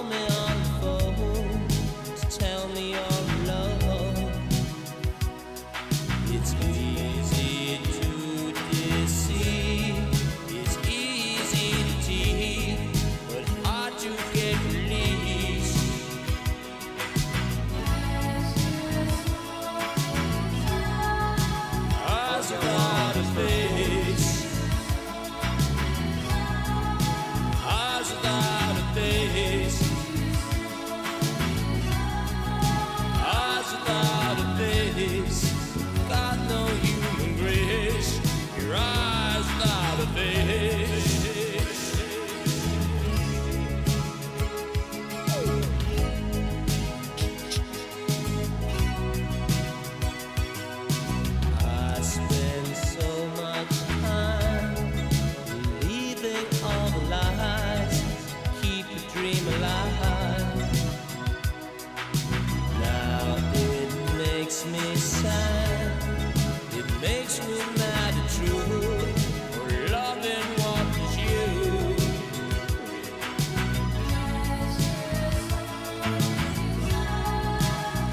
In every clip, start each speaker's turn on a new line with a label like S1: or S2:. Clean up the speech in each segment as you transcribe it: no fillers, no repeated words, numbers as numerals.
S1: me on the phone to tell me you're alone. It's easy to deceive, it's easy to tease, but hard to get release. Eyes without a face, eyes without a face, eyes without a face. Got no human grace. Your eyes without a face. I spend so much time believing all the lies, keep the dream alive. Now it makes me sad, it makes me mad at truth, for loving what is you.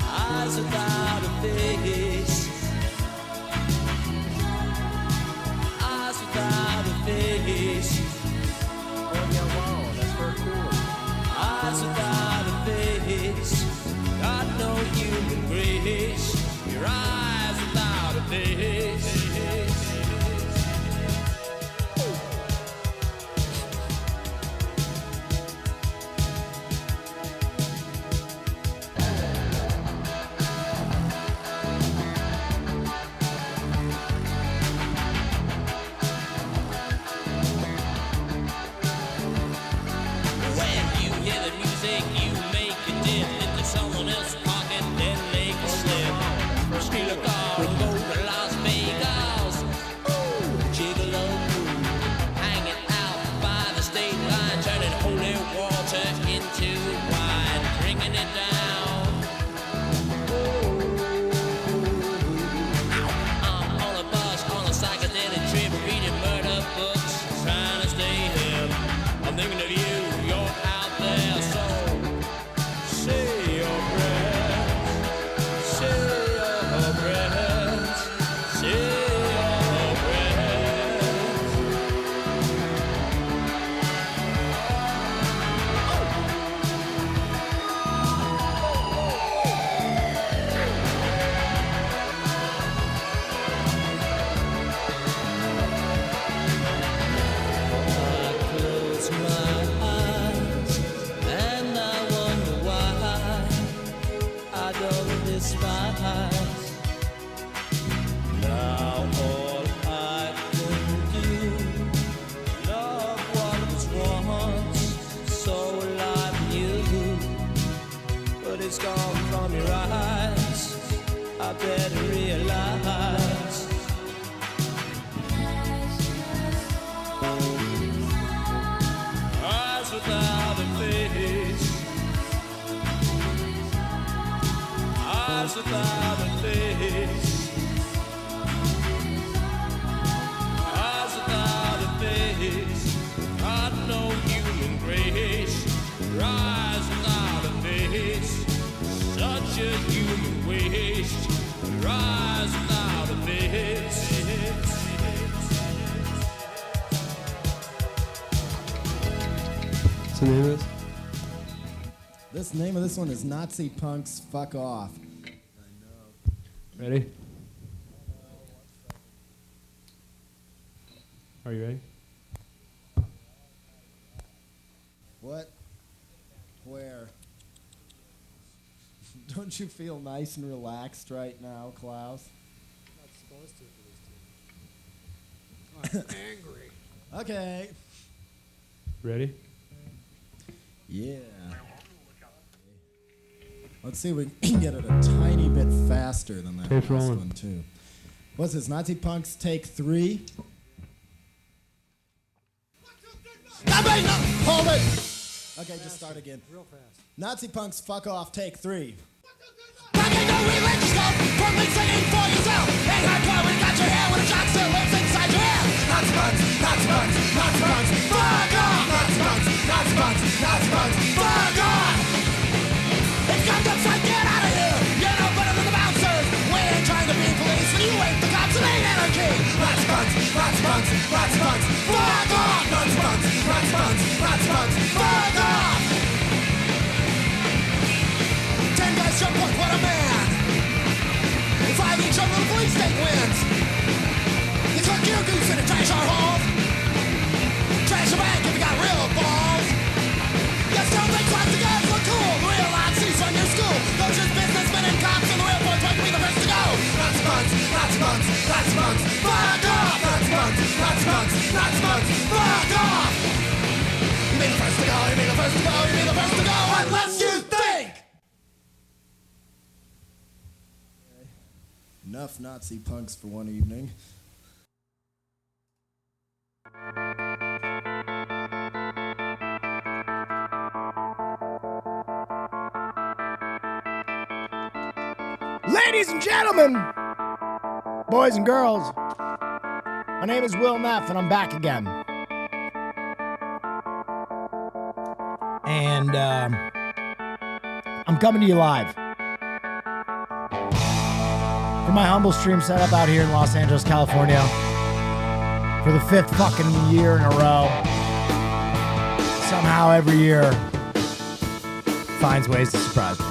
S1: Eyes without a face, eyes without a face.
S2: Oh yeah, wow, that's very cool.
S1: Eyes without a face, got no human grace. Your eyes without a face. When you hear the music, you make it dip into someone else's pocket, then make it slip. Steal a car and go to Las Vegas. Ooh, gigolo, hanging out by the state line, turning holy water into wine, drinking it down. I'm on a bus on a psychedelic trip, reading murder books, trying to stay hip. I'm thinking of you, you're out there, so say your prayers, say your prayers, say your prayers. I close my eyes and I wonder why I don't despise. Now all I can do, love what was once so alive in you, but it's gone from your eyes. I better realize. Eyes without a face, eyes without a face, eyes without a face. Got no human grace. Your eyes without a face, such a human waste. Your eyes without a face.
S3: What's the name of this?
S2: This name of this one is Nazi Punks Fuck Off.
S3: Ready? Are you ready?
S2: What? Where? Don't you feel nice and relaxed right now, Klaus?
S4: Not supposed to for this team. I'm angry.
S2: Okay.
S3: Ready?
S2: Yeah. Let's see if we can get it a tiny bit faster than that
S3: Tape's
S2: last
S3: rolling.
S2: one, too. What's this, Nazi Punks Take 3? Hold it! Okay, just start again.
S4: Real fast.
S2: Nazi Punks Fuck Off Take 3.
S5: Fucking no religious cult, from singing for yourself. Ain't hardcore when you got your hair when a jock still lives inside your head. Nazi punks, Nazi punks, Nazi punks, fuck off! Nazi punks, Nazi punks, Nazi punks, fuck off! punks, Nazi punks, fuck off! Nazi punks, Nazi punks, Nazi punks, fuck off! You be the first to go, you be the first to go, you be the first to go, unless you think!
S2: Enough Nazi punks for one evening.
S6: Ladies and gentlemen, boys and girls, my name is Will Neff, and I'm back again. And I'm coming to you live from my humble stream setup out here in Los Angeles, California, for the 5th fucking year in a row. Somehow every year finds ways to surprise me.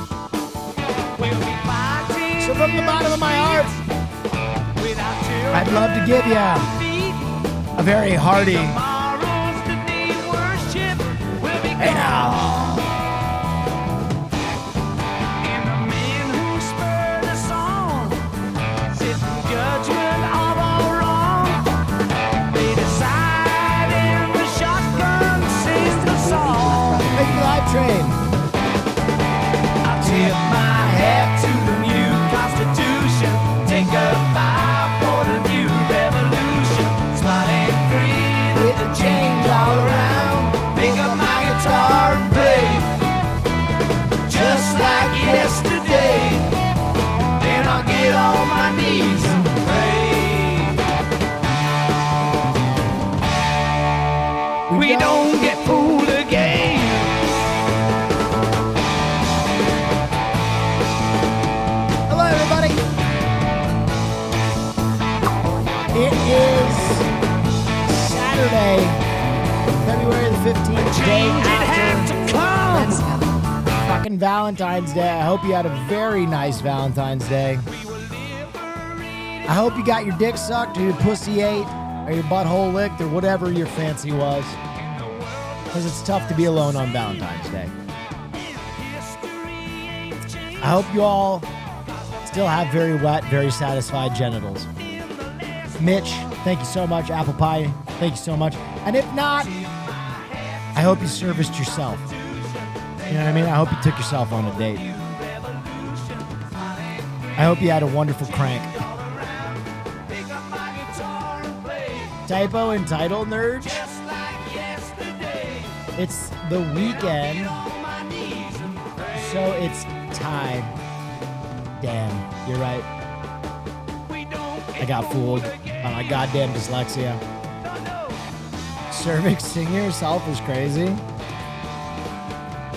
S6: So from the bottom of my heart, I'd love to give you a very hearty hey now. Make the live train.
S5: I'll tip my hat to the new Constitution. Take a bow for the new revolution. Smart and free with the change all around. Pick up my guitar and play just like yesterday. Then I'll get on my knees and pray. We don't get fooled again.
S6: Hello, everybody. It is Saturday, February the 15th, day after fucking Valentine's Day. I hope you had a very nice Valentine's Day. I hope you got your dick sucked or your pussy ate or your butthole licked or whatever your fancy was. Because it's tough to be alone on Valentine's Day. I hope you all still have very wet, very satisfied genitals. Mitch, thank you so much. Apple pie, thank you so much. And if not, I hope you serviced yourself. You know what I mean? I hope you took yourself on a date. I hope you had a wonderful crank. Typo in title, nerd. It's the weekend, so it's time. Damn, you're right. I got fooled by my goddamn dyslexia. Cervixing yourself is crazy.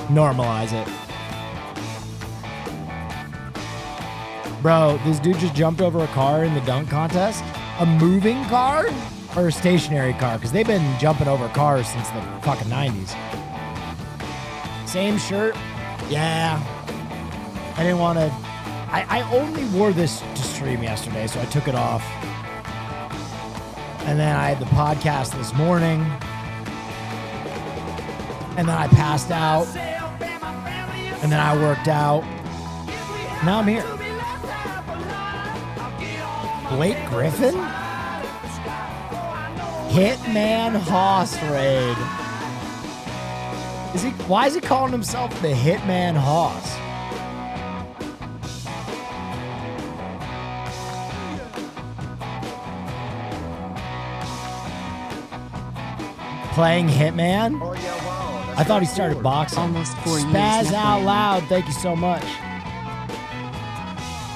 S6: Normalize it. Bro, this dude just jumped over a car in the dunk contest. A moving car or a stationary car? Because they've been jumping over cars since the fucking 90s. Same shirt? Yeah. I didn't want to... I only wore this to stream yesterday, so I took it off. And then I had the podcast this morning. And then I passed out. And then I worked out. Now I'm here. Blake Griffin? Hitman Hoss Raid. Why is he calling himself the Hitman Hoss? Playing Hitman? I thought he started boxing.
S7: Almost 4 years.
S6: Spaz Out Loud, thank you so much.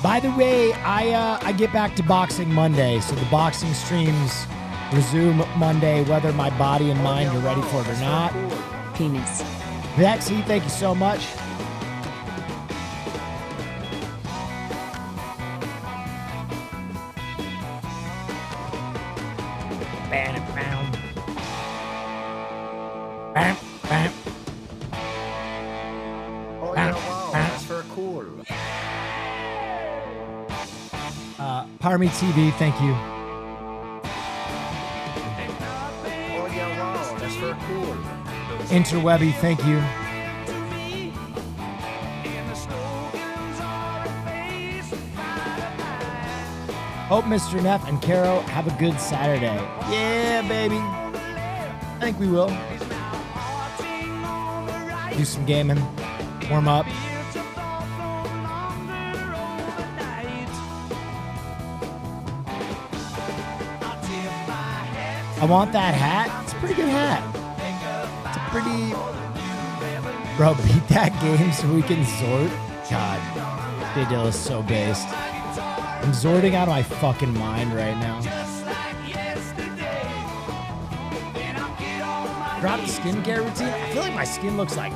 S6: By the way, I get back to boxing Monday, so the boxing streams resume Monday, whether my body and mind are ready for it or not.
S7: Penis.
S6: Vexy, thank you so much. Parmy TV, thank you. Interwebby, thank you. Hope Mr. Neff and Caro have a good Saturday. Yeah, baby. I think we will. Do some gaming. Warm up. I want that hat. It's a pretty good hat. It's a pretty... Bro, beat that game so we can Zord. God, Diddle is so based. I'm Zording out of my fucking mind right now. Drop the skincare routine. I feel like my skin looks like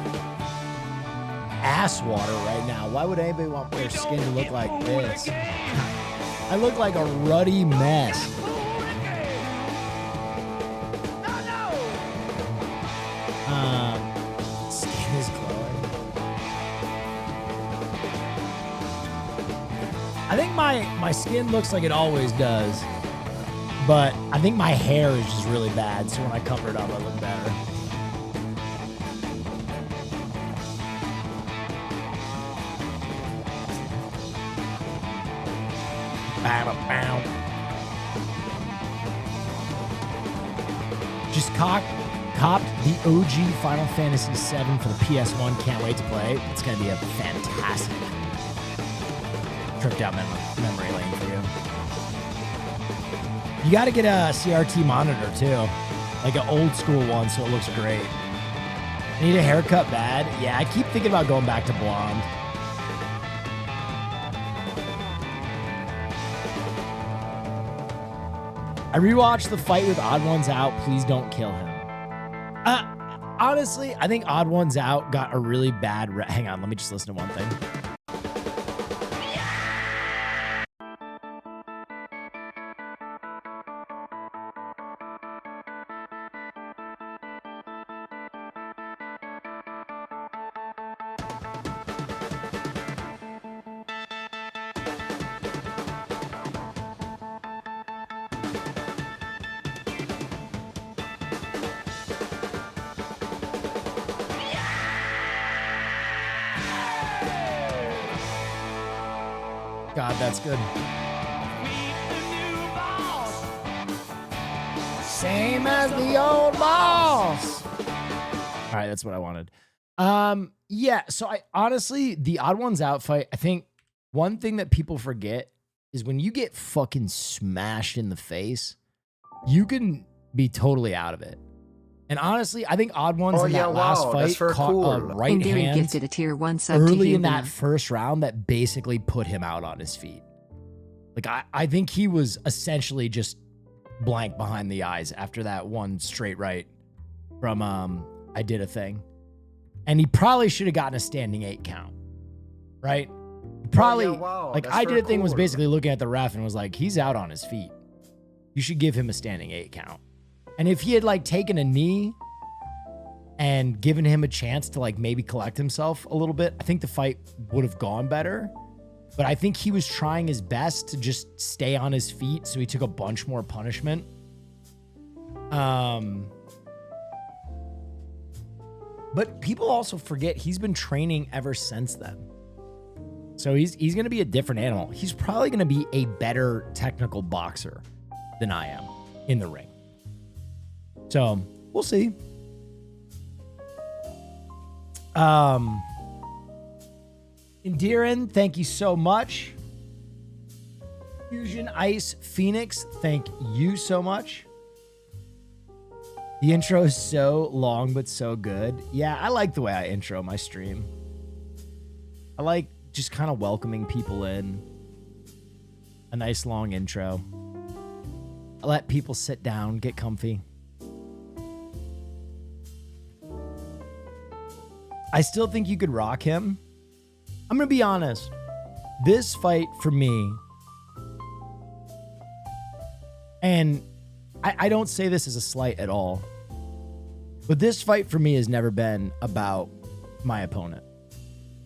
S6: ass water right now. Why would anybody want their skin to look like this? I look like a ruddy mess. Skin is glowing. I think my skin looks like it always does, but I think my hair is just really bad, so when I cover it up, I look better. Just copped the OG Final Fantasy VII for the PS1. Can't wait to play. It's going to be a fantastic trip down memory lane for you. You got to get a CRT monitor too, like an old school one, so it looks great. Need a haircut bad? Yeah, I keep thinking about going back to blonde. I rewatched the fight with Odd Ones Out. Please don't kill him. Honestly, I think Odd Ones Out got a really bad... Hang on, let me just listen to one thing. God, that's good. Same as the old boss. All right, that's what I wanted. Yeah, so I honestly, the Odd Ones Out fight, I think one thing that people forget is when you get fucking smashed in the face, you can be totally out of it. And honestly, I think Odd Ones in that last fight caught a right hand
S7: gifted a tier 1 sub
S6: early in that first round that basically put him out on his feet. Like, I think he was essentially just blank behind the eyes after that one straight right from I Did a Thing. And he probably should have gotten a standing 8 count, right? Probably, like, I Did a Thing was basically looking at the ref and was like, he's out on his feet. You should give him a standing 8 count. And if he had, like, taken a knee and given him a chance to, like, maybe collect himself a little bit, I think the fight would have gone better. But I think he was trying his best to just stay on his feet, so he took a bunch more punishment. But people also forget he's been training ever since then. So he's going to be a different animal. He's probably going to be a better technical boxer than I am in the ring. So we'll see. Endearin, thank you so much. Fusion Ice Phoenix, thank you so much. The intro is so long, but so good. Yeah, I like the way I intro my stream. I like just kind of welcoming people in. A nice long intro. I let people sit down, get comfy. I still think you could rock him. I'm going to be honest. This fight for me, and I don't say this as a slight at all, but this fight for me has never been about my opponent.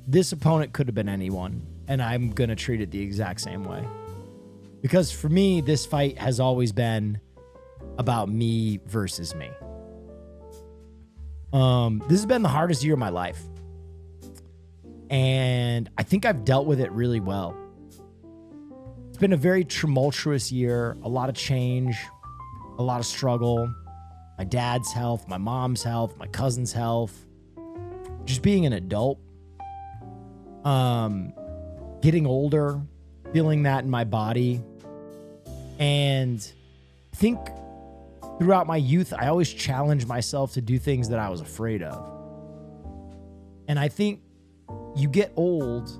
S6: This opponent could have been anyone, and I'm going to treat it the exact same way. Because for me, this fight has always been about me versus me. This has been the hardest year of my life. And I think I've dealt with it really well. It's been a very tumultuous year, a lot of change, a lot of struggle. My dad's health, my mom's health, my cousin's health. Just being an adult. Getting older, feeling that in my body. And I think throughout my youth, I always challenged myself to do things that I was afraid of. And I think you get old,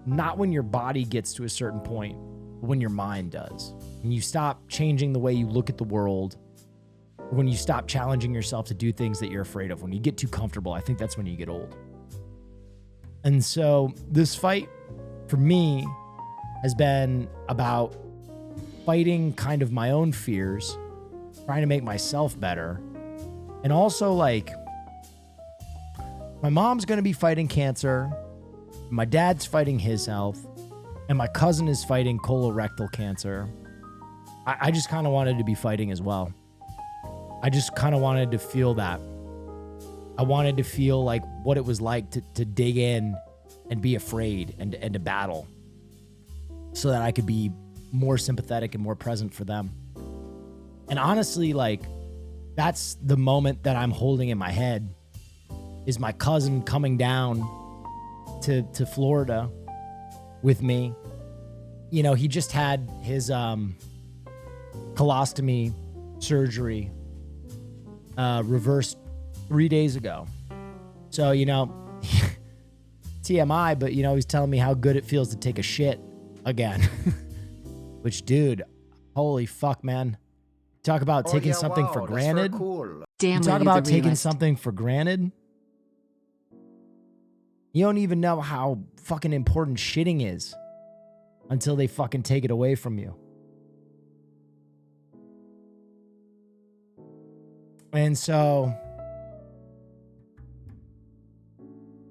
S6: not when your body gets to a certain point, but when your mind does. When you stop changing the way you look at the world, or when you stop challenging yourself to do things that you're afraid of. When you get too comfortable, I think that's when you get old. And so this fight for me has been about fighting kind of my own fears, trying to make myself better. And also, like, my mom's going to be fighting cancer. My dad's fighting his health. And my cousin is fighting colorectal cancer. I just kind of wanted to be fighting as well. I just kind of wanted to feel that. I wanted to feel like what it was like to dig in and be afraid and to battle so that I could be more sympathetic and more present for them. And honestly, like, that's the moment that I'm holding in my head is my cousin coming down to Florida with me. You know, he just had his colostomy surgery reversed 3 days ago. So, you know, TMI, but, you know, he's telling me how good it feels to take a shit again. Which, dude, holy fuck, man. Talk about taking something for granted.
S7: Damn,
S6: Talk
S7: lady,
S6: about
S7: the
S6: taking
S7: realist.
S6: something for granted. You don't even know how fucking important shitting is until they fucking take it away from you. And so,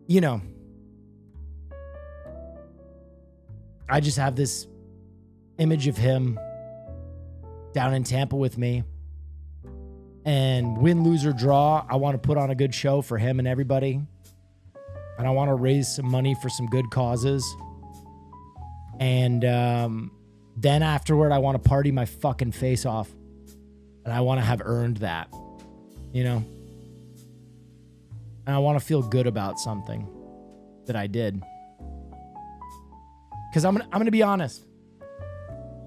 S6: you know, I just have this image of him down in Tampa with me. And win, lose, or draw, I want to put on a good show for him and everybody. And I want to raise some money for some good causes. And then afterward, I want to party my fucking face off. And I want to have earned that, you know? And I want to feel good about something that I did. Because I'm gonna be honest.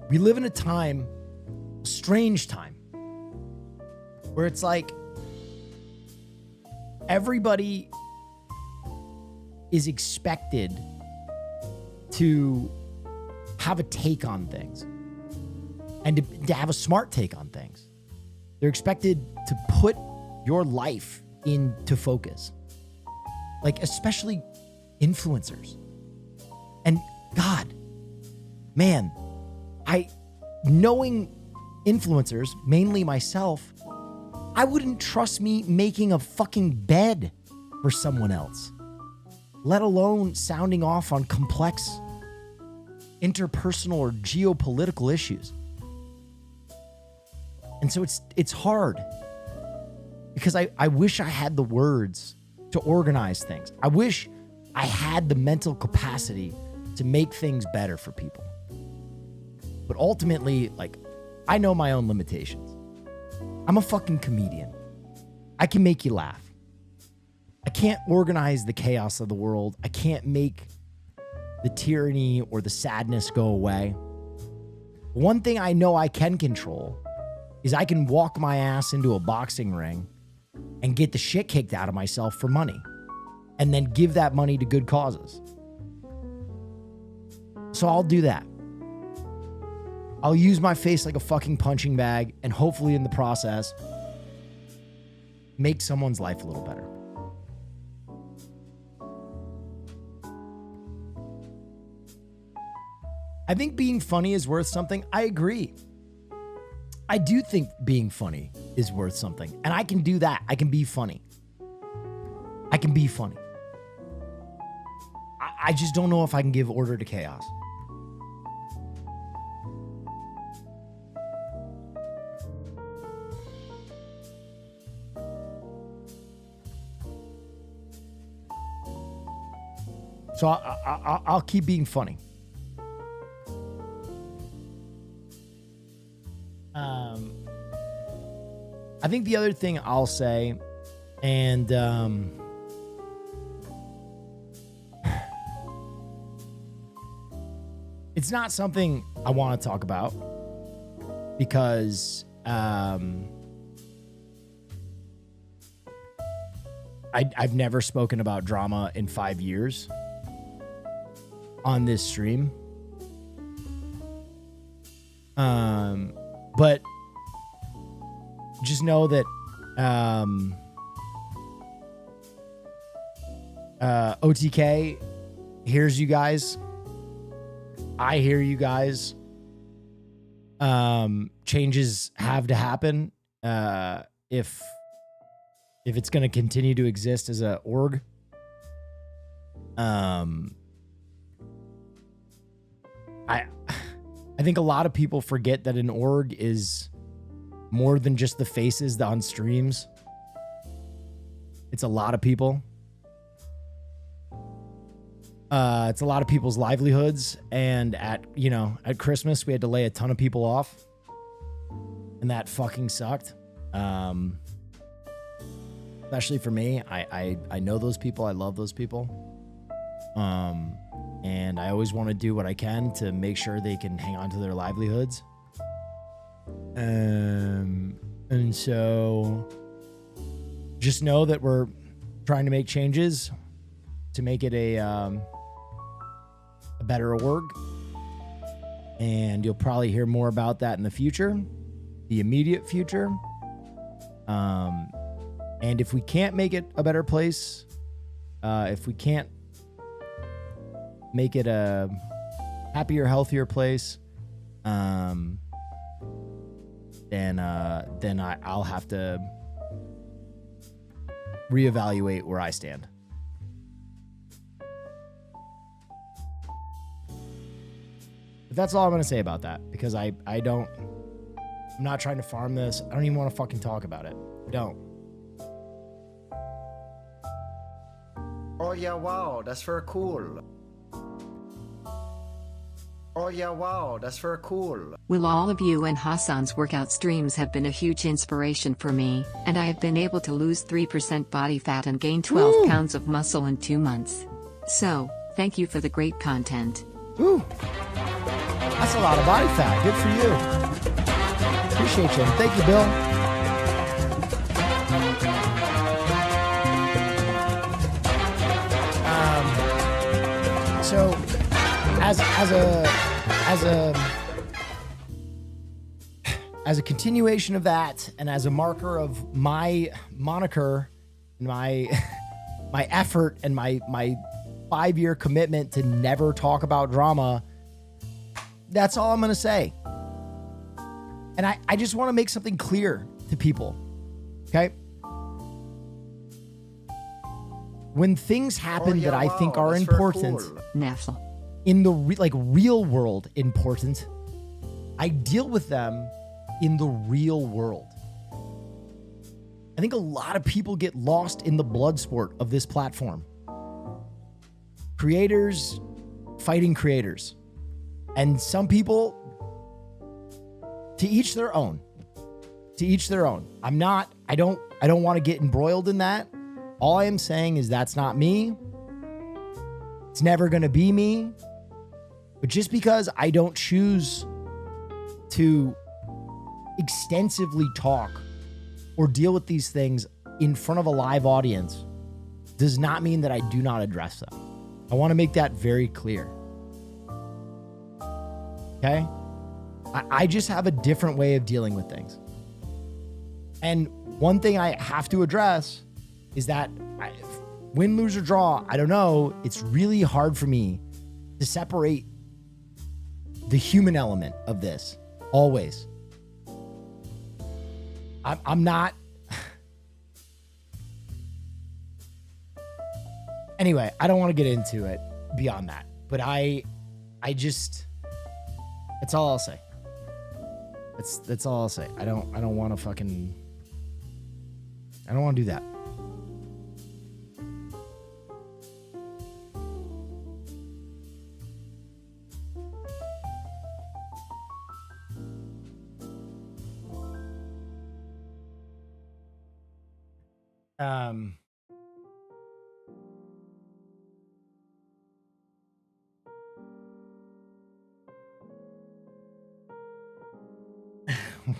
S6: We live in a time, a strange time, where it's like everybody is expected to have a take on things and to have a smart take on things. They're expected to put your life into focus. Like, especially influencers. And God, man, knowing influencers, mainly myself, I wouldn't trust me making a fucking bed for someone else, let alone sounding off on complex interpersonal or geopolitical issues. And so it's hard because I wish I had the words to organize things. I wish I had the mental capacity to make things better for people. But ultimately, like, I know my own limitations. I'm a fucking comedian. I can make you laugh. I can't organize the chaos of the world. I can't make the tyranny or the sadness go away. One thing I know I can control is I can walk my ass into a boxing ring and get the shit kicked out of myself for money and then give that money to good causes. So I'll do that. I'll use my face like a fucking punching bag and hopefully in the process make someone's life a little better. I think being funny is worth something. I agree. I do think being funny is worth something. And I can do that. I can be funny. I can be funny. I just don't know if I can give order to chaos. So I'll keep being funny. I think the other thing I'll say, and it's not something I want to talk about because I've never spoken about drama in 5 years on this stream. But just know that OTK hears you guys. I hear you guys. Changes have to happen if it's going to continue to exist as a org. I think a lot of people forget that an org is more than just the faces on streams. It's a lot of people. It's a lot of people's livelihoods. And at Christmas, we had to lay a ton of people off. And that fucking sucked. Especially for me. I know those people. I love those people. And I always want to do what I can to make sure they can hang on to their livelihoods. And so just know that we're trying to make changes to make it a better org. And you'll probably hear more about that in the future, the immediate future. And if we can't make it a better place, if we can't make it a happier, healthier place, then I'll have to reevaluate where I stand. But that's all I'm going to say about that, because I'm not trying to farm this. I don't even want to fucking talk about it. I don't.
S7: Oh yeah, wow, that's very cool. Oh yeah, wow, that's very cool.
S8: Will all of you and Hassan's workout streams have been a huge inspiration for me, and I have been able to lose 3% body fat and gain 12 pounds of muscle in 2 months. So, thank you for the great content.
S6: Ooh, that's a lot of body fat. Good for you. Appreciate you. Thank you, Bill. So, as a continuation of that, and as a marker of my moniker, my effort, and my 5-year commitment to never talk about drama, that's all I'm going to say. And I just want to make something clear to people, okay? When things happen that I think are important,
S8: Nafla.
S6: in the real world important, I deal with them in the real world. I think a lot of people get lost in the blood sport of this platform. Creators fighting creators. And some people, to each their own. To each their own. I don't want to get embroiled in that. All I am saying is that's not me. It's never going to be me. But just because I don't choose to extensively talk or deal with these things in front of a live audience does not mean that I do not address them. I want to make that very clear. Okay? I just have a different way of dealing with things. And one thing I have to address is that win, lose, or draw, I don't know. It's really hard for me to separate the human element of this. Always. I'm not. Anyway, I don't want to get into it beyond that. But I just, that's all I'll say. That's all I'll say. I don't want to I don't want to do that.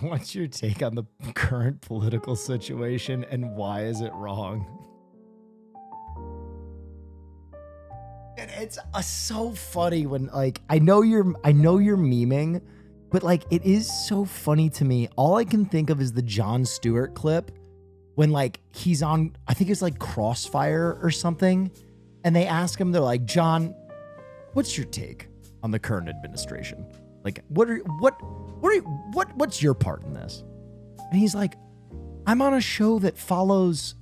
S6: What's your take on the current political situation and why is it wrong? And it's so funny when like I know you're memeing, but like it is so funny to me. All I can think of is the Jon Stewart clip when like he's on, I think it's like Crossfire or something, and they ask him, they're like, John, what's your take on the current administration? Like, what's your part in this? And he's like, I'm on a show that follows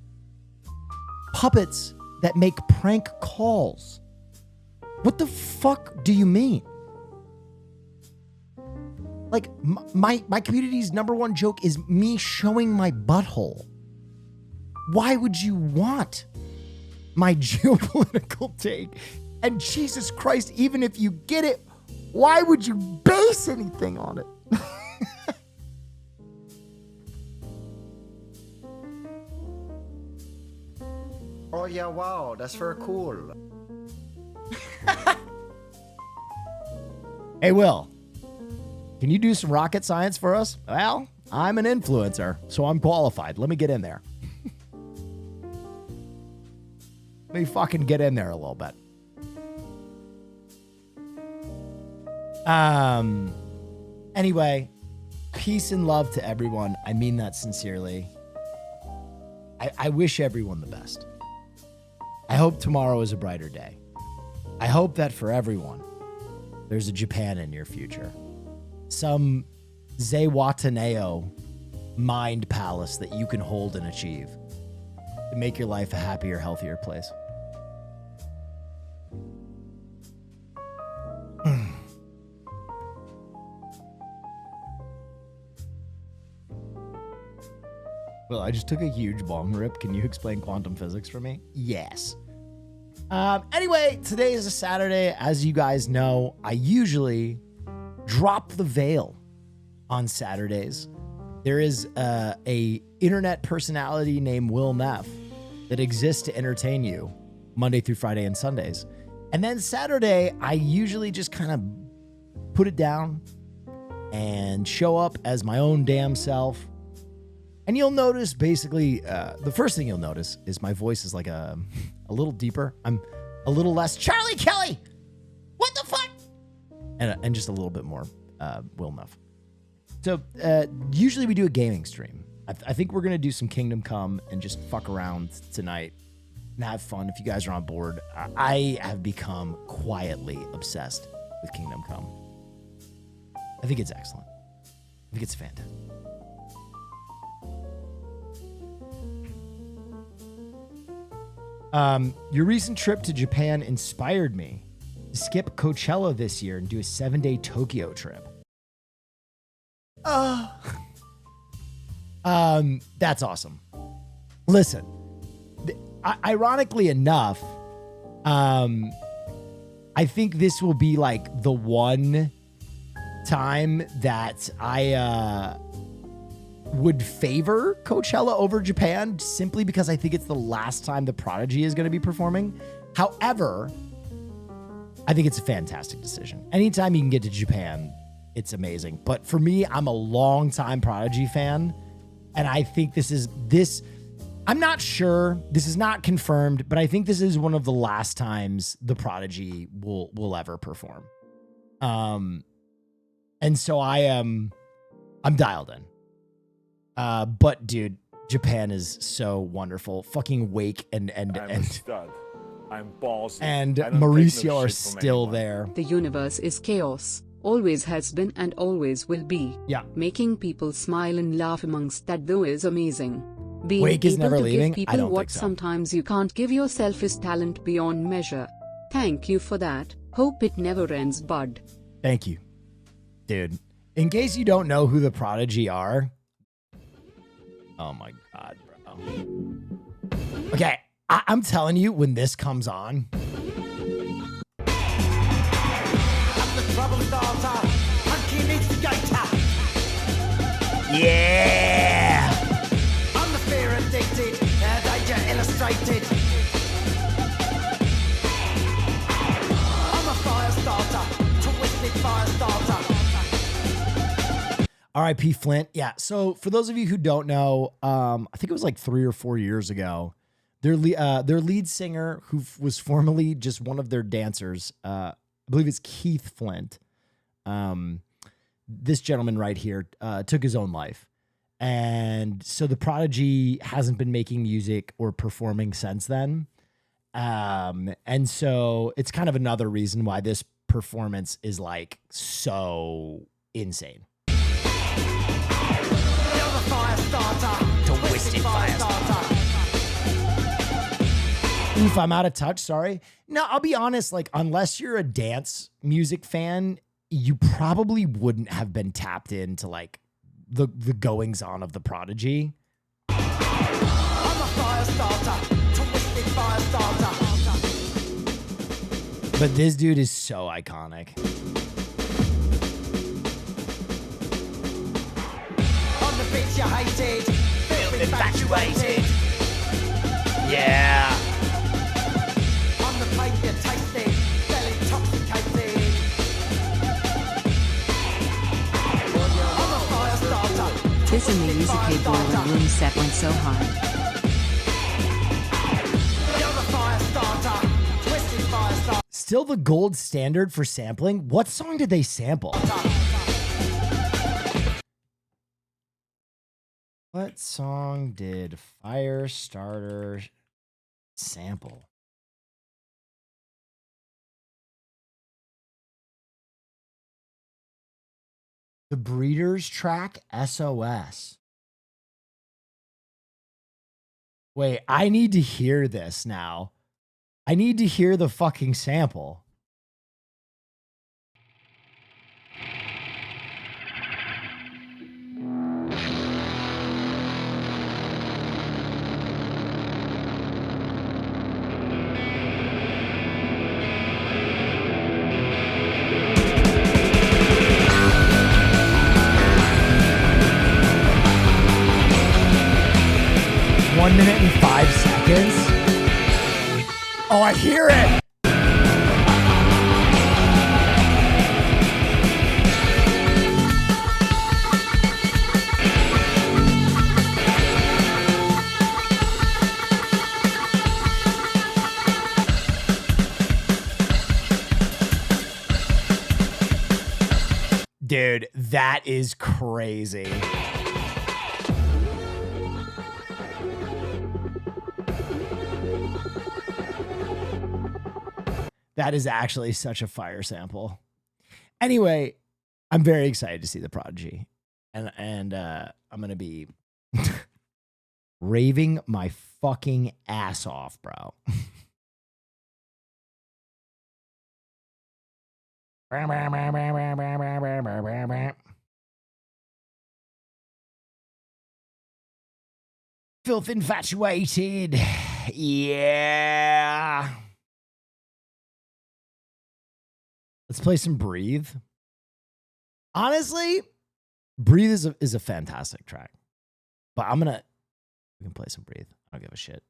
S6: puppets that make prank calls. What the fuck do you mean? Like, my community's number one joke is me showing my butthole. Why would you want my geopolitical take? And Jesus Christ, even if you get it, why would you base anything on it?
S7: Oh yeah, wow, that's very cool.
S6: Hey, Will, can you do some rocket science for us? Well, I'm an influencer, so I'm qualified. Let me get in there. Let me fucking get in there a little bit. Anyway, peace and love to everyone. I mean that sincerely. I wish everyone the best. I hope tomorrow is a brighter day. I hope that for everyone, there's a Japan in your future. Some Zewataneo mind palace that you can hold and achieve to make your life a happier, healthier place. Well, I just took a huge bong rip. Can you explain quantum physics for me? Yes. Anyway, today is a Saturday. As you guys know, I usually drop the veil on Saturdays. There is a internet personality named Will Neff that exists to entertain you Monday through Friday and Sundays. And then Saturday, I usually just kind of put it down and show up as my own damn self. And you'll notice basically, the first thing you'll notice is my voice is like a little deeper. I'm a little less Charlie Kelly. What the fuck? And just a little bit more Will Neff. So usually we do a gaming stream. I think we're going to do some Kingdom Come and just fuck around tonight and have fun. If you guys are on board, I have become quietly obsessed with Kingdom Come. I think it's excellent. I think it's fantastic. Your recent trip to Japan inspired me to skip Coachella this year and do a 7-day Tokyo trip. That's awesome. Listen, ironically enough, I think this will be like the one time that I would favor Coachella over Japan simply because I think it's the last time the Prodigy is going to be performing. However, I think it's a fantastic decision. Anytime you can get to Japan, it's amazing. But for me, I'm a longtime Prodigy fan, and I think I'm not sure, this is not confirmed, but I think this is one of the last times the Prodigy will ever perform. And so I'm dialed in. But dude, Japan is so wonderful. Fucking Wake and
S9: stud. I'm ballsy.
S6: And
S9: I don't
S6: Mauricio
S9: take no
S6: are
S9: shit from
S6: still
S9: anyone.
S6: there.
S10: The universe is chaos, always has been and always will be.
S6: Yeah.
S10: Making people smile and laugh amongst that though is amazing. Being
S6: Wake is
S10: able
S6: never
S10: to
S6: leaving?
S10: give
S6: I
S10: people
S6: don't
S10: what
S6: think so.
S10: sometimes you can't give yourself is talent beyond measure. Thank you for that. Hope it never ends, bud.
S6: Thank you. Dude, in case you don't know who the Prodigy are. Oh my God, bro. Okay, I'm telling you, when this comes on. Yeah!
S5: I'm the fear addicted, and I
S6: R.I.P. Flint. Yeah. So for those of you who don't know, I think it was like 3 or 4 years ago, their lead singer, who was formerly just one of their dancers, I believe it's Keith Flint. This gentleman right here took his own life. And so the Prodigy hasn't been making music or performing since then. And so it's kind of another reason why this performance is like so insane. Oof, I'm out of touch. Sorry. No, I'll be honest. Like, unless you're a dance music fan, you probably wouldn't have been tapped into like the goings on of the Prodigy.
S5: I'm a fire starter, twisted fire starter.
S6: But this dude is so iconic.
S5: On the bitch you hated, filth infatuated.
S6: Yeah.
S5: On the pain you tasted, fell intoxicated. I'm a fire starter.
S8: This in the UK boiler room set went so hard.
S5: You're the fire starter, twisted fire starter.
S6: Still the gold standard for sampling. What song did they sample? What song did Firestarter sample? The Breeders track, SOS. Wait, I need to hear this now. I need to hear the fucking sample. One minute and 5 seconds. Oh, I hear it. Dude, that is crazy. That is actually such a fire sample. Anyway, I'm very excited to see the Prodigy. And I'm going to be raving my fucking ass off, bro. Filth infatuated. Yeah. Let's play some Breathe. Honestly, Breathe is a fantastic track. But we can play some Breathe. I don't give a shit.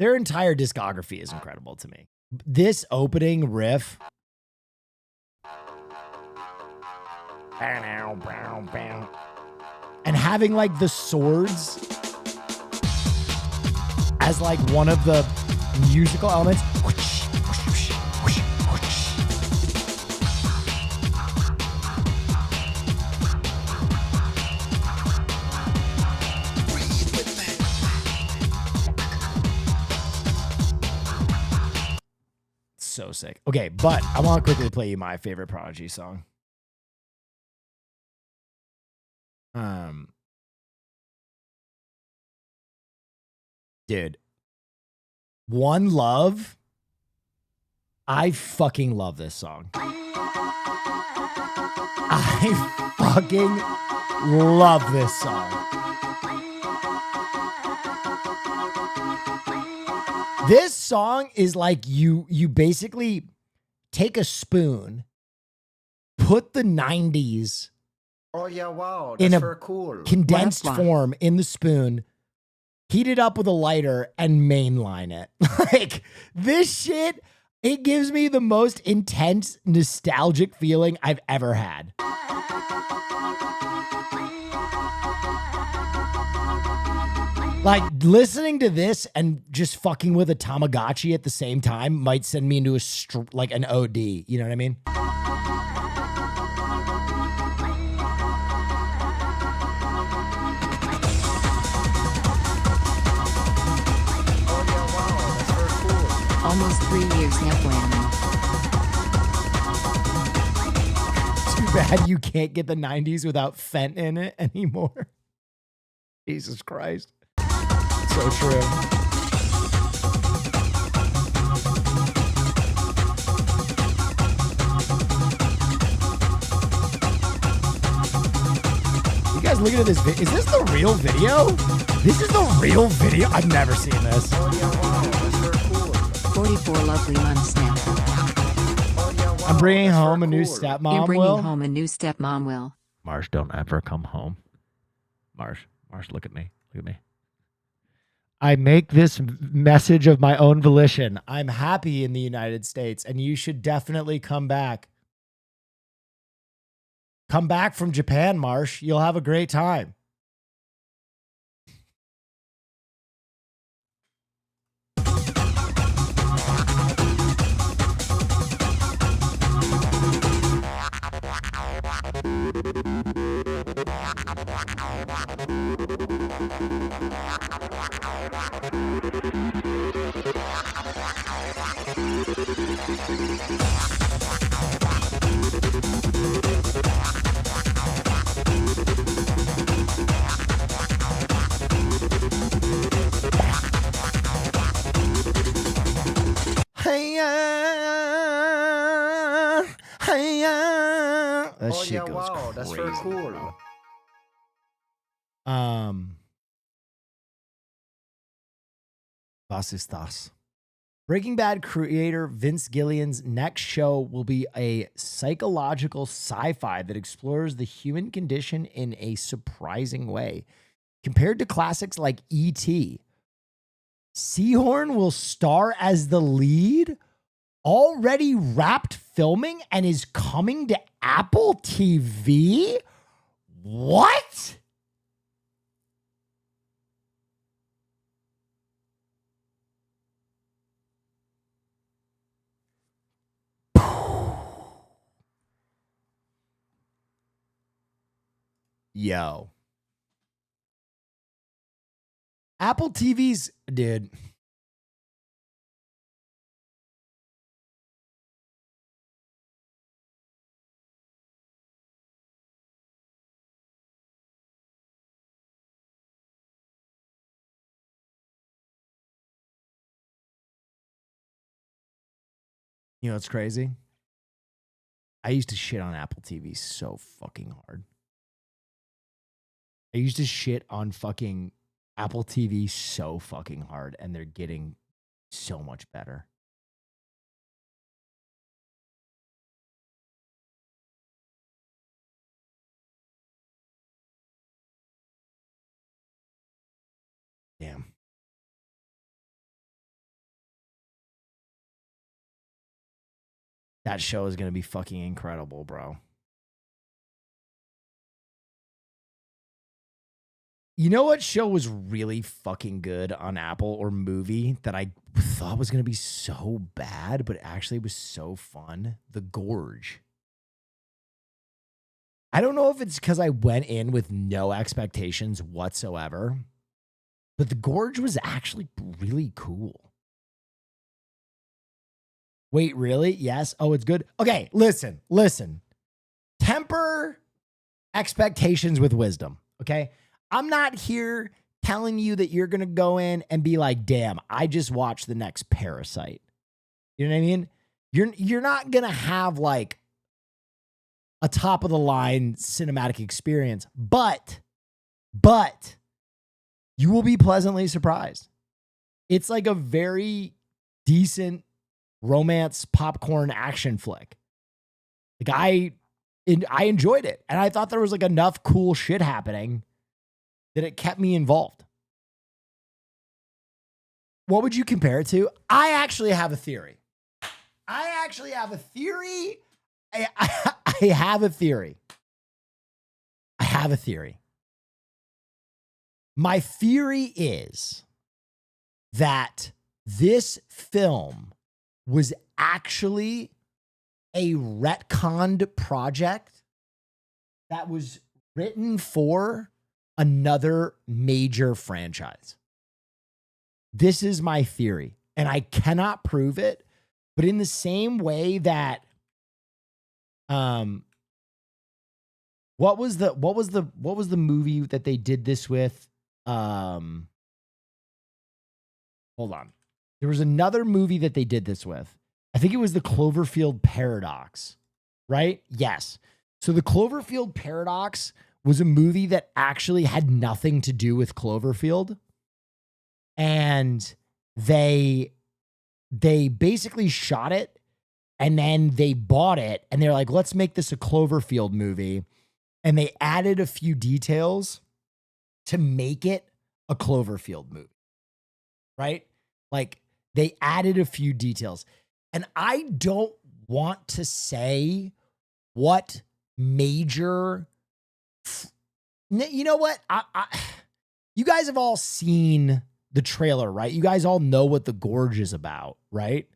S6: Their entire discography is incredible to me. This opening riff. And having like the swords as like one of the musical elements. So sick. Okay, but I want to quickly play you my favorite Prodigy song. Dude, One Love. I fucking love this song. I fucking love this song. This song is like you basically take a spoon, put the 90s
S7: Oh yeah, wow,
S6: in
S7: that's
S6: a
S7: very cool.
S6: condensed
S8: Wow.
S6: form in the spoon, heat it up with a lighter and mainline it. Like this shit, It gives me the most intense nostalgic feeling I've ever had. Like listening to this and just fucking with a Tamagotchi at the same time might send me into like an OD. You know what I mean?
S8: Almost 3 years now, bueno.
S6: Too bad you can't get the 90s without Fent in it anymore. Jesus Christ. So true. You guys looking at this video? Is this the real video? This is the real video? I've never seen this.
S8: 44 lovely months now.
S6: I'm bringing home a new stepmom,
S8: You're bringing
S6: Will.
S8: home a new stepmom, Will.
S6: Marsh, don't ever come home. Marsh, look at me. Look at me. I make this message of my own volition. I'm happy in the United States, and you should definitely come back. Come back from Japan, Marsh. You'll have a great time. That
S7: Oh
S6: shit
S7: yeah,
S6: goes
S7: wow, that's very
S6: crazy,
S7: cool.
S6: bro. Was ist das? Breaking Bad creator Vince Gilligan's next show will be a psychological sci-fi that explores the human condition in a surprising way. Compared to classics like E.T., Seahorn will star as the lead, already wrapped filming, and is coming to Apple TV? What? Yo. Apple TV's, dude. You know what's crazy? I used to shit on Apple TV so fucking hard. I used to shit on fucking Apple TV so fucking hard, and they're getting so much better. Damn. That show is going to be fucking incredible, bro. You know what show was really fucking good on Apple, or movie that I thought was going to be so bad, but actually was so fun? The Gorge. I don't know if it's because I went in with no expectations whatsoever, but The Gorge was actually really cool. Wait, really? Yes. Oh, it's good. Okay, listen. Temper expectations with wisdom, okay? I'm not here telling you that you're going to go in and be like, damn, I just watched the next Parasite. You know what I mean? You're not going to have like a top of the line cinematic experience, but you will be pleasantly surprised. It's like a very decent romance popcorn action flick. Like I enjoyed it, and I thought there was like enough cool shit happening that it kept me involved. What would you compare it to? I actually have a theory. I actually have a theory. I have a theory. I have a theory. My theory is that this film was actually a retconned project that was written for another major franchise. This is my theory, and I cannot prove it, but in the same way that what was the movie that they did this with? Hold on. There was another movie that they did this with. I think it was the Cloverfield Paradox, right? Yes. So the Cloverfield Paradox was a movie that actually had nothing to do with Cloverfield. And they basically shot it and then they bought it and they're like, let's make this a Cloverfield movie. And they added a few details to make it a Cloverfield movie, right? Like they added a few details. And I don't want to say what major, you know what? You guys have all seen the trailer, right? You guys all know what the Gorge is about, right?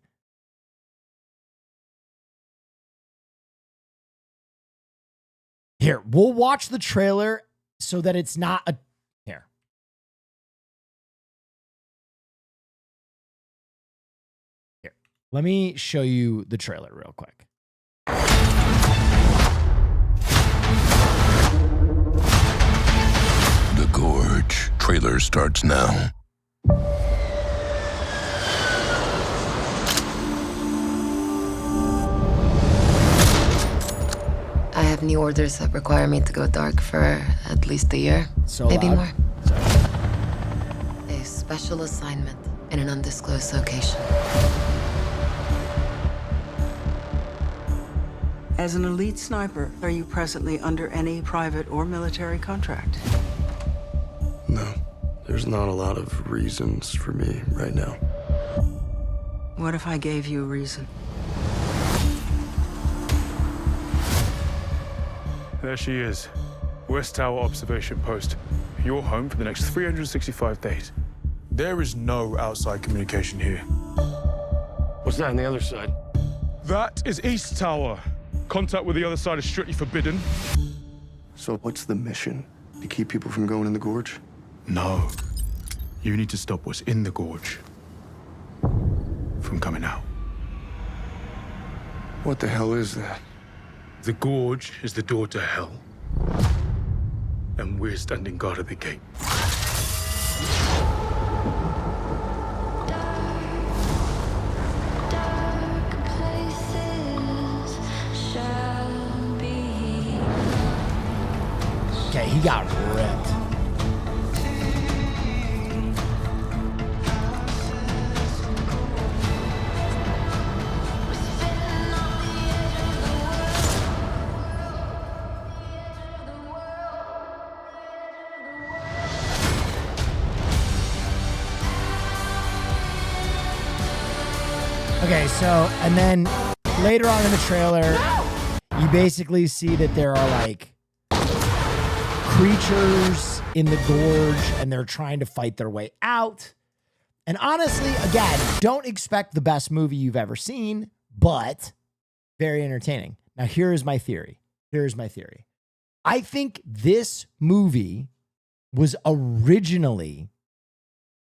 S6: Here, we'll watch the trailer so that it's not a... Here. Here. Let me show you the trailer real quick.
S11: The Gorge. Trailer starts now.
S12: I have new orders that require me to go dark for at least a year, maybe more. A special assignment in an undisclosed location.
S13: As an elite sniper, are you presently under any private or military contract?
S14: No, there's not a lot of reasons for me right now.
S13: What if I gave you a reason?
S9: There she is. West Tower Observation Post. Your home for the next 365 days. There is no outside communication here.
S14: What's that on the other side?
S9: That is East Tower. Contact with the other side is strictly forbidden.
S14: So what's the mission? To keep people from going in the Gorge?
S9: No. You need to stop what's in the Gorge from coming out.
S14: What the hell is that?
S9: The Gorge is the door to hell. And we're standing guard at the gate.
S6: Okay, he got ripped. Okay, so, and then later on in the trailer, you basically see that there are like creatures in the Gorge and they're trying to fight their way out. And honestly, again, don't expect the best movie you've ever seen, but very entertaining. Now, here is my theory. Here's my theory. I think this movie was originally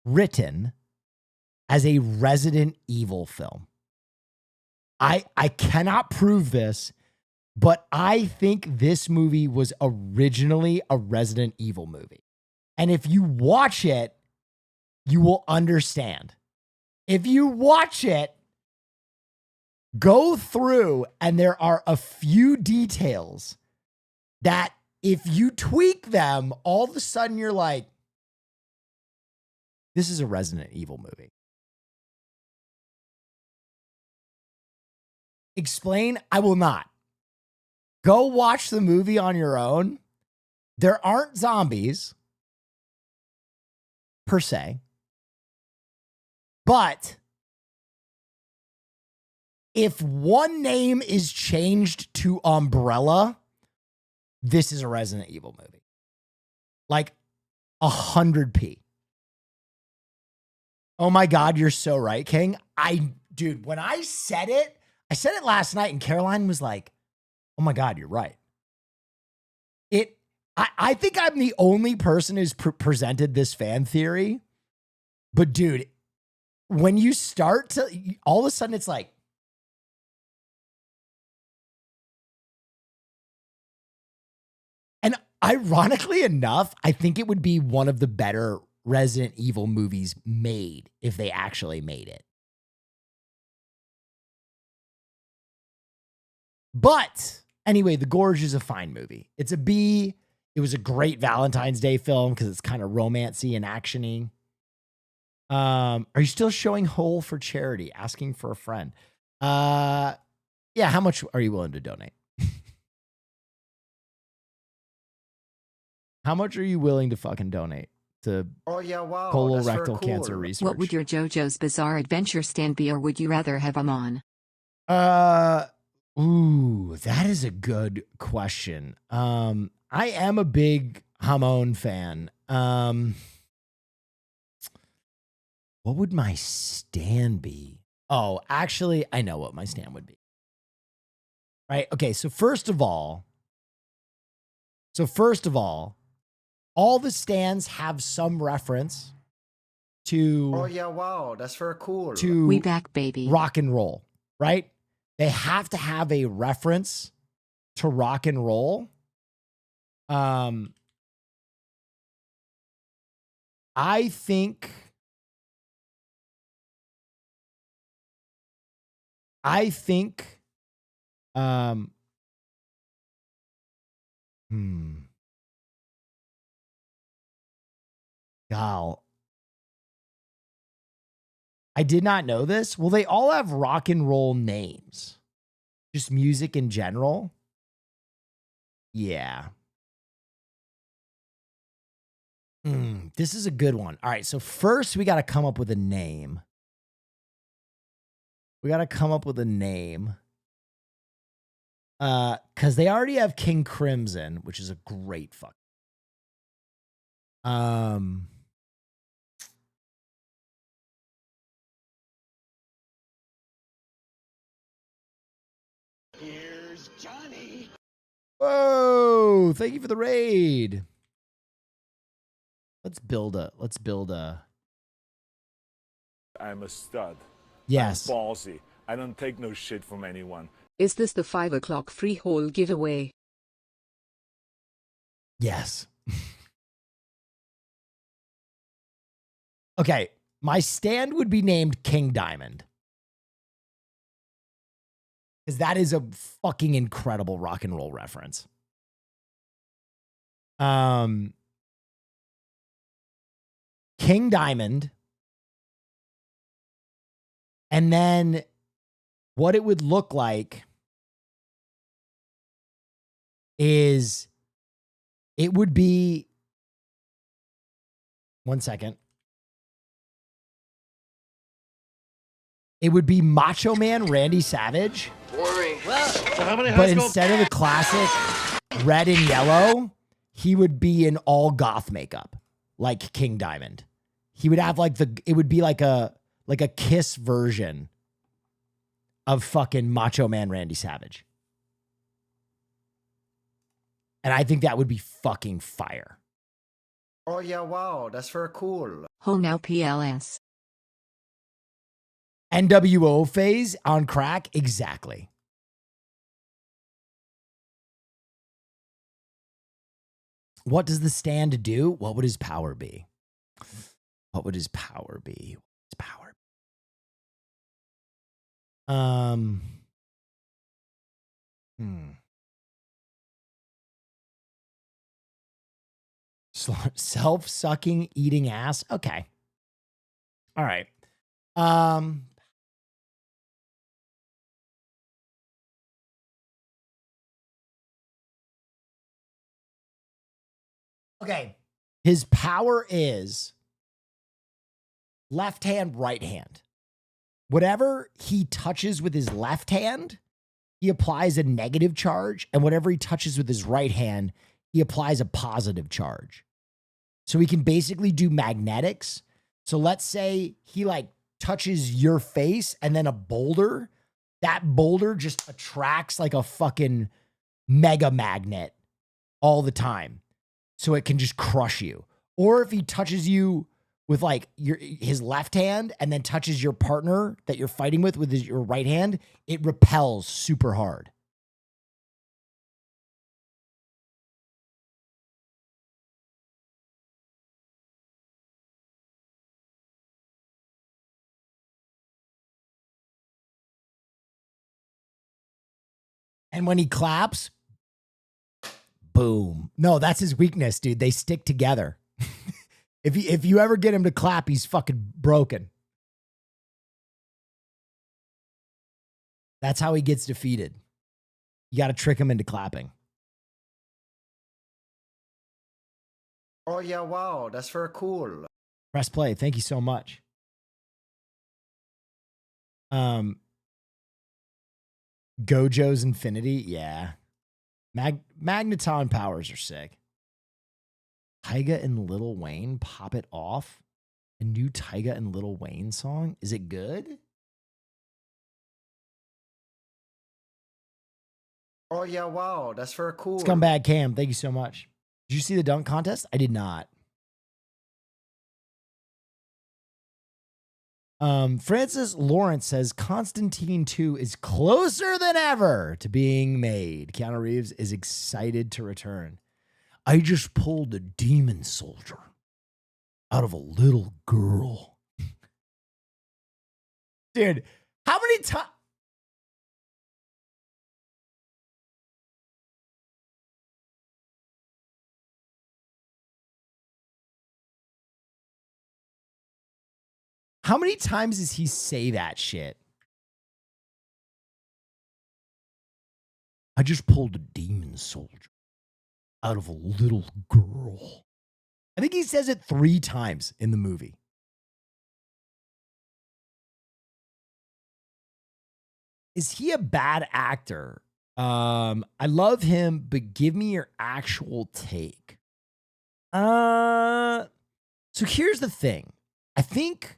S6: written as a Resident Evil film. I cannot prove this, but I think this movie was originally a Resident Evil movie. And if you watch it, you will understand. If you watch it, go through, and there are a few details that if you tweak them, all of a sudden you're like, this is a Resident Evil movie. Explain? I will not. Go watch the movie on your own. There aren't zombies, per se, but if one name is changed to Umbrella, this is a Resident Evil movie. Like 100p. Oh my God, you're so right, King. Dude, when I said it last night and Caroline was like, oh my God, you're right. I think I'm the only person who's presented this fan theory. But dude, when you start to, all of a sudden it's like, and ironically enough, I think it would be one of the better Resident Evil movies made if they actually made it. But anyway, The Gorge is a fine movie. It's a B. It was a great Valentine's Day film because it's kind of romancy and actiony. Are you still showing Hole for charity? Asking for a friend. Yeah, how much are you willing to donate? How much are you willing to fucking donate to colorectal cancer research?
S8: What would your JoJo's Bizarre Adventure stand be, or would you rather have him on?
S6: Ooh, that is a good question. I am a big Hamon fan. What would my stand be? Oh, actually, I know what my stand would be. Right? Okay, so first of all, all the stands have some reference to
S7: Oh yeah, wow, that's very cool.
S6: to
S8: We back, baby.
S6: rock and roll, right? They have to have a reference to rock and roll. I think Gal. I did not know this. Well, they all have rock and roll names. Just music in general. Yeah. This is a good one. All right, so first we got to come up with a name. Because they already have King Crimson, which is a great fuck.
S5: Here's Johnny.
S6: Whoa, thank you for the raid. Let's build a
S15: I'm a stud.
S6: Yes.
S15: I'm ballsy. I don't take no shit from anyone.
S10: Is this the 5 o'clock free hole giveaway?
S6: Yes. Okay, my stand would be named King Diamond. Because that is a fucking incredible rock and roll reference. King Diamond. And then what it would look like is it would be, one second. It would be Macho Man Randy Savage.
S5: Boring. Well, so how many
S6: But instead of the classic red and yellow, he would be in all goth makeup, like King Diamond. He would have like it would be like a Kiss version of fucking Macho Man Randy Savage. And I think that would be fucking fire.
S7: Oh yeah, wow, that's very cool.
S8: Oh, now PLS.
S6: NWO phase on crack, exactly. What does the stand do? What would his power be? What would his power be? His power. Self-sucking, eating ass. Okay. All right. Okay. His power is left hand, right hand. whatever he touches with his left hand, he applies a negative charge, and whatever he touches with his right hand, he applies a positive charge. So he can basically do magnetics. So let's say he like touches your face and then a boulder, that boulder just attracts like a fucking mega magnet all the time. So it can just crush you. Or if he touches you with like his left hand and then touches your partner that you're fighting with your right hand, it repels super hard. And when he claps, boom. No, that's his weakness, dude. They stick together. If you ever get him to clap, he's fucking broken. That's how he gets defeated. You got to trick him into clapping.
S7: Oh yeah, wow, that's very cool.
S6: Press play. Thank you so much. Gojo's Infinity, yeah. Magneton powers are sick. Tyga and Lil Wayne, Pop It Off. A new Tyga and Lil Wayne song. Is it good?
S7: Oh yeah, wow, that's very cool.
S6: Scumbag Cam, thank you so much. Did you see the dunk contest? I did not. Francis Lawrence says Constantine 2 is closer than ever to being made. Keanu Reeves is excited to return. I just pulled a demon soldier out of a little girl. Dude, how many times? How many times does he say that shit? I just pulled a demon soldier out of a little girl. I think he says it 3 times in the movie. Is he a bad actor? I love him, but give me your actual take. So here's the thing. I think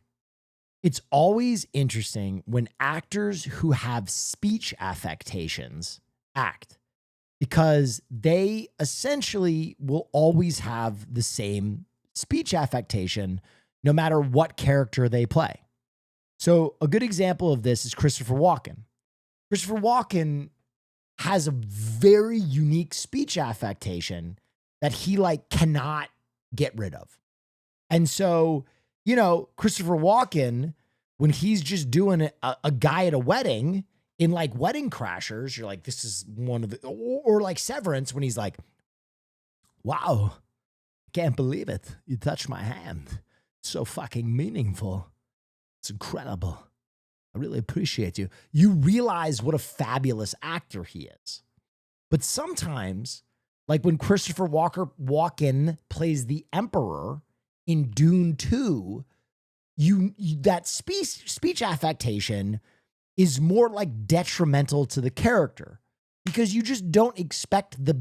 S6: it's always interesting when actors who have speech affectations act, because they essentially will always have the same speech affectation no matter what character they play. So a good example of this is Christopher Walken. Christopher Walken has a very unique speech affectation that he like cannot get rid of. And so, you know, Christopher Walken, when he's just doing a guy at a wedding in like Wedding Crashers, you're like, this is one of the, or like Severance when he's like, wow, can't believe it. You touched my hand. So fucking meaningful. It's incredible. I really appreciate you. You realize what a fabulous actor he is. But sometimes, like when Christopher Walken plays the Emperor in Dune 2, that speech affectation is more like detrimental to the character, because you just don't expect the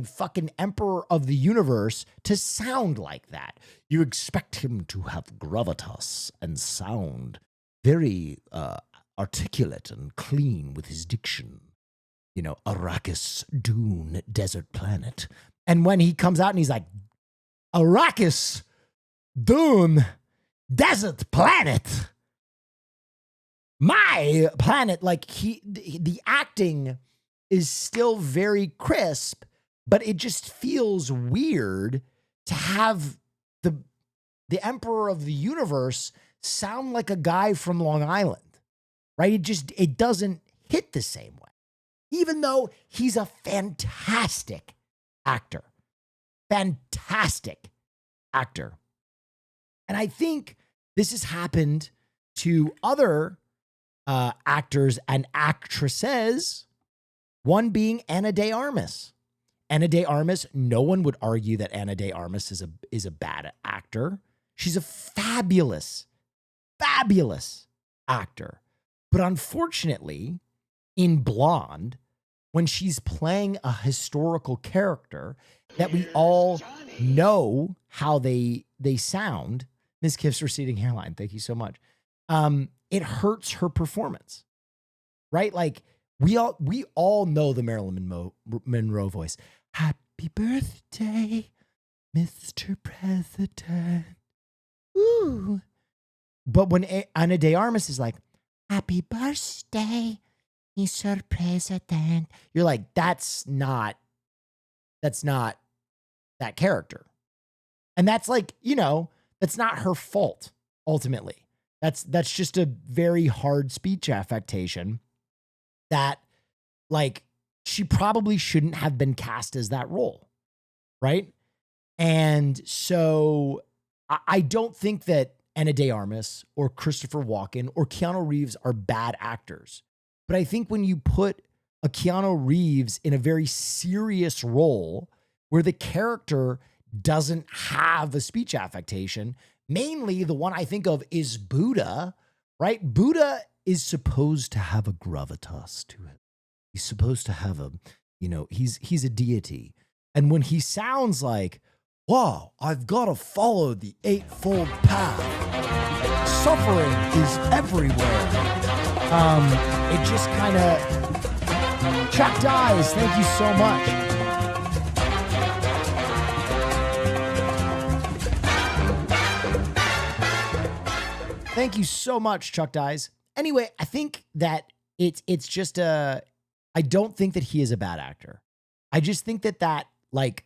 S6: fucking Emperor of the universe to sound like that. You expect him to have gravitas and sound very articulate and clean with his diction. You know, Arrakis, Dune, desert planet. And when he comes out and he's like, Arrakis, Dune, desert planet. My planet, like the acting is still very crisp, but it just feels weird to have the Emperor of the universe sound like a guy from Long Island, right? It doesn't hit the same way, even though he's a fantastic actor. Fantastic actor. And I think this has happened to other actors and actresses, one being Ana de Armas. Ana de Armas, no one would argue that Ana de Armas is a bad actor. She's a fabulous actor. But unfortunately, in Blonde, when she's playing a historical character that we all know how they sound, Ms. Kiff's receding hairline, thank you so much. It hurts her performance, right? Like we all know the Marilyn Monroe voice. Happy birthday, Mr. President. Ooh. But when Ana de Armas is like, happy birthday, Mr. President, you're like, that's not that character. And that's like, that's not her fault, ultimately. That's just a very hard speech affectation that, like, she probably shouldn't have been cast as that role, right? And so I don't think that Ana de Armas or Christopher Walken or Keanu Reeves are bad actors. But I think when you put a Keanu Reeves in a very serious role where the character doesn't have a speech affectation, mainly the one I think of is Buddha, right? Buddha is supposed to have a gravitas to it. He's supposed to have a, he's a deity. And when he sounds like, wow, I've got to follow the eightfold path. Suffering is everywhere. It just kind of, Chuck Dies, thank you so much. Thank you so much, Chuck Dies. Anyway, I think that it's just I don't think that he is a bad actor. I just think that like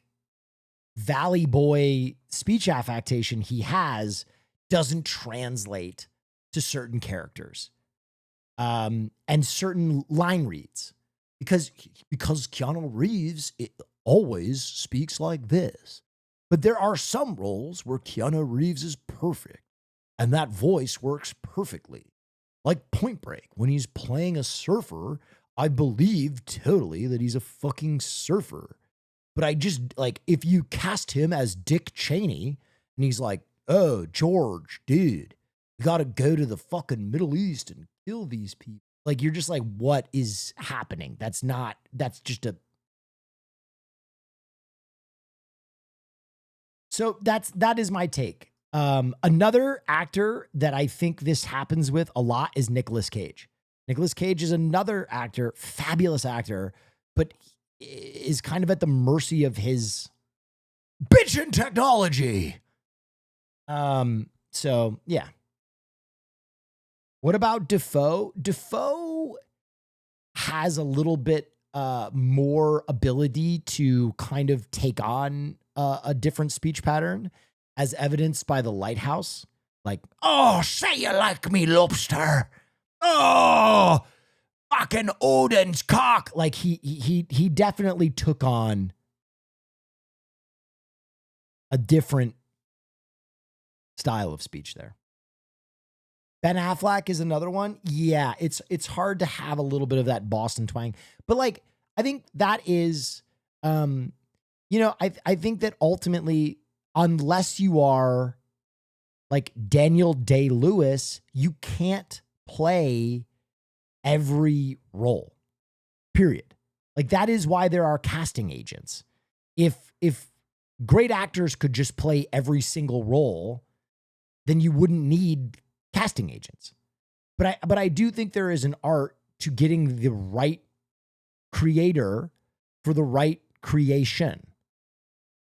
S6: Valley Boy speech affectation he has doesn't translate to certain characters and certain line reads because Keanu Reeves always speaks like this. But there are some roles where Keanu Reeves is perfect. And that voice works perfectly. Like Point Break, when he's playing a surfer, I believe totally that he's a fucking surfer. But I just, like, if you cast him as Dick Cheney, and he's like, oh, George, dude, you gotta go to the fucking Middle East and kill these people. Like, you're just like, what is happening? That's just a... So that is my take. Another actor that I think this happens with a lot is Nicolas Cage. Nicolas Cage is another actor, fabulous actor, but is kind of at the mercy of his bitchin' technology. So yeah. What about Defoe? Defoe has a little bit more ability to kind of take on a different speech pattern, as evidenced by The Lighthouse. Like, oh, say you like me, lobster. Oh, fucking Odin's cock. Like, he definitely took on a different style of speech there. Ben Affleck is another one. Yeah, it's hard to have a little bit of that Boston twang. But, like, I think that is, I think that ultimately, unless you are like Daniel Day-Lewis, you can't play every role, period. Like, that is why there are casting agents. If great actors could just play every single role, then you wouldn't need casting agents. But I do think there is an art to getting the right creator for the right creation.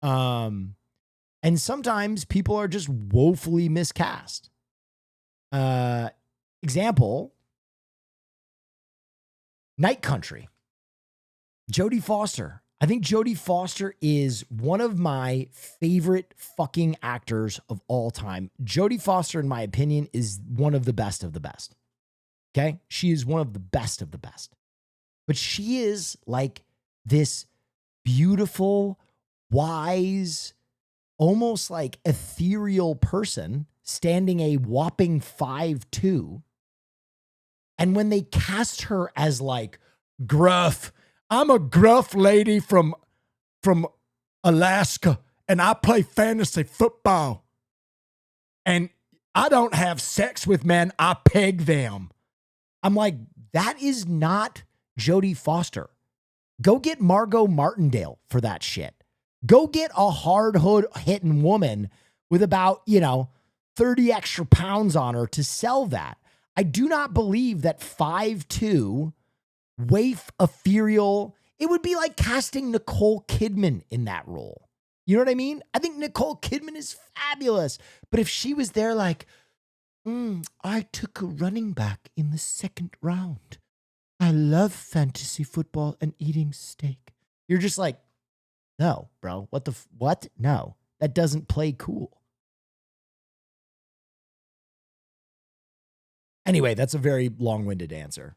S6: And sometimes people are just woefully miscast. Example, Night Country. Jodie Foster. I think Jodie Foster is one of my favorite fucking actors of all time. Jodie Foster, in my opinion, is one of the best of the best. Okay? She is one of the best of the best. But she is like this beautiful, wise, almost like ethereal person standing a whopping 5'2". And when they cast her as like gruff, I'm a gruff lady from Alaska and I play fantasy football. And I don't have sex with men, I peg them. I'm like, that is not Jodie Foster. Go get Margot Martindale for that shit. Go get a hard hood hitting woman with about, 30 extra pounds on her to sell that. I do not believe that 5'2", waif, ethereal, it would be like casting Nicole Kidman in that role. You know what I mean? I think Nicole Kidman is fabulous. But if she was there like, I took a running back in the second round. I love fantasy football and eating steak. You're just like, no, bro. What? No, that doesn't play cool. Anyway, that's a very long-winded answer.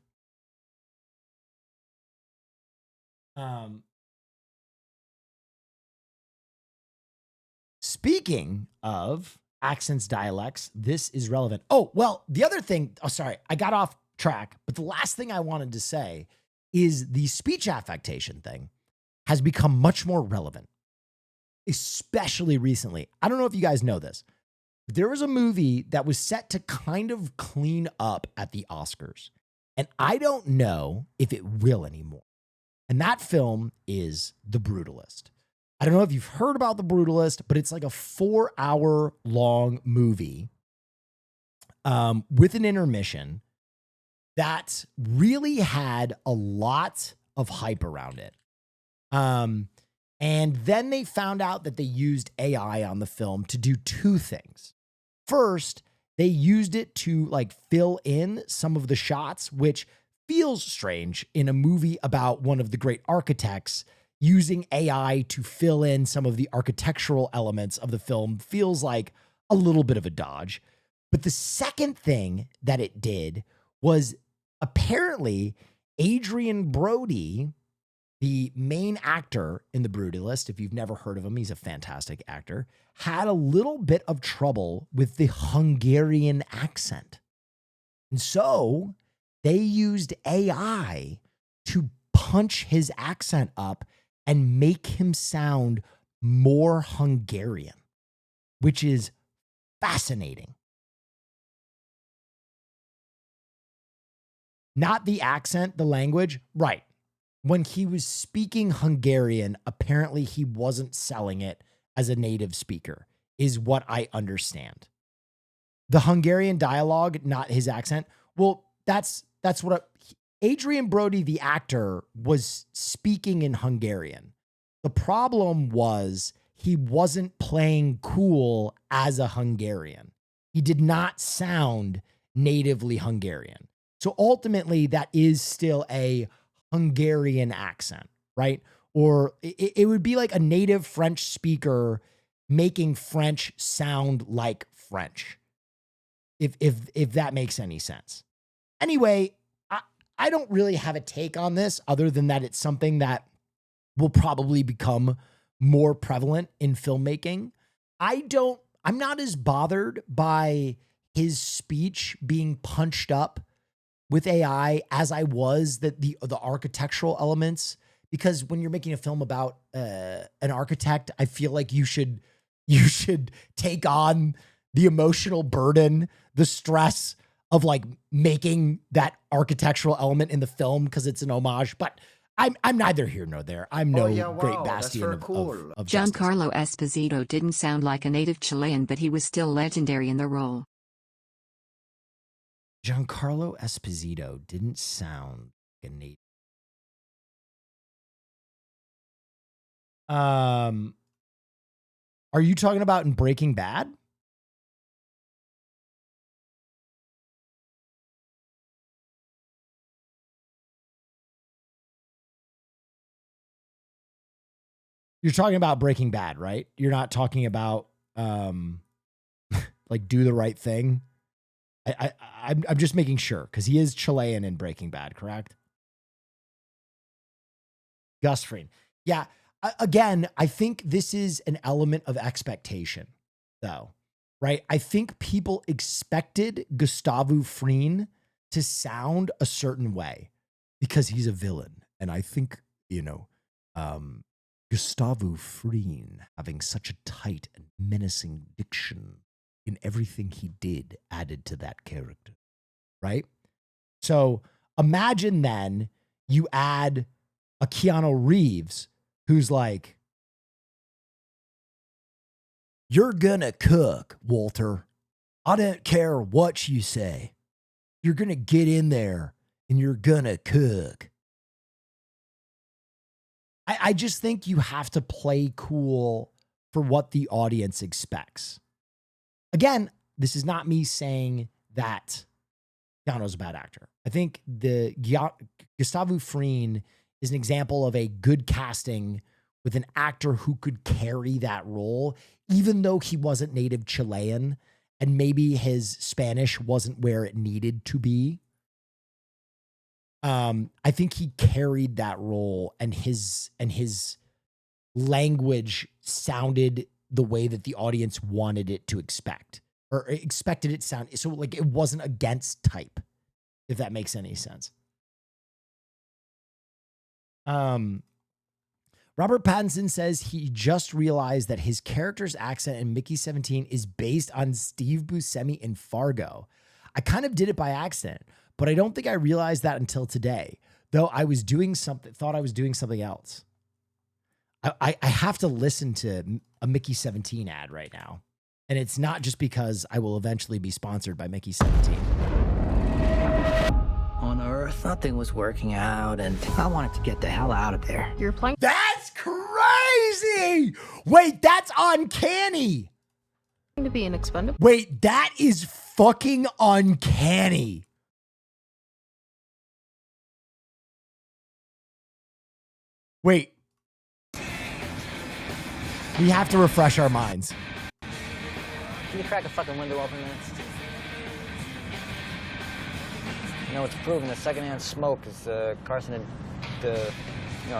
S6: Speaking of accents, dialects, this is relevant. Oh, well, the other thing, sorry, I got off track, but the last thing I wanted to say is the speech affectation thing has become much more relevant, especially recently. I don't know if you guys know this. There was a movie that was set to kind of clean up at the Oscars, and I don't know if it will anymore. And that film is The Brutalist. I don't know if you've heard about The Brutalist, but it's like a 4-hour long movie with an intermission that really had a lot of hype around it. And then they found out that they used AI on the film to do two things. First, they used it to like fill in some of the shots, which feels strange in a movie about one of the great architects. Using AI to fill in some of the architectural elements of the film feels like a little bit of a dodge. But the second thing that it did was apparently Adrian Brody, the main actor in The Brutalist, if you've never heard of him, he's a fantastic actor, had a little bit of trouble with the Hungarian accent. And so they used AI to punch his accent up and make him sound more Hungarian, which is fascinating. Not the accent, the language, right. When he was speaking Hungarian, apparently he wasn't selling it as a native speaker, is what I understand. The Hungarian dialogue, not his accent. Well, that's what Adrian Brody, the actor, was speaking in Hungarian. The problem was he wasn't playing cool as a Hungarian. He did not sound natively Hungarian. So ultimately, that is still a Hungarian accent, right? Or it would be like a native French speaker making French sound like French, if that makes any sense. Anyway, I don't really have a take on this other than that it's something that will probably become more prevalent in filmmaking. I'm not as bothered by his speech being punched up with AI as I was the architectural elements, because when you're making a film about an architect, I feel like you should take on the emotional burden, the stress of like making that architectural element in the film because it's an homage. But I'm neither here nor there. I'm no great bastion of justice.
S8: Giancarlo Esposito didn't sound like a native Chilean, but he was still legendary in the role.
S6: Giancarlo Esposito didn't sound like a native. Are you talking about in Breaking Bad? You're talking about Breaking Bad, right? You're not talking about like Do the Right Thing. I'm just making sure because he is Chilean in Breaking Bad, correct? Gus Fring. Yeah. Again, I think this is an element of expectation, though, right? I think people expected Gustavo Fring to sound a certain way because he's a villain. And I think, Gustavo Fring having such a tight and menacing diction in everything he did added to that character, right? So imagine then you add a Keanu Reeves who's like, you're gonna cook, Walter. I don't care what you say. You're gonna get in there and you're gonna cook. I just think you have to play cool for what the audience expects. Again, this is not me saying that Keanu's a bad actor. I think the Gustavo Fring is an example of a good casting with an actor who could carry that role, even though he wasn't native Chilean and maybe his Spanish wasn't where it needed to be. I think he carried that role, and his language sounded the way that the audience wanted it to expect, or expected it to sound. So like it wasn't against type, if that makes any sense. Robert Pattinson says he just realized that his character's accent in Mickey 17 is based on Steve Buscemi in Fargo. I kind of did it by accident, but I don't think I realized that until today, though I was doing something, thought I was doing something else. I have to listen to a Mickey 17 ad right now. And it's not just because I will eventually be sponsored by Mickey 17.
S16: On Earth, nothing was working out, and I wanted to get the hell out of there.
S6: You're playing. That's crazy. Wait, that's uncanny.
S17: To be inexpendable.
S6: Wait, that is fucking uncanny. Wait. We have to refresh our minds.
S16: Can you crack a fucking window open, man? You know, it's proven that secondhand smoke is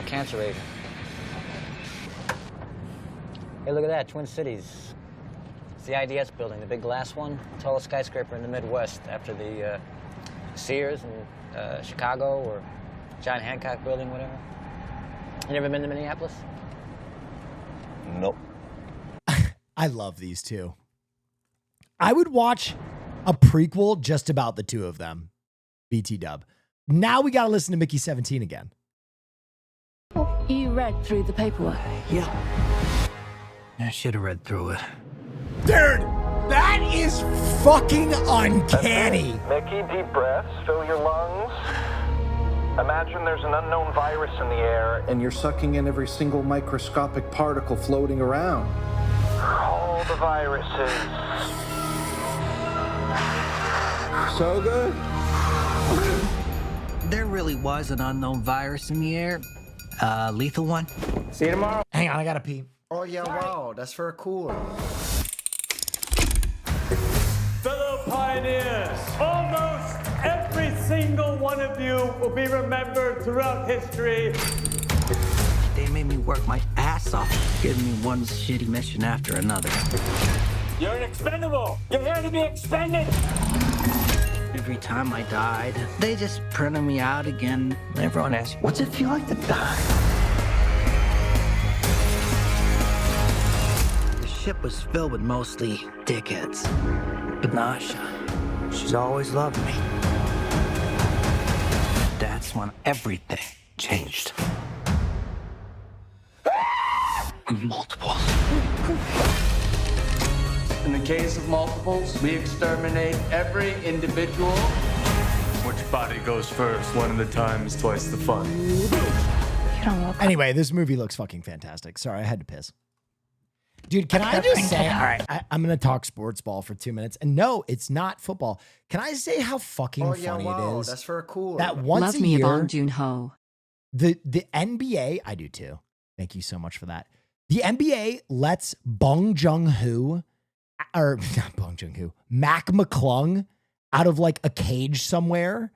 S16: cancer agent. Hey, look at that, Twin Cities. It's the IDS building, the big glass one, tallest skyscraper in the Midwest after the Sears in Chicago or John Hancock building, whatever. You never been to Minneapolis?
S7: Nope.
S6: I love these two. I would watch a prequel just about the two of them. BT dub. Now we got to listen to Mickey 17 again.
S17: You read through the paperwork?
S16: Yeah. I should have read through it.
S6: Dude, that is fucking uncanny.
S18: Mickey, deep breaths, fill your lungs. Imagine there's an unknown virus in the air, and you're sucking in every single microscopic particle floating around. All the viruses. So good?
S16: There really was an unknown virus in the air. Lethal one.
S18: See you tomorrow.
S6: Hang on, I gotta pee.
S7: Oh yeah, wow, that's very cool.
S19: Fellow pioneers, almost every single one of you will be remembered throughout history.
S16: They made me work my ass off, giving me one shitty mission after another.
S19: You're an expendable. You're here to be expended.
S16: Every time I died, they just printed me out again. Everyone asks, what's it feel like to die? The ship was filled with mostly dickheads. But Nasha, she's always loved me. That's when everything changed. Multiples.
S20: In the case of multiples, we exterminate every individual.
S9: Which body goes first? One at a time is twice the fun.
S6: Anyway, this movie looks fucking fantastic. Sorry, I had to piss. Dude, can I just say, all right, I'm going to talk sports ball for 2 minutes. And no, it's not football. Can I say how fucking funny it is?
S7: That's very cool.
S6: That once
S8: Love
S6: a
S8: me
S6: year,
S8: Bong Joon-ho.
S6: the NBA, I do too. Thank you so much for that. The NBA lets Bong Joon-ho, or not Bong Joon-ho, Mac McClung out of like a cage somewhere,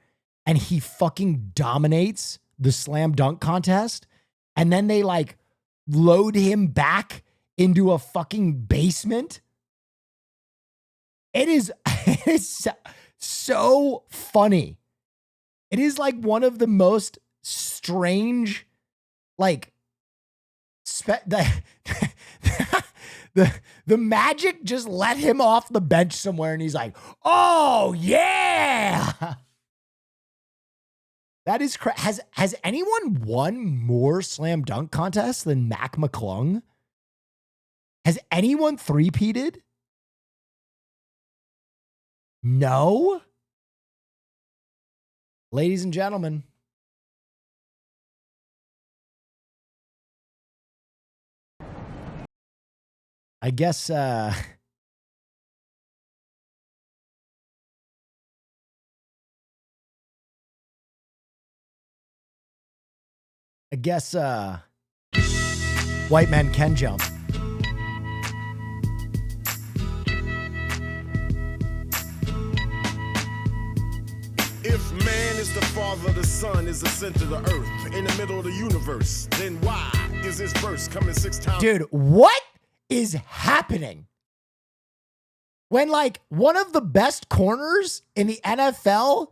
S6: and he fucking dominates the slam dunk contest. And then they like load him back into a fucking basement. It is so funny. It is like one of the most strange, like, the Magic just let him off the bench somewhere and he's like, oh yeah. That is has anyone won more slam dunk contests than Mac McClung? Has anyone three-peated? No? Ladies and gentlemen, I guess white men can jump.
S21: If man is the father, the sun is the center of the earth, in the middle of the universe, then why is this verse coming 6 times?
S6: Dude, what is happening? When like one of the best corners in the NFL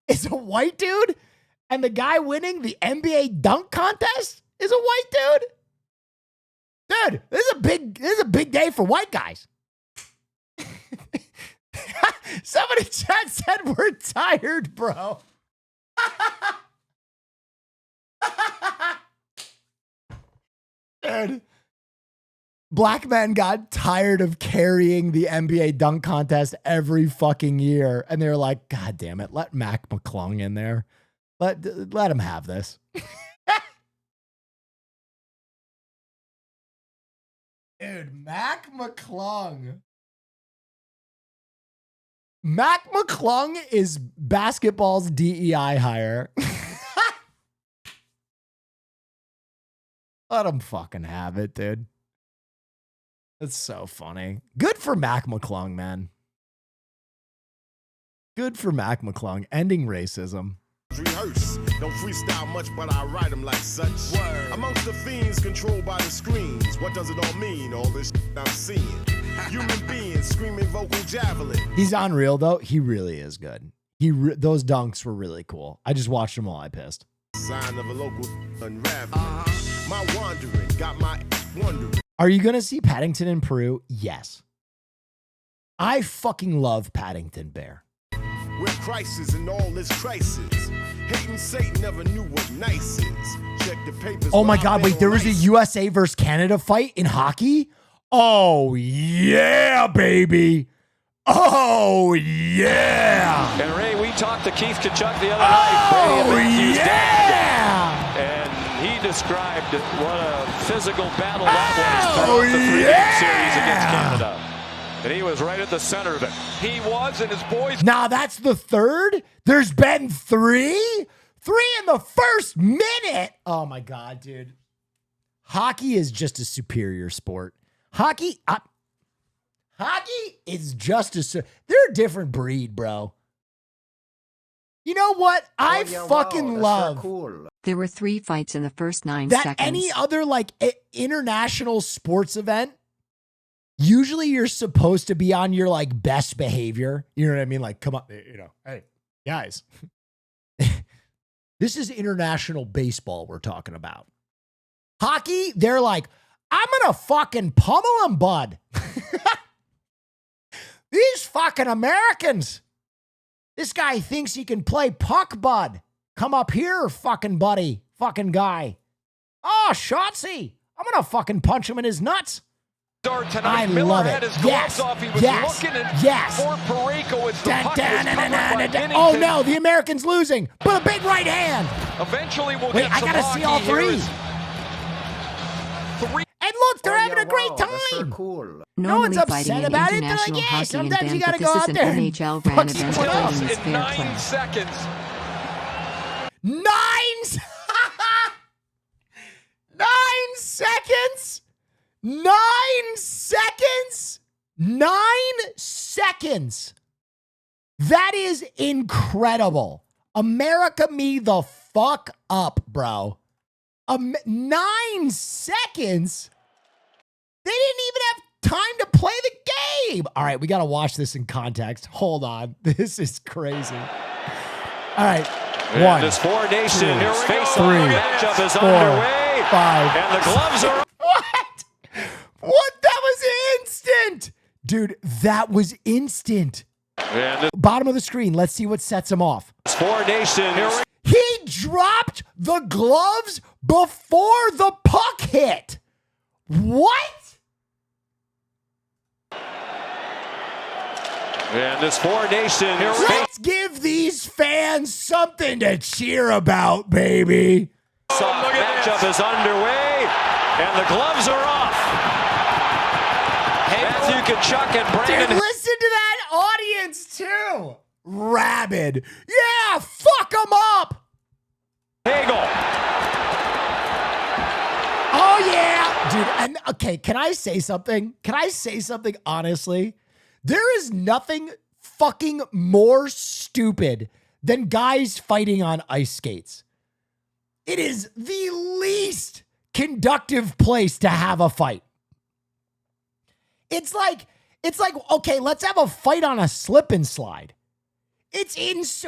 S6: is a white dude and the guy winning the NBA dunk contest is a white dude? Dude, this is a big day for white guys. Somebody in chat said we're tired, bro. Dude. Black men got tired of carrying the NBA dunk contest every fucking year. And they're like, God damn it, let Mac McClung in there. Let him have this. Dude, Mac McClung. Mac McClung is basketball's DEI hire. Let him fucking have it, dude. That's so funny. Good for Mac McClung, man. Good for Mac McClung. Ending racism.
S21: Rehearse, don't freestyle much, but I write them like such. Word. Amongst the fiends controlled by the screens, what does it all mean? All this shit I'm seeing. Human beings screaming vocal javelin.
S6: He's unreal though. He really is good. Those dunks were really cool. I just watched them while I pissed.
S21: Sign of a local unraveling. My wandering got my wondering.
S6: Are you gonna see Paddington in Peru? Yes. I fucking love Paddington Bear.
S21: Where crisis and all this crisis. Hating Satan never knew what nice is. Check the papers.
S6: Oh my God, wait, there was a USA versus Canada fight in hockey? Oh yeah, baby. Oh yeah.
S22: And Ray, we talked to Keith Kachuk the other night.
S6: Oh yeah.
S22: And he described what a physical battle that was throughout the 3-game series against Canada. And he was right at the center of it. He was, and his boys.
S6: Now that's the third? There's been 3? 3 in the first minute. Oh my God, dude. Hockey is just a superior sport. Hockey is just they're a different breed, bro. You know what? I fucking love.
S7: So cool.
S8: There were 3 fights in the first 9
S6: that
S8: seconds.
S6: Any other like international sports event, usually you're supposed to be on your like best behavior. You know what I mean? Like, come on, you know, hey, guys. This is international baseball we're talking about. Hockey, they're like, I'm gonna fucking pummel them, bud. These fucking Americans. This guy thinks he can play puck, bud. Come up here, fucking buddy, fucking guy. Oh, Shotzi. I'm gonna fucking punch him in his nuts. I love it. Yes. Yes. Oh no, the American's losing. But a big right hand.
S22: Eventually we'll
S6: Wait,
S22: get
S6: I gotta see all 3. And look, they're having a great time.
S7: So cool.
S6: No one's
S8: Normally fighting
S6: upset
S8: in
S6: about it.
S8: international
S6: Like, yeah,
S8: hockey
S6: sometimes
S8: and
S6: you
S8: band,
S6: gotta
S8: but
S6: go
S8: this
S6: out
S8: is
S6: there.
S8: an
S6: and
S8: NHL
S6: fuck
S8: ran against
S6: someone else.
S8: fighting is
S22: in
S8: fair
S22: 9
S8: play.
S22: seconds.
S6: 9 seconds. 9 seconds. 9 seconds. That is incredible. America me the fuck up, bro. 9 seconds? They didn't even have time to play the game. All right, we got to watch this in context. Hold on. This is crazy. All right.
S22: And
S6: 1,
S22: this 4-nation
S6: 2,
S22: face-off matchup is underway.
S6: 5.
S22: And the gloves are.
S6: What? What? That was instant. Dude, that was instant.
S22: And
S6: Bottom of the screen. Let's see what sets him off.
S22: this Four Nations.
S6: He dropped the gloves before the puck hit. What?
S22: And this Four Nations.
S6: Let's give these fans something to cheer about, baby.
S22: Soft matchup is underway, and the gloves are off. Matthew Tkachuk and Brandon.
S6: Dude, listen to that audience, too. Rabid. Yeah, fuck them up.
S22: Hagel.
S6: Oh, yeah. Dude, and okay, can I say something? Can I say something honestly? There is nothing fucking more stupid than guys fighting on ice skates. It is the least conductive place to have a fight. It's like, okay, let's have a fight on a slip and slide.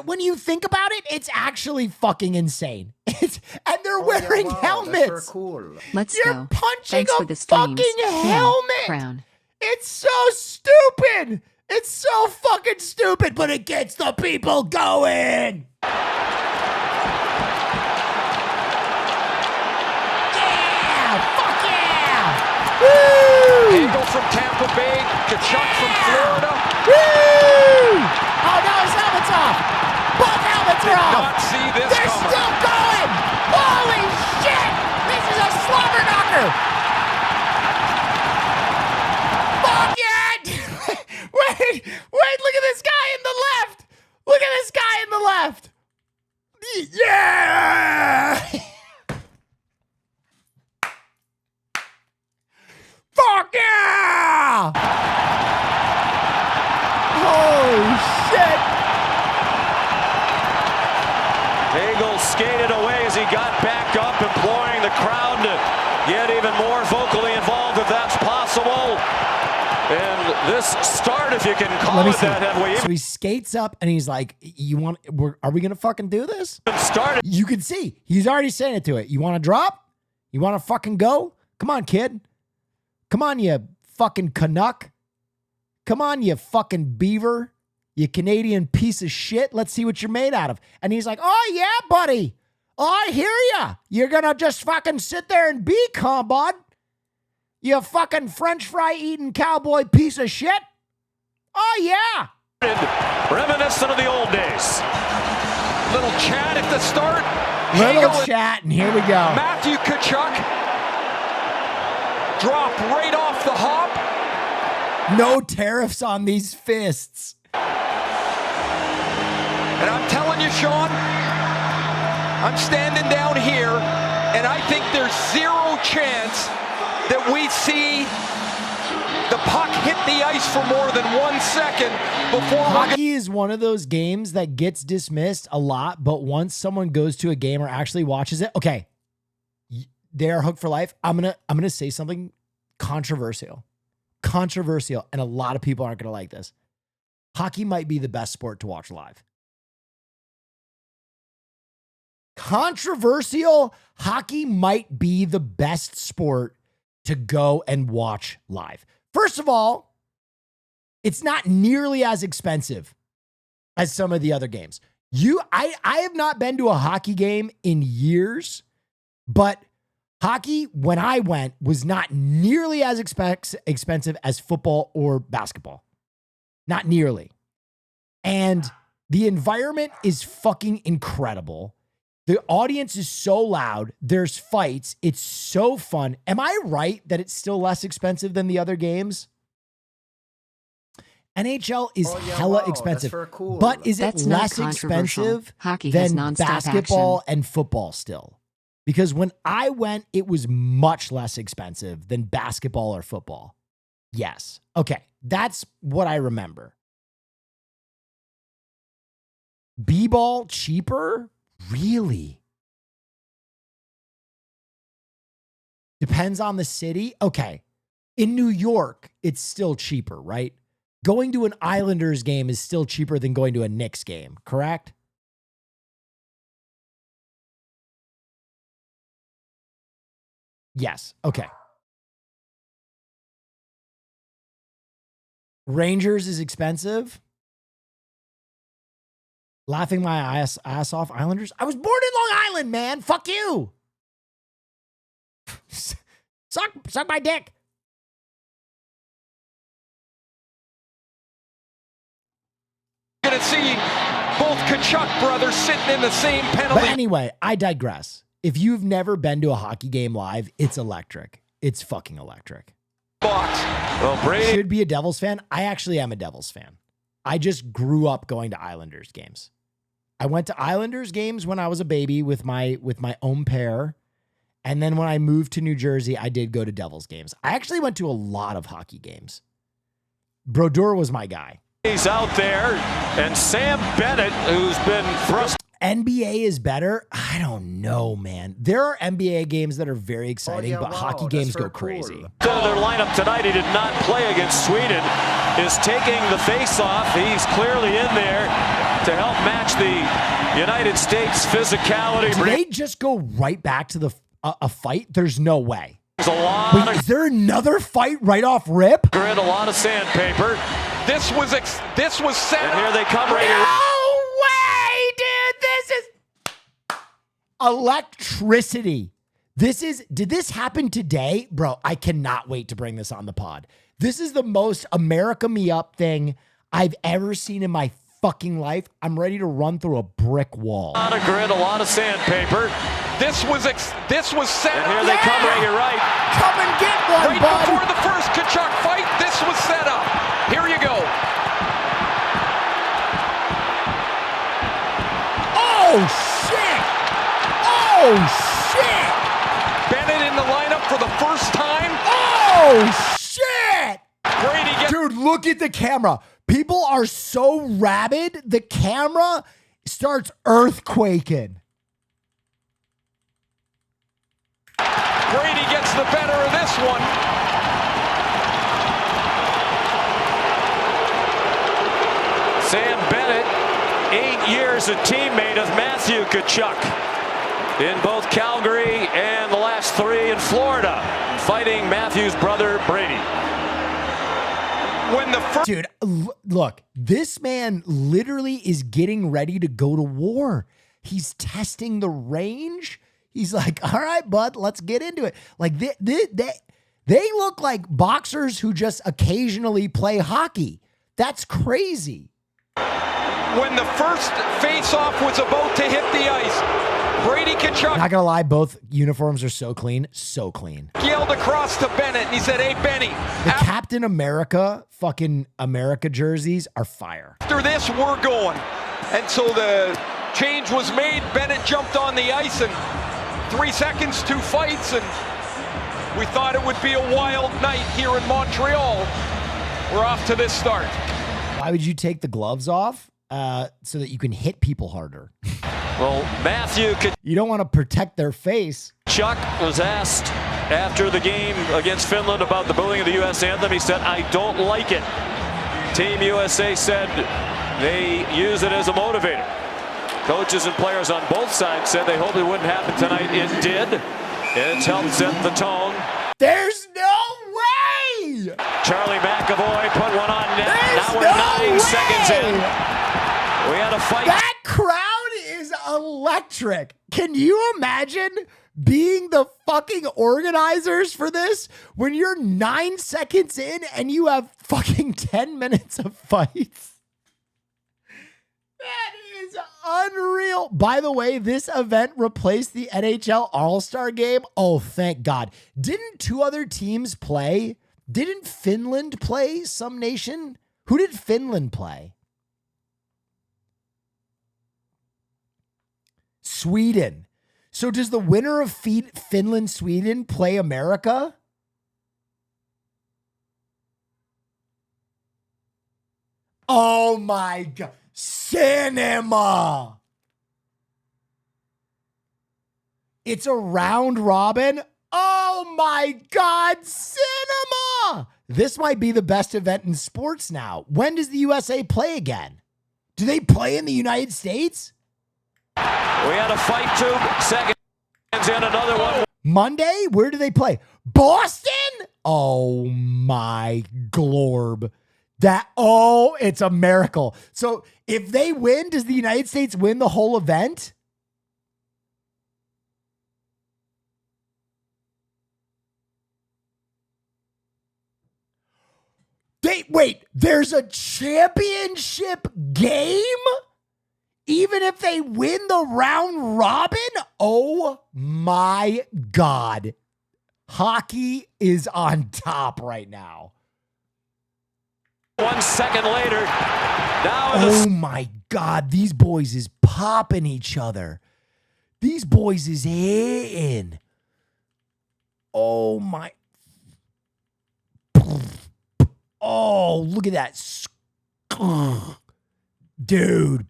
S6: When you think about it, it's actually fucking insane. And they're wearing helmets.
S7: That's cool.
S8: Let's
S6: You're
S8: go.
S6: punching
S8: Thanks
S6: a
S8: for the streams.
S6: fucking helmet.
S8: Crown.
S6: It's so stupid. It's so fucking stupid, but it gets the people going.
S22: Hagel from Tampa Bay, Tkachuk from Florida.
S6: Woo! Oh no, his helmet's off. Both helmets are off.
S22: Not see this
S6: They're
S22: coming.
S6: still going. Holy shit! This is a slobber knocker. Fuck it! Wait! Look at this guy in the left. Look at this guy in the left. Yeah! Fuck yeah! Holy shit!
S22: Hagel skated away as he got back up, imploring the crowd to get even more vocally involved if that's possible. And this start, if you can call it that, have we
S6: So he skates up and he's like, are we gonna fucking do this?
S22: started?
S6: You can see, he's already saying it to it. You wanna drop? You wanna fucking go? Come on, kid. Come on, you fucking Canuck. Come on, you fucking beaver. You Canadian piece of shit. Let's see what you're made out of. And he's like, oh, yeah, buddy. Oh, I hear ya. You're going to just fucking sit there and be calm, bud. You fucking French fry eating cowboy piece of shit. Oh, yeah.
S22: Reminiscent of the old days. Little chat at the start.
S6: Little chat, and here we go.
S22: Matthew Tkachuk. Drop right off the hop.
S6: No tariffs on these fists.
S22: And I'm telling you, Sean, I'm standing down here, and I think there's zero chance that we see the puck hit the ice for more than 1 second before
S6: hockey is one of those games that gets dismissed a lot, but once someone goes to a game or actually watches it, okay, they're hooked for life. I'm gonna say something controversial, and a lot of people aren't gonna like this. Hockey might be the best sport to watch live. Controversial. Hockey might be the best sport to go and watch live. First of all, it's not nearly as expensive as some of the other games. I have not been to a hockey game in years, but hockey, when I went, was not nearly as expensive as football or basketball. Not nearly. And the environment is fucking incredible. The audience is so loud. There's fights. It's so fun. Am I right that it's still less expensive than the other games? NHL is hella expensive.
S7: Cool.
S6: But is
S8: That's
S6: it
S8: not
S6: less
S8: controversial.
S6: expensive
S8: Hockey has
S6: than
S8: nonstop
S6: basketball
S8: action.
S6: and football still? Because when I went, it was much less expensive than basketball or football. Yes. Okay. That's what I remember. B-ball cheaper? Really? Depends on the city. Okay. In New York, it's still cheaper, right? Going to an Islanders game is still cheaper than going to a Knicks game, correct? Yes. Okay. Rangers is expensive. Laughing my ass off, Islanders. I was born in Long Island, man. Fuck you. Suck my dick.
S22: Going to see both Kachuk brothers sitting in the same penalty.
S6: But anyway, I digress. If you've never been to a hockey game live, it's electric. It's fucking electric.
S22: Box. Well, Brady
S6: should be a Devils fan. I actually am a Devils fan. I just grew up going to Islanders games. I went to Islanders games when I was a baby with my own pair. And then when I moved to New Jersey, I did go to Devils games. I actually went to a lot of hockey games. Brodeur was my guy.
S1: He's out there, and Sam Bennett, who's been thrust.
S6: NBA is better? I don't know, man. There are NBA games that are very exciting, but hockey games go crazy.
S1: So their lineup tonight, he did not play against Sweden, is taking the face-off. He's clearly in there to help match the United States physicality.
S6: Do they just go right back to the a fight? There's no way.
S1: There's a lot.
S6: Wait, is there another fight right off rip?
S1: Grid, a lot of sandpaper.
S22: This was set.
S1: And here they come right here.
S6: No way, dude. This is electricity. Did this happen today? Bro, I cannot wait to bring this on the pod. This is the most America Me Up thing I've ever seen in my fucking life. I'm ready to run through a brick wall.
S1: A lot of grid, a lot of sandpaper.
S22: This was set.
S1: And here they come right here, right.
S6: Come and get one,
S22: right
S6: bud.
S22: Before the first Kachuk fight, this was set up. Here you go.
S6: Oh, shit. Oh, shit.
S22: Bennett in the lineup for the first time.
S6: Oh, shit.
S22: Brady gets...
S6: Dude, look at the camera. People are so rabid, the camera starts earthquaking.
S22: Brady gets the better of this one.
S1: Sam Bennett, 8 years a teammate of Matthew Kachuk in both Calgary and the last 3 in Florida, fighting Matthew's brother Brady.
S6: Dude, look, this man literally is getting ready to go to war. He's testing the range. He's like, all right, bud, let's get into it. Like they look like boxers who just occasionally play hockey. That's crazy.
S22: When the first face-off was about to hit the ice, Brady Kachuk,
S6: not gonna lie, both uniforms are so clean, so clean.
S22: Yelled across to Bennett and he said, hey, Benny.
S6: The Captain America fucking America jerseys are fire.
S22: After this, we're going. And so the change was made. Bennett jumped on the ice and 3 seconds, 2 fights, and we thought it would be a wild night here in Montreal. We're off to this start.
S6: Why would you take the gloves off? So that you can hit people harder.
S1: Well, Matthew could.
S6: You don't want to protect their face.
S1: Chuck was asked after the game against Finland about the booing of the U.S. anthem. He said, I don't like it. Team USA said they use it as a motivator. Coaches and players on both sides said they hoped it wouldn't happen tonight. It did. It's helped set the tone.
S6: There's no way!
S1: Charlie McAvoy put one on net.
S6: There's
S1: now we're
S6: no
S1: 9
S6: way!
S1: seconds in. We had a fight.
S6: That crowd is electric. Can you imagine being the fucking organizers for this when you're 9 seconds in and you have fucking 10 minutes of fights? That is unreal. By the way, this event replaced the NHL All-Star Game. Oh, thank God. Didn't 2 other teams play? Didn't Finland play some nation? Who did Finland play? Sweden. So does the winner of Finland-Sweden play America? Oh my God. Cinema. It's a round robin. Oh my God. Cinema. This might be the best event in sports now. When does the USA play again? Do they play in the United States?
S1: We had a fight 2 seconds in, another one.
S6: Monday? Where do they play? Boston? Oh my glorb. It's a miracle. So if they win, does the United States win the whole event? Wait, there's a championship game? Even if they win the round robin? Oh my God. Hockey is on top right now.
S1: 1 second later. Now
S6: oh my God. These boys is popping each other. These boys is hitting. Oh my. Oh, look at that. Dude.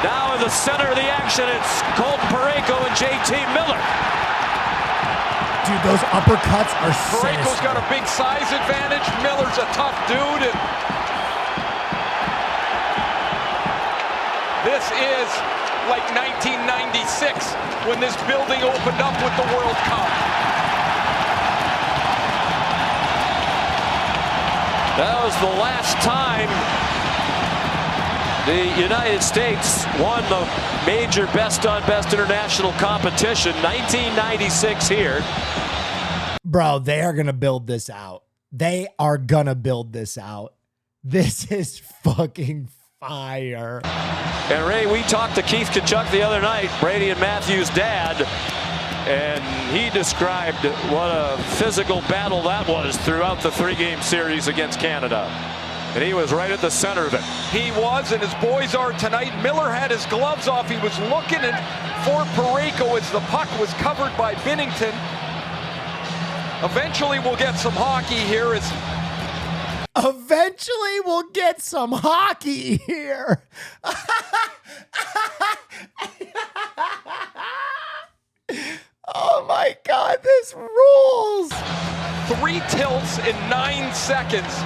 S1: Now in the center of the action, it's Colton Parayko and JT Miller.
S6: Dude, those uppercuts are
S22: Parayko's got a big size advantage. Miller's a tough dude. And this is like 1996 when this building opened up with the World Cup.
S1: That was the last time the United States won the major best-on-best international competition. 1996 here.
S6: Bro, they are going to build this out. They are going to build this out. This is fucking fire.
S1: And Ray, we talked to Keith Tkachuk the other night, Brady and Matthew's dad, and he described what a physical battle that was throughout the 3-game series against Canada. And he was right at the center of it.
S22: He was, and his boys are tonight. Miller had his gloves off. He was looking at for Parayko as the puck was covered by Binnington. Eventually we'll get some hockey here.
S6: Eventually we'll get some hockey here. Oh my God, this rules.
S22: 3 tilts in 9 seconds.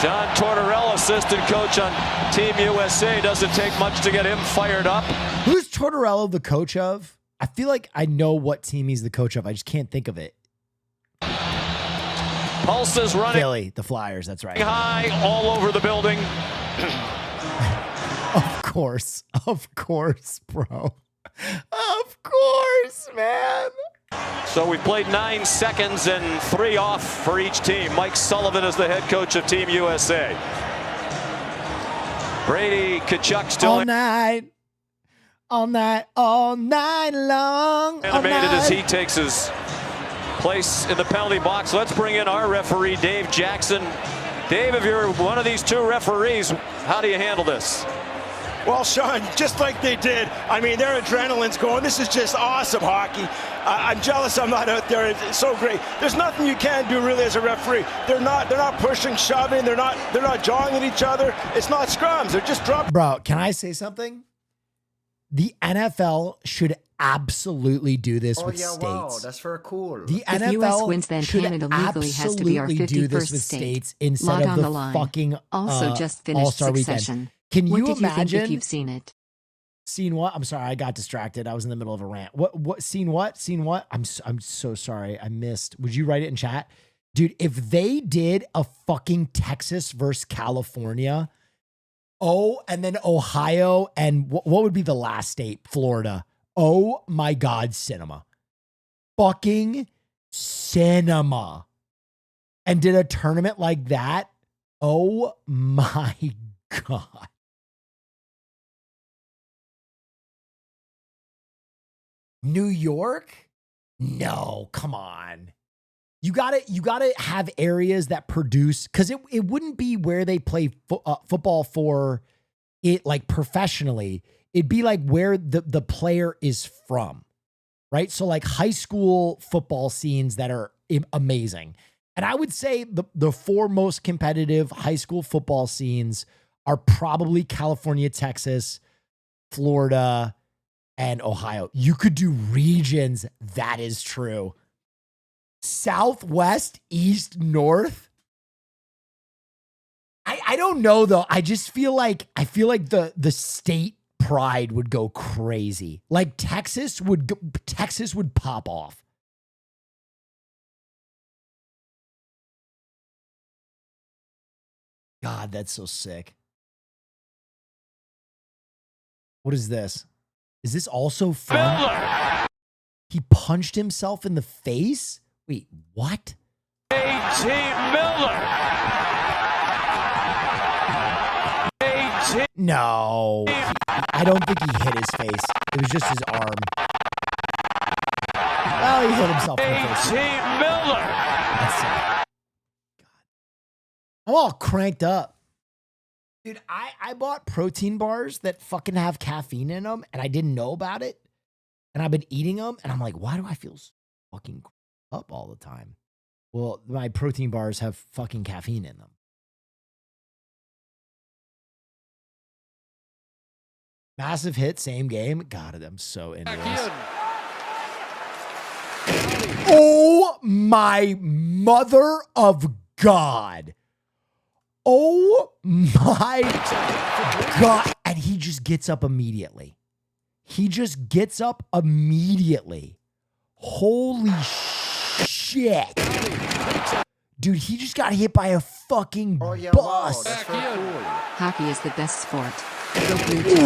S1: John Tortorella, assistant coach on Team USA. Doesn't take much to get him fired up.
S6: Who's Tortorella the coach of? I feel like I know what team he's the coach of. I just can't think of it.
S1: Pulses running.
S6: Philly, the Flyers, that's right.
S1: High all over the building.
S6: Of course, bro. Of course, man.
S1: So we've played 9 seconds and 3 off for each team. Mike Sullivan is the head coach of Team USA. Brady Tkachuk still
S6: all night long.
S1: Animated as he takes his place in the penalty box. Let's bring in our referee, Dave Jackson. Dave, if you're one of these 2 referees, how do you handle this?
S3: Well, Sean, just like they did, I mean, their adrenaline's going. This is just awesome hockey. I'm jealous I'm not out there. It's so great. There's nothing you can do really as a referee. They're not pushing, shoving. They're not jawing at each other. It's not scrums. They're just dropping.
S6: Bro, can I say something? The NFL should absolutely do this with states.
S7: Wow, that's very cool.
S6: The
S8: if
S6: NFL
S8: US wins, then
S6: should
S8: Canada legally has to be our
S6: absolutely do this
S8: 51st
S6: with
S8: state.
S6: states instead
S8: Lot
S6: of
S8: on
S6: the
S8: the line.
S6: fucking
S8: Also just finished
S6: All-Star
S8: Succession.
S6: Weekend. Can
S8: What
S6: you
S8: did
S6: imagine?
S8: You think if you've seen it?
S6: Seen what? I'm sorry, I got distracted. I was in the middle of a rant. What? Seen what? Seen what? I'm so sorry. I missed. Would you write it in chat? Dude, if they did a fucking Texas versus California, and then Ohio, and what would be the last state? Florida. Oh my God, cinema. Fucking cinema. And did a tournament like that? Oh my God. New York? No, come on. You gotta have areas that produce, because it wouldn't be where they play football for it like professionally. It'd be like where the player is from, right? So like high school football scenes that are amazing. And I would say the 4 most competitive high school football scenes are probably California, Texas, Florida, and Ohio. You could do regions. That is true. Southwest, East, North. I don't know though. I just feel like the state Pride would go crazy. Like Texas would pop off. God, that's so sick. What is this? Is this also fun? He punched himself in the face? Wait, what?
S1: A.T. Miller.
S6: No. I don't think he hit his face. It was just his arm. Well, he hit himself in the face.
S1: A.T. Miller.
S6: That's God. I'm all cranked up. Dude, I bought protein bars that fucking have caffeine in them, and I didn't know about it. And I've been eating them, and I'm like, why do I feel so fucking up all the time? Well, my protein bars have fucking caffeine in them. Massive hit, same game. God, I'm so into this. Oh my mother of God. Oh my God. And he just gets up immediately. He just gets up immediately. Holy shit. Dude, he just got hit by a fucking bus.
S12: Wow, that's very cool.
S8: Hockey is the best sport. Go Blue Jackets.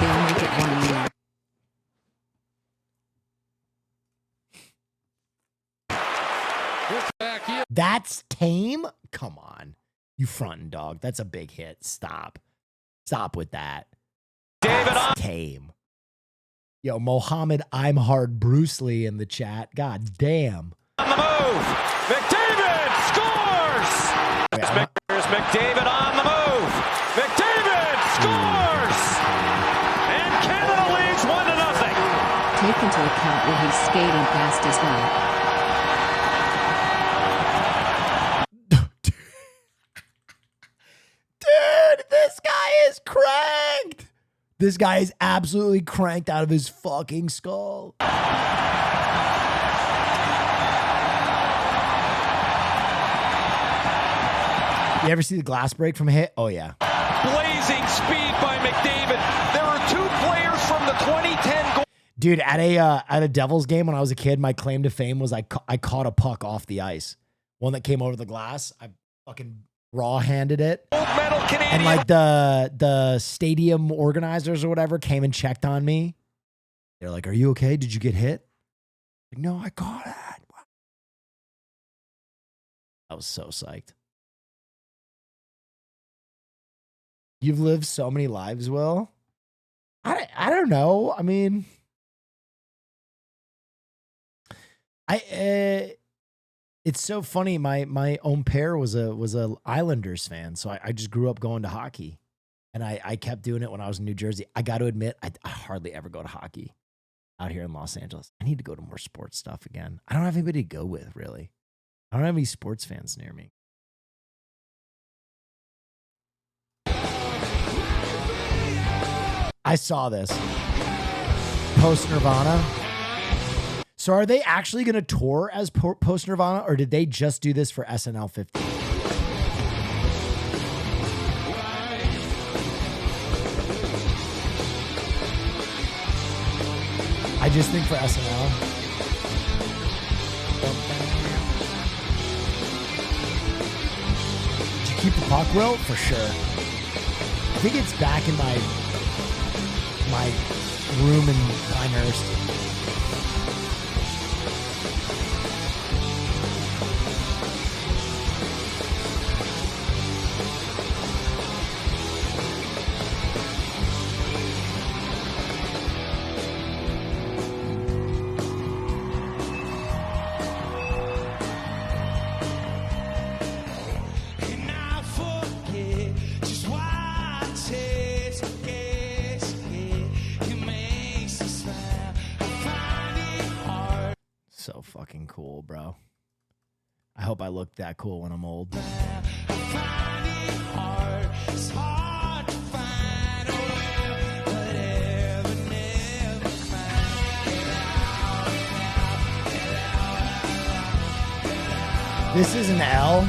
S8: They'll make it 1 year.
S6: That's tame? Come on. You frontin' dog. That's a big hit. Stop. Stop with that. That's tame. Yo, Mohammed, I'm hard Bruce Lee in the chat. God damn.
S1: On the move. McDavid scores. Here's McDavid on the move. McDavid scores. And Canada leads 1-0.
S8: Take into account where he's skating past as well.
S6: Dude, this guy is cranked. This guy is absolutely cranked out of his fucking skull. You ever see the glass break from a hit? Oh, yeah.
S22: Blazing speed by McDavid. There are two players from the 2010 goal.
S6: Dude, at a Devils game when I was a kid, my claim to fame was I caught a puck off the ice. One that came over the glass. I fucking raw-handed it.
S22: Medal Canadian.
S6: And like the stadium organizers or whatever came and checked on me. They're like, "Are you okay? Did you get hit?" Like, no, I caught it. I was so psyched. You've lived so many lives, Will. I don't know. I mean, it's so funny. My own pair was a Islanders fan, so I just grew up going to hockey, and I kept doing it when I was in New Jersey. I got to admit, I hardly ever go to hockey out here in Los Angeles. I need to go to more sports stuff again. I don't have anybody to go with, really. I don't have any sports fans near me. I saw this. Post Nirvana. So are they actually going to tour as Post Nirvana, or did they just do this for SNL 50? I just think for SNL. Did you keep the puck, Will? For sure. I think it's back in my room in Pinehurst. So fucking cool, bro. I hope I look that cool when I'm old. This is an L.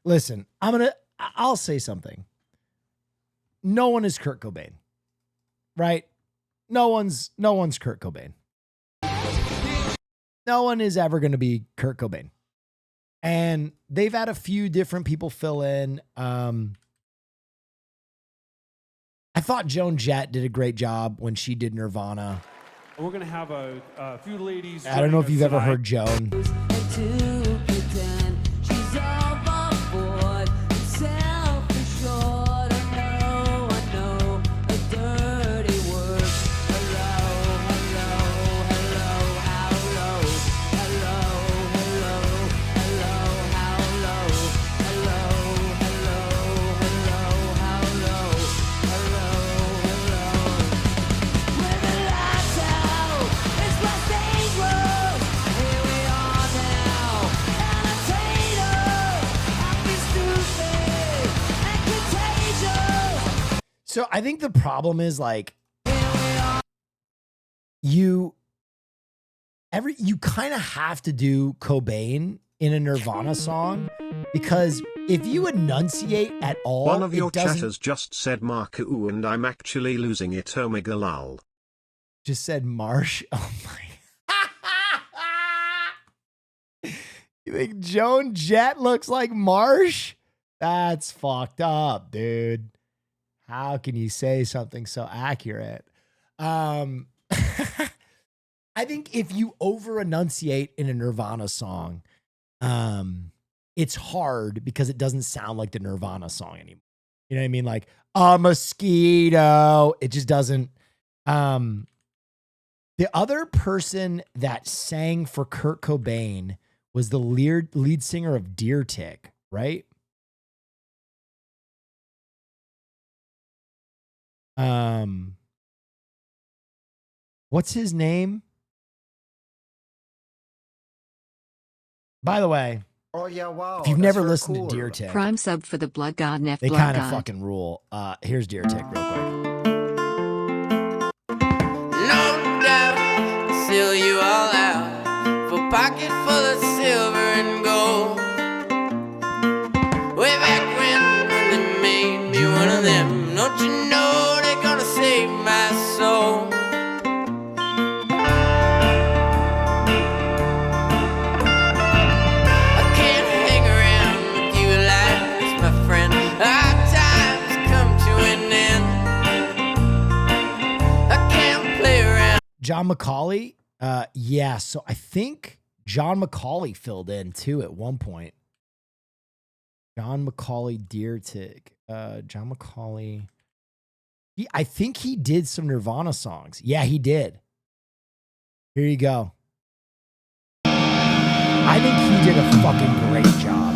S6: Listen, I'll say something. No one is Kurt Cobain, right? No one's Kurt Cobain. No one is ever going to be Kurt Cobain. And they've had a few different people fill in. I thought Joan Jett did a great job when she did Nirvana.
S2: We're going to have a few ladies.
S6: I don't know if you've ever heard Joan. So I think the problem is like you kind of have to do Cobain in a Nirvana song because if you enunciate at all,
S4: one of your chatters just said Mark ooh, and I'm actually losing it. Omega lol.
S6: Just said Marsh. Oh my. You think Joan Jett looks like Marsh? That's fucked up, dude. How can you say something so accurate? I think if you over enunciate in a Nirvana song, it's hard because it doesn't sound like the Nirvana song anymore. You know what I mean? Like a mosquito. It just doesn't. The other person that sang for Kurt Cobain was the lead singer of Deer Tick, right? What's his name? By the way,
S7: oh yeah, wow.
S6: If you've never listened to Deer Tick,
S8: Prime sub for the Blood God Neff
S6: they
S8: Blood
S6: kind of
S8: God.
S6: fucking rule. Here's Deer Tick real quick.
S5: No doubt, I'll sell you all out for a pocket full of silver and gold. Way back when they made me one of them, don't you know they're gonna save my soul? I can't hang around with you like this, my friend. Our time's come to an end. I can't play around.
S6: John McCauley. Yeah. So I think John McCauley filled in too at one point. John McCauley, Deer Tick. John McCauley. I think he did some Nirvana songs. Yeah, he did. Here you go. I think he did a fucking great job.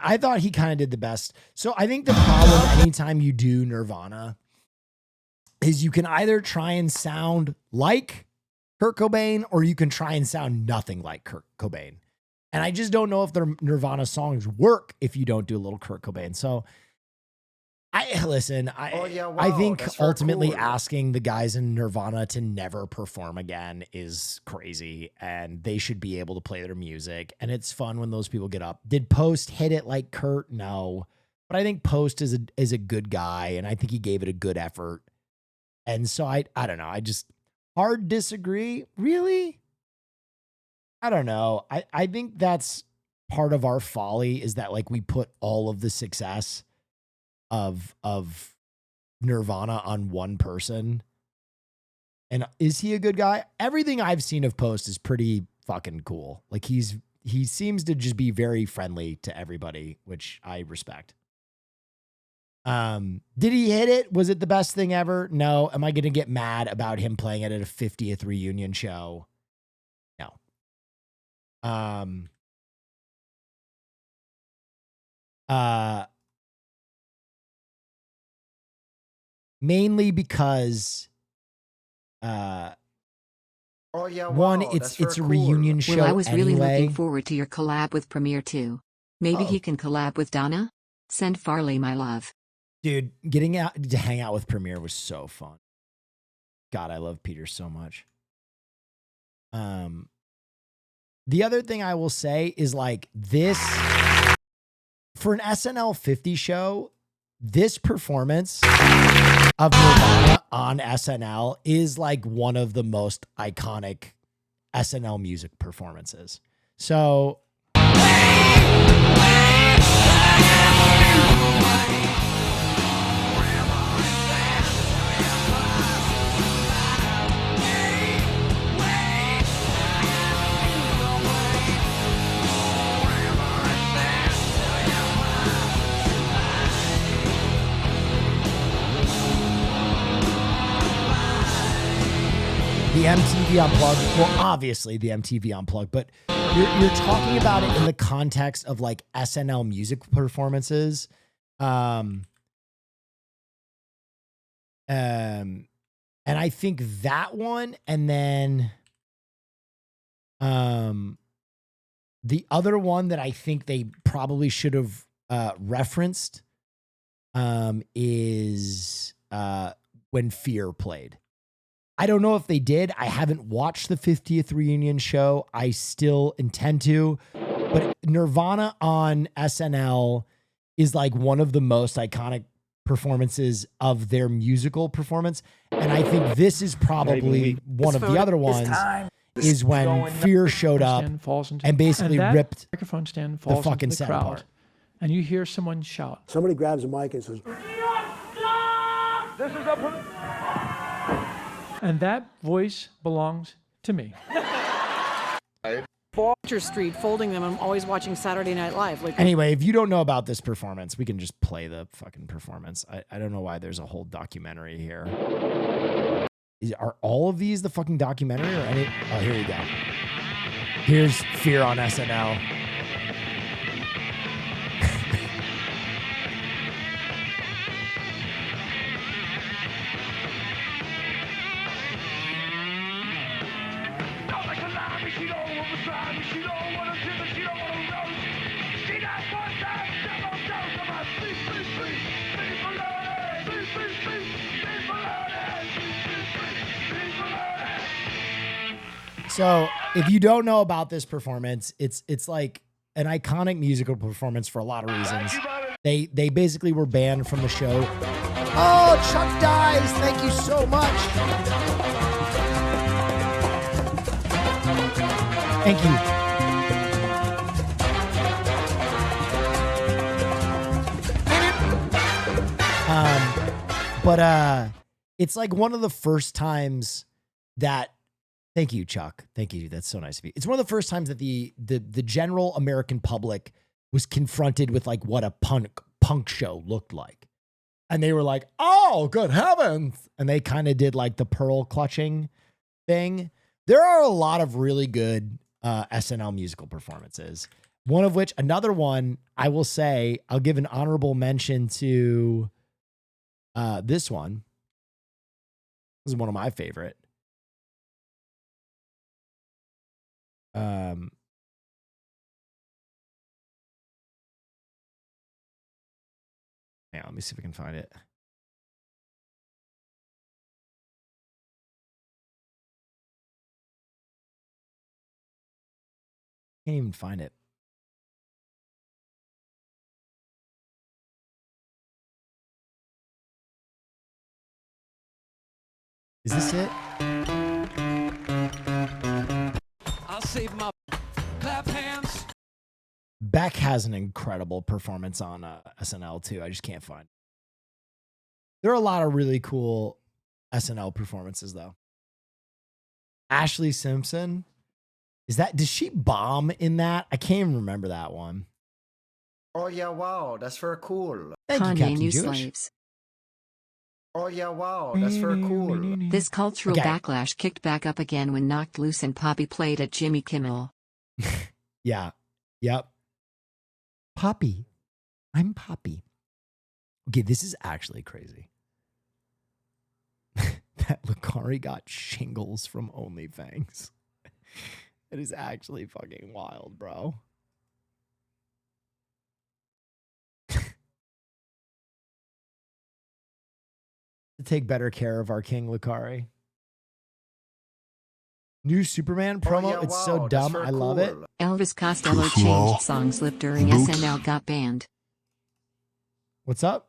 S6: I thought he kind of did the best. So I think the problem anytime you do Nirvana is you can either try and sound like Kurt Cobain or you can try and sound nothing like Kurt Cobain. And I just don't know if their Nirvana songs work if you don't do a little Kurt Cobain. So I think ultimately asking the guys in Nirvana to never perform again is crazy, and they should be able to play their music. And it's fun when those people get up. Did Post hit it like Kurt? No, but I think Post is a good guy, and I think he gave it a good effort. And so I don't know. I just hard disagree. Really? I don't know. I think that's part of our folly is that like we put all of the success of Nirvana on one person. And is he a good guy? Everything I've seen of Post is pretty fucking cool. Like he seems to just be very friendly to everybody, which I respect. Did he hit it? Was it the best thing ever? No. Am I going to get mad about him playing it at a 50th reunion show? No. Mainly because,
S7: Oh yeah,
S6: one,
S7: wow,
S6: it's
S7: that's
S6: a
S7: very cool.
S6: reunion show
S8: Well, I was really
S6: anyway.
S8: looking forward to your collab with Premier too. Maybe he can collab with Donna? Send Farley my love.
S6: Dude, getting out to hang out with Premier was so fun. God, I love Peter so much. The other thing I will say is like this, for an SNL 50 show, this performance of Nirvana on SNL is like one of the most iconic SNL music performances. So the MTV Unplugged, well, obviously the MTV Unplugged, but you're talking about it in the context of like SNL music performances. And I think that one, and then the other one that I think they probably should have referenced is when Fear played. I don't know if they did. I haven't watched the 50th reunion show. I still intend to. But Nirvana on SNL is like one of the most iconic performances of their musical performance. And I think this is probably one of the other ones is when Fear showed up and basically ripped
S11: microphone stand
S6: the
S11: falls
S6: fucking
S11: into the
S6: set
S11: crowd,
S6: apart.
S11: and you hear someone shout.
S13: Somebody grabs a mic and says,
S19: This is a...
S11: And that voice belongs to me.
S23: Walter Street folding them. I'm always watching Saturday Night Live. Like
S6: Anyway, if you don't know about this performance, we can just play the fucking performance. I don't know why there's a whole documentary here. Are all of these the fucking documentary or any? Oh, here we go. Here's Fear on SNL. So if you don't know about this performance, it's like an iconic musical performance for a lot of reasons. They basically were banned from the show. Oh, Chuck dies. Thank you so much. Thank you. But it's like one of the first times that, thank you, Chuck. Thank you. That's so nice of you. It's one of the first times that the general American public was confronted with like what a punk show looked like. And they were like, oh, good heavens. And they kind of did like the pearl clutching thing. There are a lot of really good SNL musical performances. One of which, another one, I will say, I'll give an honorable mention to this one. This is one of my favorite. Hang on, let me see if I can find it. Can't even find it. Is this it?
S5: I'll save my clap hands.
S6: Beck has an incredible performance on SNL too. I just can't find it. There are a lot of really cool SNL performances though. Ashley Simpson. Does she bomb in that? I can't even remember that one.
S7: Oh yeah, wow, that's very cool.
S8: Kanye New Slaves.
S7: Oh yeah, wow, that's very cool.
S8: This cultural backlash kicked back up again when Knocked Loose and Poppy played at Jimmy Kimmel.
S6: Yeah. Yep. Poppy. I'm Poppy. Okay, this is actually crazy. That Lucari got shingles from OnlyFans. It is actually fucking wild, bro. To take better care of our King Lucari. New Superman promo, it's so dumb. I love it.
S8: Elvis Costello changed songs lip during SNL got banned.
S6: What's up?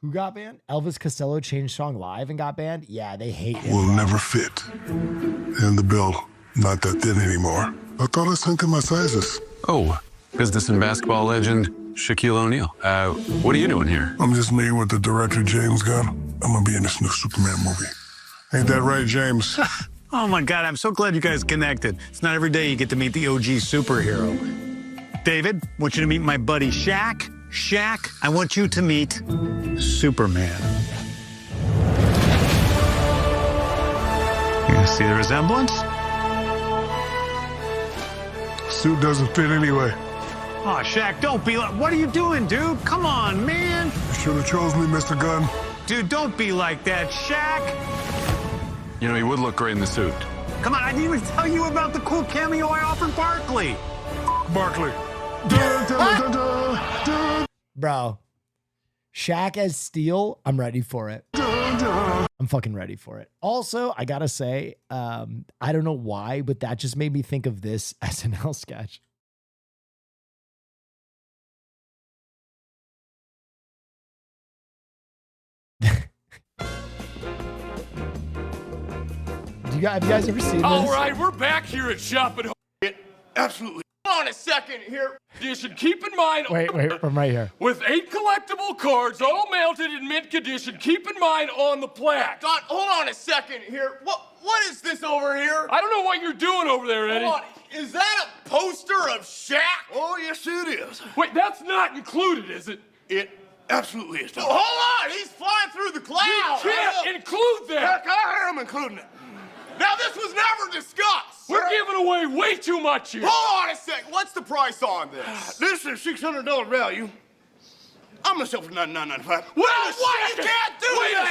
S6: Who got banned? Elvis Costello changed song live and got banned? Yeah, they hate it.
S13: Will never fit in the bill. Not that thin anymore. I thought I sent in my sizes.
S14: Oh, business and basketball legend Shaquille O'Neal. What are you doing here?
S13: I'm just meeting with the director, James Gunn. I'm gonna be in this new Superman movie. Ain't that right, James?
S15: Oh my God, I'm so glad you guys connected. It's not every day you get to meet the OG superhero. David, I want you to meet my buddy Shaq. Shaq, I want you to meet Superman. You see the resemblance?
S13: Suit doesn't fit anyway.
S15: Oh, Shaq, don't be like, what are you doing, dude? Come on, man.
S13: You should have chose me, Mr. Gunn.
S15: Dude, don't be like that, Shaq.
S14: You know, he would look great in the suit.
S15: Come on, I didn't even tell you about the cool cameo I offered Barkley.
S13: Barkley.
S6: Bro, Shaq as Steel, I'm ready for it. I'm fucking ready for it. Also, I gotta say, I don't know why, but that just made me think of this SNL sketch. Have you guys ever seen this?
S24: All right, we're back here at Shop at Home. Absolutely. Hold on a second here. Condition. Keep in mind.
S6: Wait, from right here.
S24: With 8 collectible cards, all mounted in mint condition. Keep in mind on the plaque.
S25: Don, hold on a second here. What is this over here?
S24: I don't know what you're doing over there, Eddie.
S25: Hold on. Is that a poster of Shaq?
S24: Oh, yes, it is. Wait, that's not included, is it?
S25: It absolutely is. Hold on. He's flying through the clouds.
S24: You can't include that.
S25: Heck, I am including it. Now, this was never discussed.
S24: We're giving away way too much here.
S25: Hold on a second. What's the price on this? This is $600 value. I'm gonna sell for $9.95. Wait a second. You can't do that.
S24: Wait a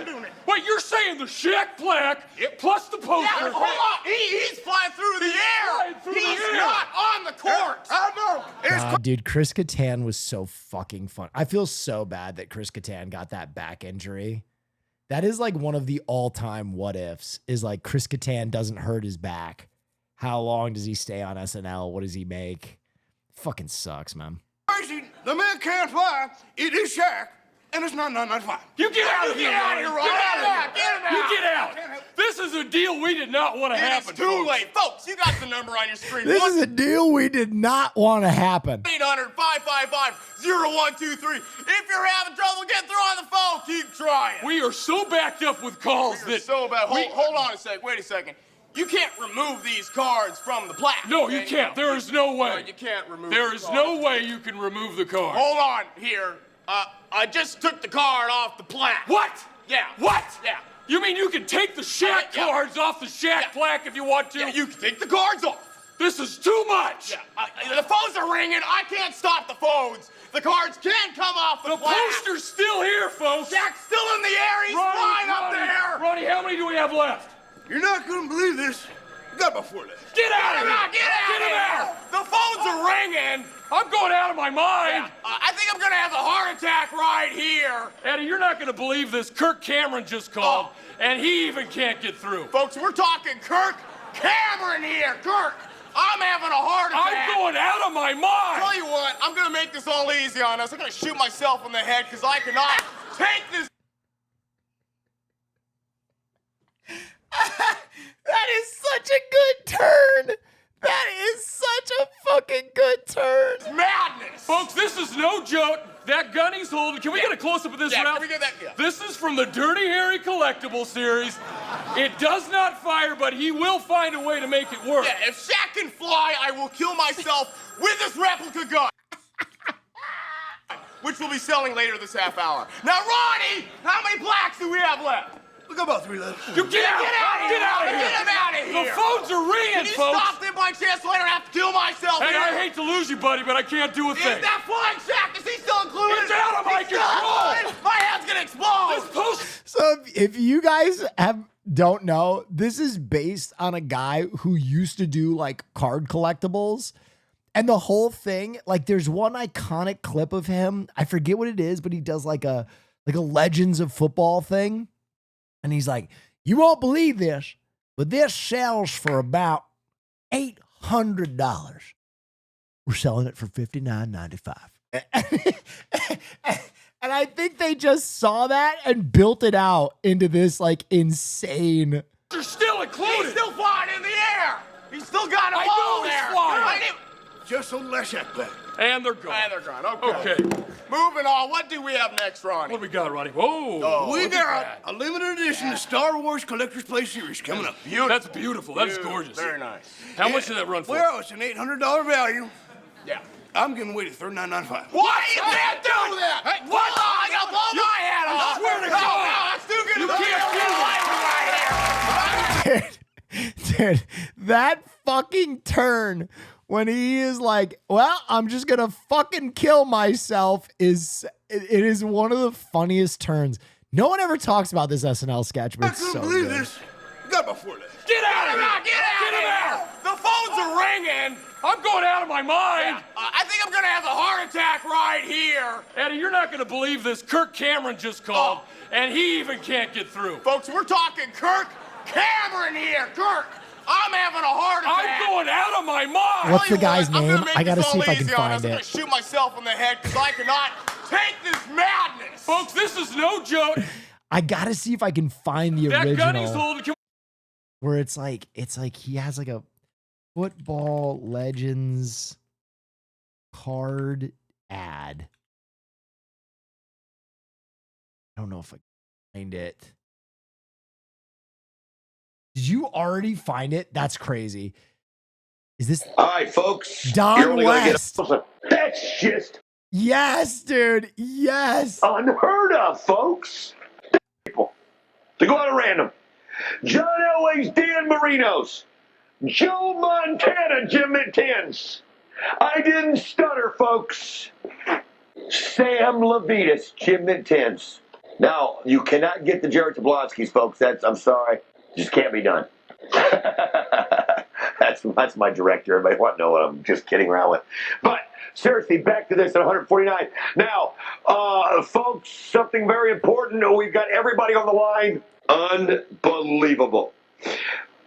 S24: second. Wait, you're saying the Shaq plaque plus the poster?
S25: Yeah, hold on. He's flying through the air. He's not on the court. I know.
S6: Dude, Chris Kattan was so fucking fun. I feel so bad that Chris Kattan got that back injury. That is like one of the all-time what ifs, is like Chris Kattan doesn't hurt his back. How long does he stay on SNL? What does he make? Fucking sucks, man.
S25: Crazy. The man can't fly. It is Shaq, and it's not $9.95.
S24: You get out of here, Ronnie. You get out. This is a deal we did not want to happen.
S25: It's too late. Folks, you got the number on your screen.
S6: This is a deal we did not want to happen.
S25: 800-555-0123. If you're having trouble getting through on the phone, keep trying.
S24: We are so backed up with calls that...
S25: so bad. Hold on a sec. Wait a second. You can't remove these cards from the plaque.
S24: No, you can't. There is no way.
S25: No, you can't remove
S24: There is no way you can remove the card.
S25: Hold on here. I just took the card off the plaque.
S24: What?
S25: Yeah.
S24: What?
S25: Yeah.
S24: You mean you can take the Shaq cards off the Shaq plaque if you want to?
S25: Yeah, you can take the cards off.
S24: This is too much.
S25: Yeah. The phones are ringing. I can't stop the phones. The cards can come off the plaque.
S24: The poster's still here, folks.
S25: Shaq's still in the air. He's flying up there.
S24: Ronnie, how many do we have left?
S25: You're not going to believe this. You got about 4 left.
S24: Get out of here.
S25: Get out. The phones are ringing.
S24: I'm going out of my mind.
S25: Yeah. I think I'm going to have a heart attack right here.
S24: Eddie, you're not going to believe this. Kirk Cameron just called, and he even can't get through.
S25: Folks, we're talking Kirk Cameron here. Kirk, I'm having a heart attack.
S24: I'm going out of my mind.
S25: Tell you what, I'm going to make this all easy on us. I'm going to shoot myself in the head because I cannot take this.
S6: That is such a good turn. That is such a fucking good turn.
S25: Madness.
S24: Folks, this is no joke. That gun he's holding, can we get a close-up of this, Ralph?
S25: Can we get that? Yeah.
S24: This is from the Dirty Harry Collectible series. It does not fire, but he will find a way to make it work.
S25: Yeah, if Shaq can fly, I will kill myself with this replica gun. Which we'll be selling later this half hour. Now, Ronnie, how many blacks do we have left?
S24: We got about 3 left.
S25: Get out of here! Get him out of here!
S24: The phones are ringing,
S25: Can you
S24: folks.
S25: stop them by chance so I don't have to kill myself
S24: Hey,
S25: here?
S24: I hate to lose you, buddy, but I can't do a thing.
S25: Is that flying Shaq? Is he still included?
S24: It's out of my
S25: He's still
S24: control.
S25: included? My hand's gonna explode!
S24: This post.
S6: So if you guys don't know, this is based on a guy who used to do like card collectibles. And the whole thing, like there's one iconic clip of him. I forget what it is, but he does like a Legends of Football thing. And he's like, you won't believe this, but this sells for about $800. We're selling it for $59.95. And I think they just saw that and built it out into this like insane.
S24: You're still included.
S25: He's still flying in the air! He's still got a
S24: I
S25: ball
S24: know he's
S25: there!
S24: flying.
S25: Just a less Shaq back.
S24: And they're gone.
S25: And they're gone, okay.
S24: Okay.
S25: Moving on, what do we have next, Ronnie?
S24: What do we got, Ronnie? Whoa.
S25: We
S24: look
S25: got
S24: at
S25: a limited edition of Star Wars Collector's Play series coming up. Beautiful.
S24: That's beautiful. That's gorgeous.
S25: Very nice.
S24: How much did that run for?
S25: Well, it's an $800 value. Yeah. I'm giving away to $39.95. What? You can't do that! Hey, what? I gotta blow my head off!
S24: I swear to God!
S25: I'm still gonna
S6: Dude, that fucking turn when he is like, well, I'm just gonna fucking kill myself it is one of the funniest turns. No one ever talks about this SNL sketch, but it's so good.
S25: this. You got about 4 left.
S24: Get out of here!
S25: Get out of here! The phones are ringing!
S24: I'm going out of my mind.
S25: I think I'm gonna have a heart attack right here.
S24: Eddie, you're not going to believe this. Kirk Cameron just called, and he even can't get through.
S25: Folks, we're talking Kirk Cameron here. Kirk, I'm having a heart attack.
S24: I'm going out of my mind.
S6: What's the guy's
S25: I'm
S6: name?
S25: gonna make
S6: I gotta
S25: this
S6: see
S25: all
S6: if I can
S25: easy on us.
S6: find
S25: I'm gonna
S6: it.
S25: shoot myself in the head because I cannot take this madness.
S24: Folks, this is no joke.
S6: I gotta see if I can find the
S24: That gun he's
S6: original
S24: holding.
S6: where it's like he has like a Football Legends card ad. I don't know if I can find it. Did you already find it? That's crazy. Is this
S10: all right, folks?
S6: Don West?
S10: That's just
S6: yes, dude. Yes.
S10: Unheard of, folks. People to go out at random. John Elway's Dan Marinos. Joe Montana, Jim McTins. I didn't stutter, folks. Sam Levitas, Jim McTins. Now, you cannot get the Jared Jablonskis, folks. I'm sorry. Just can't be done. That's my director. Everybody want to know what I'm just kidding around with. But seriously, back to this at 149. Now, folks, something very important. We've got everybody on the line. Unbelievable.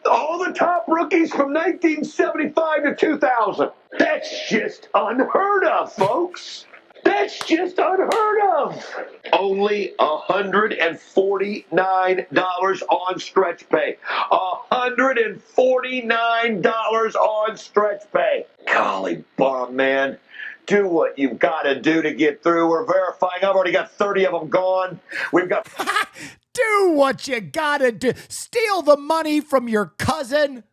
S10: All the top rookies from 1975 to 2000. That's just unheard of, folks. That's just unheard of. Only $149 on stretch pay. $149 on stretch pay. Golly bum, man. Do what you've got to do to get through. We're verifying. I've already got 30 of them gone. We've got...
S6: Do what you gotta do. Steal the money from your cousin.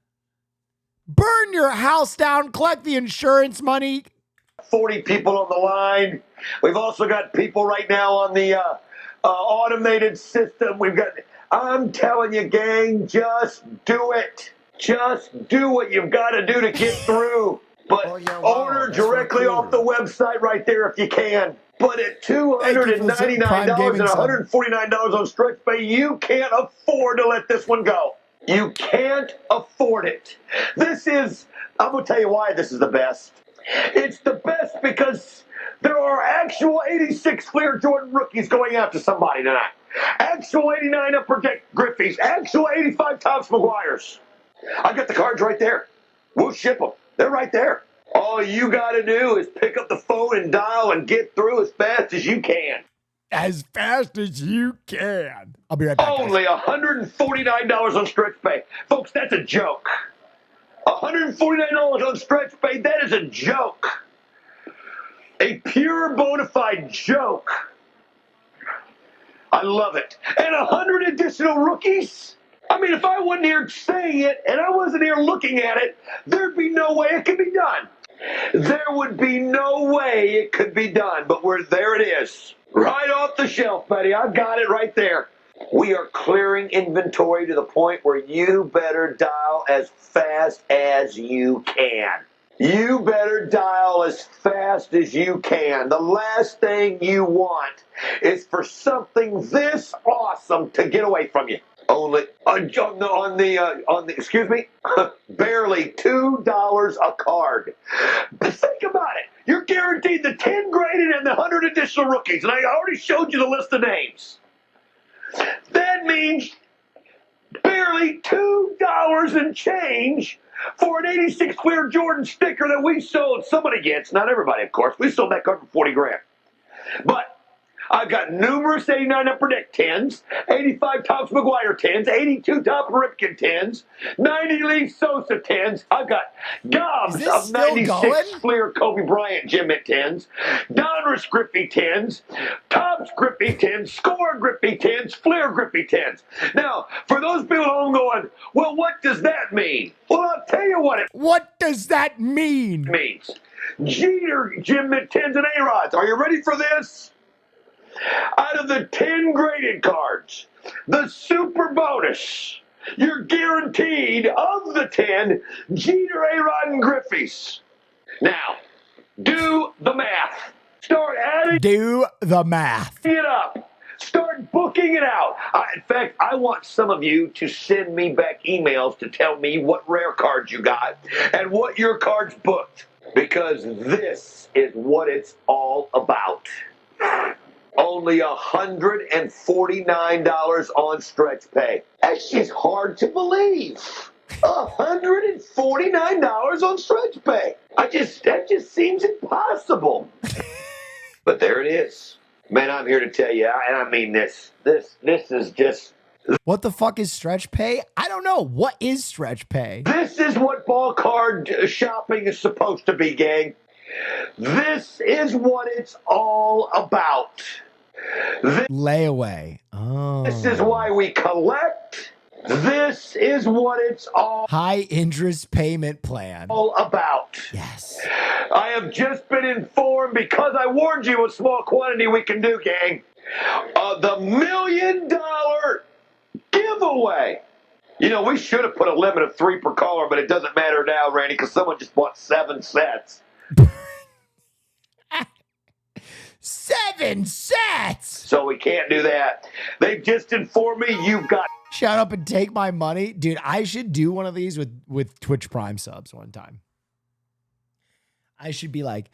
S6: Burn your house down. Collect the insurance money.
S10: 40 people on the line. We've also got people right now on the automated system. I'm telling you, gang, just do it. Just do what you've got to do to get through. But order directly off the website right there if you can. But at $299 and $149 on stretch pay, you can't afford to let this one go. You can't afford it. I'm going to tell you why this is the best. It's the best because there are actual 86 Fleer Jordan rookies going after somebody tonight. Actual 89 Upper Deck Griffeys. Actual 85 Topps McGuires. I got the cards right there. We'll ship them. They're right there. All you got to do is pick up the phone and dial and get through as fast as you can.
S6: As fast as you can. I'll be right back.
S10: Only $149 on stretch pay. Folks, that's a joke. $149 on stretch pay, that is a joke. A pure bona fide joke. I love it. And 100 additional rookies? I mean, if I wasn't here saying it and I wasn't here looking at it, there'd be no way it could be done. There would be no way it could be done, but there it is. Right off the shelf, buddy. I've got it right there. We are clearing inventory to the point where you better dial as fast as you can. You better dial as fast as you can. The last thing you want is for something this awesome to get away from you. Only excuse me, barely $2 a card. But think about it. You're guaranteed the 10 graded and the 100 additional rookies, and I already showed you the list of names. That means barely $2 and change for an 86 clear Jordan sticker that we sold. Somebody gets, not everybody, of course. We sold that card for 40 grand. But I've got numerous 89 Upper Deck 10s, 85 Topps McGuire 10s, 82 Topps Ripken 10s, 90 Lee Sosa 10s. I've got gobs of 96 Fleer Kobe Bryant Gem Mint 10s, Donruss Griffey 10s, Topps Griffey 10s, Score Griffey 10s, Fleer Griffey 10s. Now, for those people at home going, well, what does that mean? Well, I'll tell you what it
S6: does that mean?
S10: Means. Jeter Gem Mint 10s and A-Rods. Are you ready for this? Out of the 10 graded cards, the super bonus, you're guaranteed of the 10 Jeter, A-Rod, and Griffey's. Now, do the math. Start adding.
S6: Do the math.
S10: It up. Start booking it out. In fact, I want some of you to send me back emails to tell me what rare cards you got and what your cards booked, because this is what it's all about. Only $149 on stretch pay. That's just hard to believe. $149 on stretch pay. That just seems impossible. But there it is. Man, I'm here to tell you, and I mean this. This is just.
S6: What the fuck is stretch pay? I don't know. What is stretch pay?
S10: This is what ball card shopping is supposed to be, gang. This is what it's all about.
S6: Layaway. Oh.
S10: This is why we collect. This is what it's all.
S6: High interest payment plan.
S10: All about.
S6: Yes.
S10: I have just been informed, because I warned you a small quantity we can do, gang. The $1 million giveaway. You know, we should have put a limit of 3 per caller, but it doesn't matter now, Randy, because someone just bought 7 sets.
S6: 7 sets!
S10: So we can't do that. They've just informed me you've got.
S6: Shut up and take my money. Dude, I should do one of these with Twitch Prime subs one time. I should be like,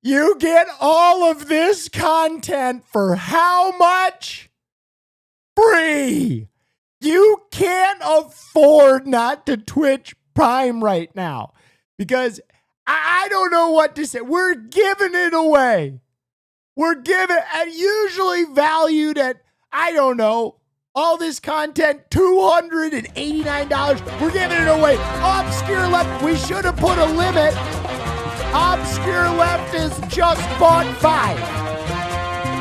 S6: you get all of this content for how much? Free! You can't afford not to Twitch Prime right now, because I don't know what to say. We're giving it away. We're giving it, and usually valued at, I don't know, all this content, $289. We're giving it away. Obscure Left, we should have put a limit. Obscure Left is just bought 5.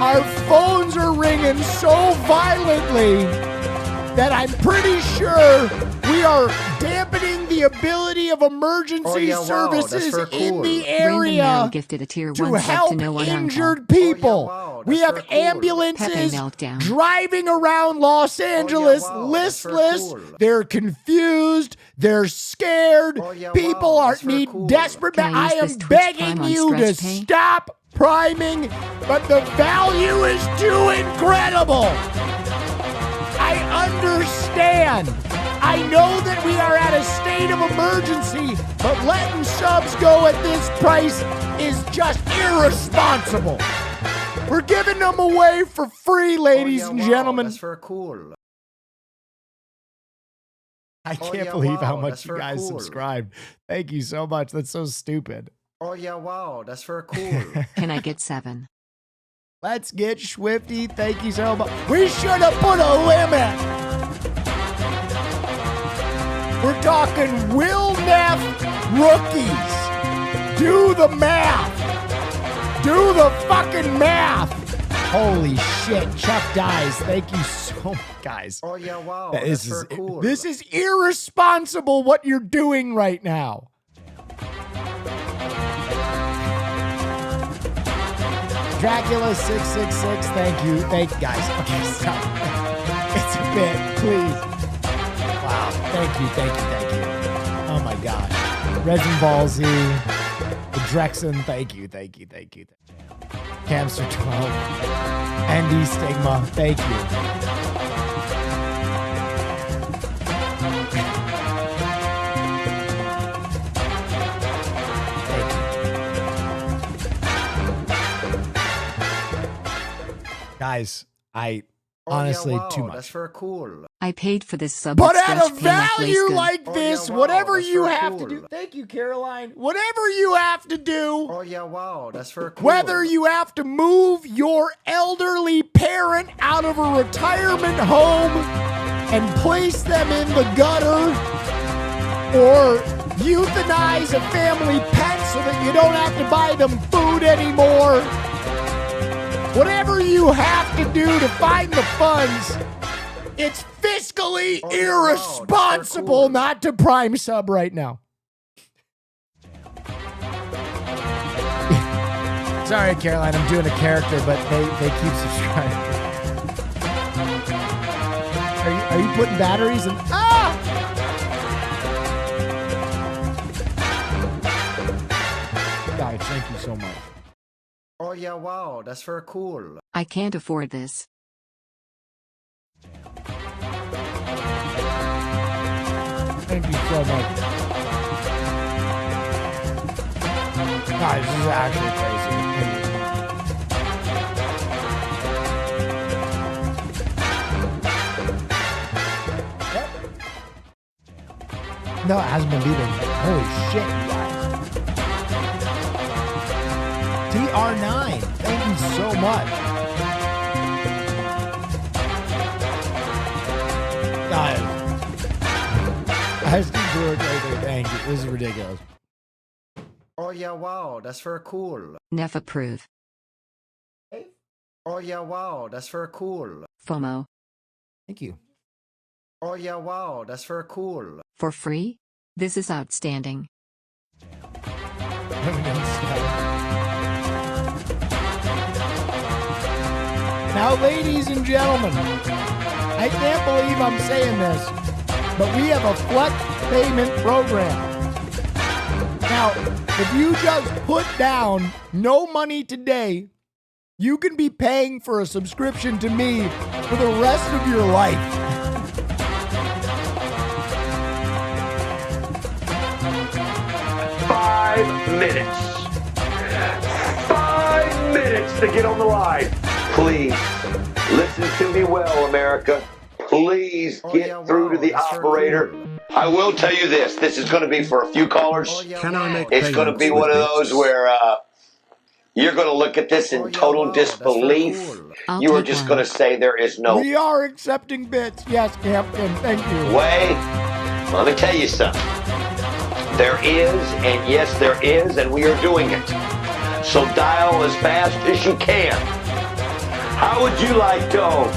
S6: Our phones are ringing so violently that I'm pretty sure we are dampening the ability of emergency services in the area
S8: gifted a tier
S6: to
S8: 1
S6: help
S8: to no
S6: injured people. We have ambulances driving around Los Angeles listless. They're confused. They're scared. People need desperate. I am begging you to stop priming, but the value is too incredible. I understand. I know that we are at a state of emergency, but letting subs go at this price is just irresponsible. We're giving them away for free, ladies and gentlemen.
S7: That's very cool.
S6: I can't believe how much you guys subscribed. Thank you so much. That's so stupid.
S7: Oh, yeah, wow. That's very cool.
S8: Can I get 7?
S6: Let's get Swifty. Thank you so much. We should have put a limit. We're talking Will Neff rookies. Do the math. Do the fucking math. Holy shit, Chuck Dies. Thank you so much, guys.
S7: Oh yeah, wow.
S6: This is irresponsible what you're doing right now. Dracula 666, thank you. Thank you, guys. Okay, stop. It's a bit, please. Wow, thank you. Oh my gosh. Resin Ball Z, the Drexen, thank you. Camster 12, Andy Stigma, thank you. Guys, honestly, too much.
S7: That's for cool.
S8: I paid for this sub.
S6: But at a value like this, whatever you have to do. Thank you, Caroline. Whatever you have to do.
S7: Oh yeah, wow. That's for cool.
S6: Whether you have to move your elderly parent out of a retirement home and place them in the gutter, or euthanize a family pet so that you don't have to buy them food anymore. Whatever you have to do to find the funds, it's fiscally irresponsible not to Prime sub right now. Sorry, Caroline, I'm doing a character, but they keep subscribing. Are you putting batteries in? Guys, thank you so much.
S7: Oh yeah, wow. That's for cool.
S8: I can't afford this.
S6: Thank you so much. Guys, this is actually crazy. No, it hasn't been beaten. Holy shit, you guys. TR9, thank you so much. Guys, thank you. This is ridiculous.
S7: Oh yeah, wow. That's for cool.
S8: Neff approve.
S7: Oh yeah, wow. That's for cool.
S8: FOMO.
S6: Thank you.
S7: Oh yeah, wow. That's for cool.
S8: For free? This is outstanding.
S6: Now, ladies and gentlemen, I can't believe I'm saying this, but we have a flex payment program. Now, if you just put down no money today, you can be paying for a subscription to me for the rest of your life.
S10: Five minutes to get on the line. Please, listen to me well, America. Please get through to the operator. I will tell you this. This is going to be for a few callers.
S4: Can I make
S10: It's going to be one of those where you're going to look at this in total disbelief. You are just going to say there is no
S6: We are accepting bits. Yes, Captain. Thank you.
S10: way. Let me tell you something. There is, and yes, there is, and we are doing it. So dial as fast as you can. How would you like to own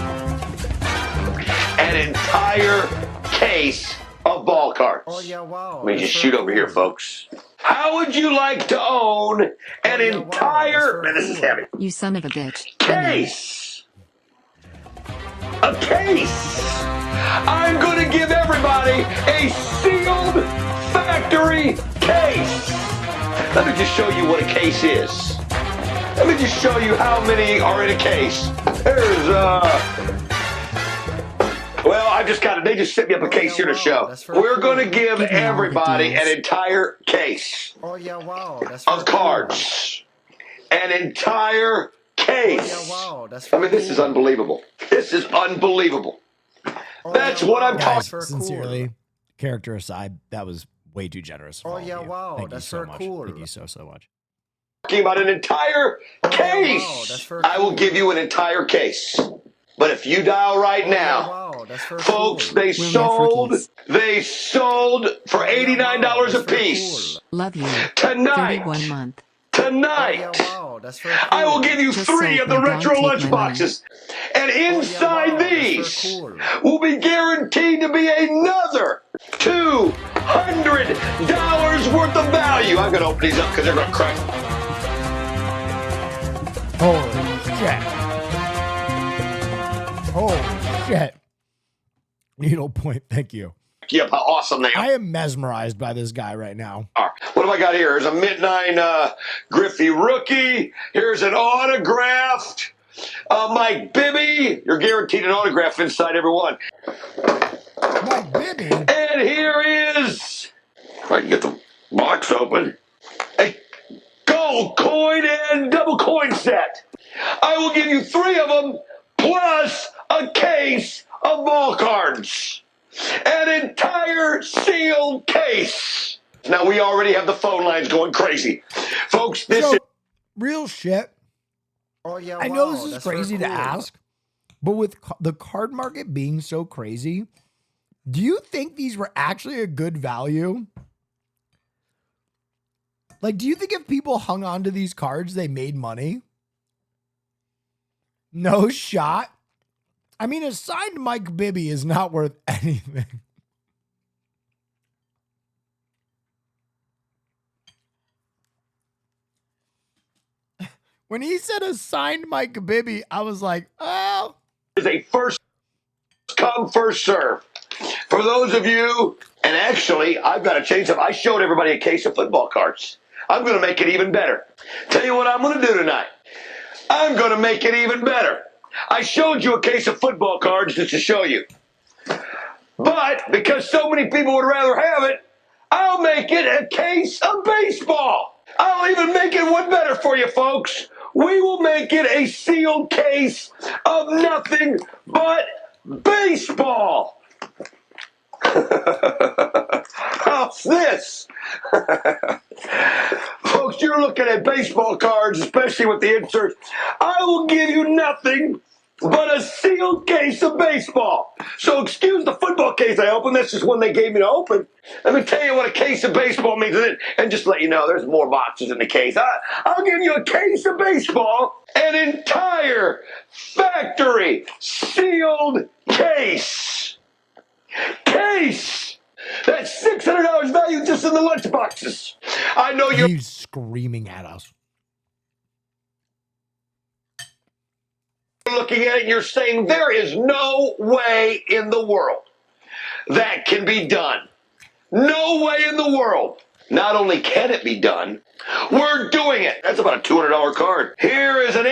S10: an entire case of ball cards?
S7: Oh yeah, wow.
S10: Let me just shoot over here, folks. How would you like to own an entire, man, this is heavy,
S8: You son of a bitch.
S10: case? A case. I'm going to give everybody a sealed factory case. Let me just show you what a case is. Let me just show you how many are in a case. There's, well, I just got it. They just sent me up a case here to show. We're going to give everybody an entire case of cards. An entire case. I mean, this is unbelievable. This is unbelievable. That's what I'm
S6: Guys,
S10: talking.
S6: sincerely, character aside, that was way too generous.
S7: Oh yeah, wow.
S6: Thank you
S7: That's
S6: so
S7: for
S6: much.
S7: cool.
S6: Thank you so much.
S10: Talking about an entire case. I will give you an entire case. But if you dial right now, folks, they sold for $89 a piece.
S8: Love you.
S10: Tonight.
S8: 31 month.
S10: Tonight.
S7: that's for
S10: I will give you
S8: Just
S10: 3
S8: so
S10: of the
S8: my dog
S10: retro
S8: take my
S10: lunch
S8: money.
S10: boxes. And inside
S7: wow, that's
S10: these
S7: very cool.
S10: will be guaranteed to be another $200 worth of value. I'm going to open these up because they're going to crack.
S6: Holy shit. Holy shit. Needlepoint, thank you.
S10: Yep, how awesome they are.
S6: I am mesmerized by this guy right now.
S10: What have I got here? Here's a mid-9 Griffey rookie. Here's an autographed Mike Bibby. You're guaranteed an autograph inside every one.
S6: Mike Bibby?
S10: And here is, if I can get the box open, a gold coin and double coin set. I will give you 3 of them, plus a case of ball cards. An entire sealed case. Now, we already have the phone lines going crazy. Folks, this is...
S6: Real shit.
S7: Oh, yeah,
S6: I know
S7: wow,
S6: this is
S7: that's very
S6: crazy to
S7: cool.
S6: ask, but with the card market being so crazy, do you think these were actually a good value? Like, do you think if people hung on to these cards, they made money? No shot. I mean, a signed Mike Bibby is not worth anything. When he said a signed Mike Bibby, I was like, oh.
S10: Is a first come, first serve. For those of you, and actually, I've got to change up. I showed everybody a case of football cards. I'm going to make it even better. Tell you what I'm going to do tonight. I'm going to make it even better. I showed you a case of football cards just to show you. But because so many people would rather have it, I'll make it a case of baseball. I'll even make it one better for you, folks. We will make it a sealed case of nothing but baseball. How's this? Folks, you're looking at baseball cards, especially with the inserts. I will give you nothing but a sealed case of baseball. So excuse the football case I opened. That's just one they gave me to open. Let me tell you what a case of baseball means. And just let you know, there's more boxes in the case. I'll give you a case of baseball, an entire factory sealed case. Case! That's $600 value just in the lunch boxes. I know you're...
S6: He's screaming at us.
S10: looking at it and you're saying there is no way in the world that can be done. No way in the world. Not only can it be done, we're doing it. That's about a $200 card. Here is an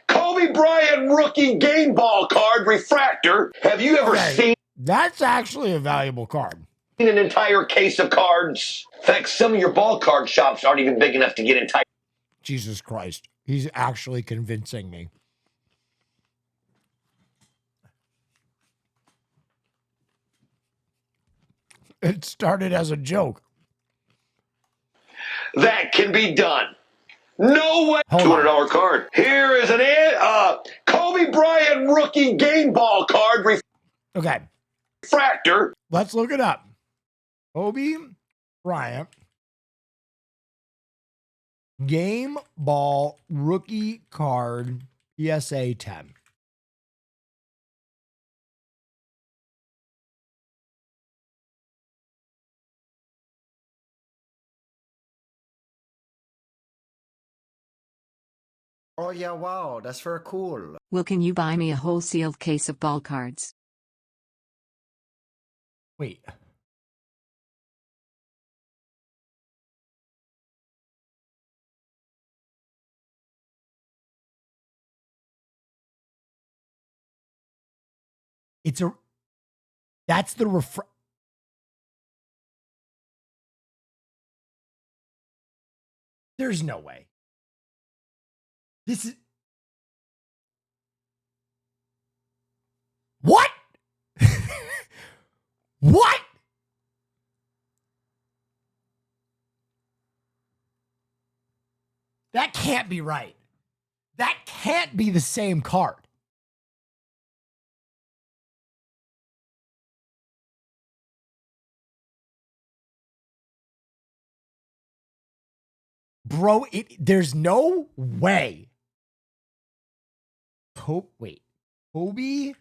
S10: Kobe Bryant rookie game ball card refractor. Have you ever seen...
S6: That's actually a valuable card.
S10: An entire case of cards? In fact, some of your ball card shops aren't even big enough to get entire...
S6: Jesus Christ. He's actually convincing me. It started as a joke.
S10: That can be done. No way. $200 card. Here is an Kobe Bryant rookie game ball card.
S6: Okay.
S10: Refractor.
S6: Let's look it up. Kobe Bryant game ball rookie card PSA 10.
S7: Oh, yeah, wow, that's very cool.
S8: Will, can you buy me a whole sealed case of ball cards?
S6: Wait. That's the There's no way. This is... What? What? That can't be right. That can't be the same card. Bro, there's no way. Wait. Kobe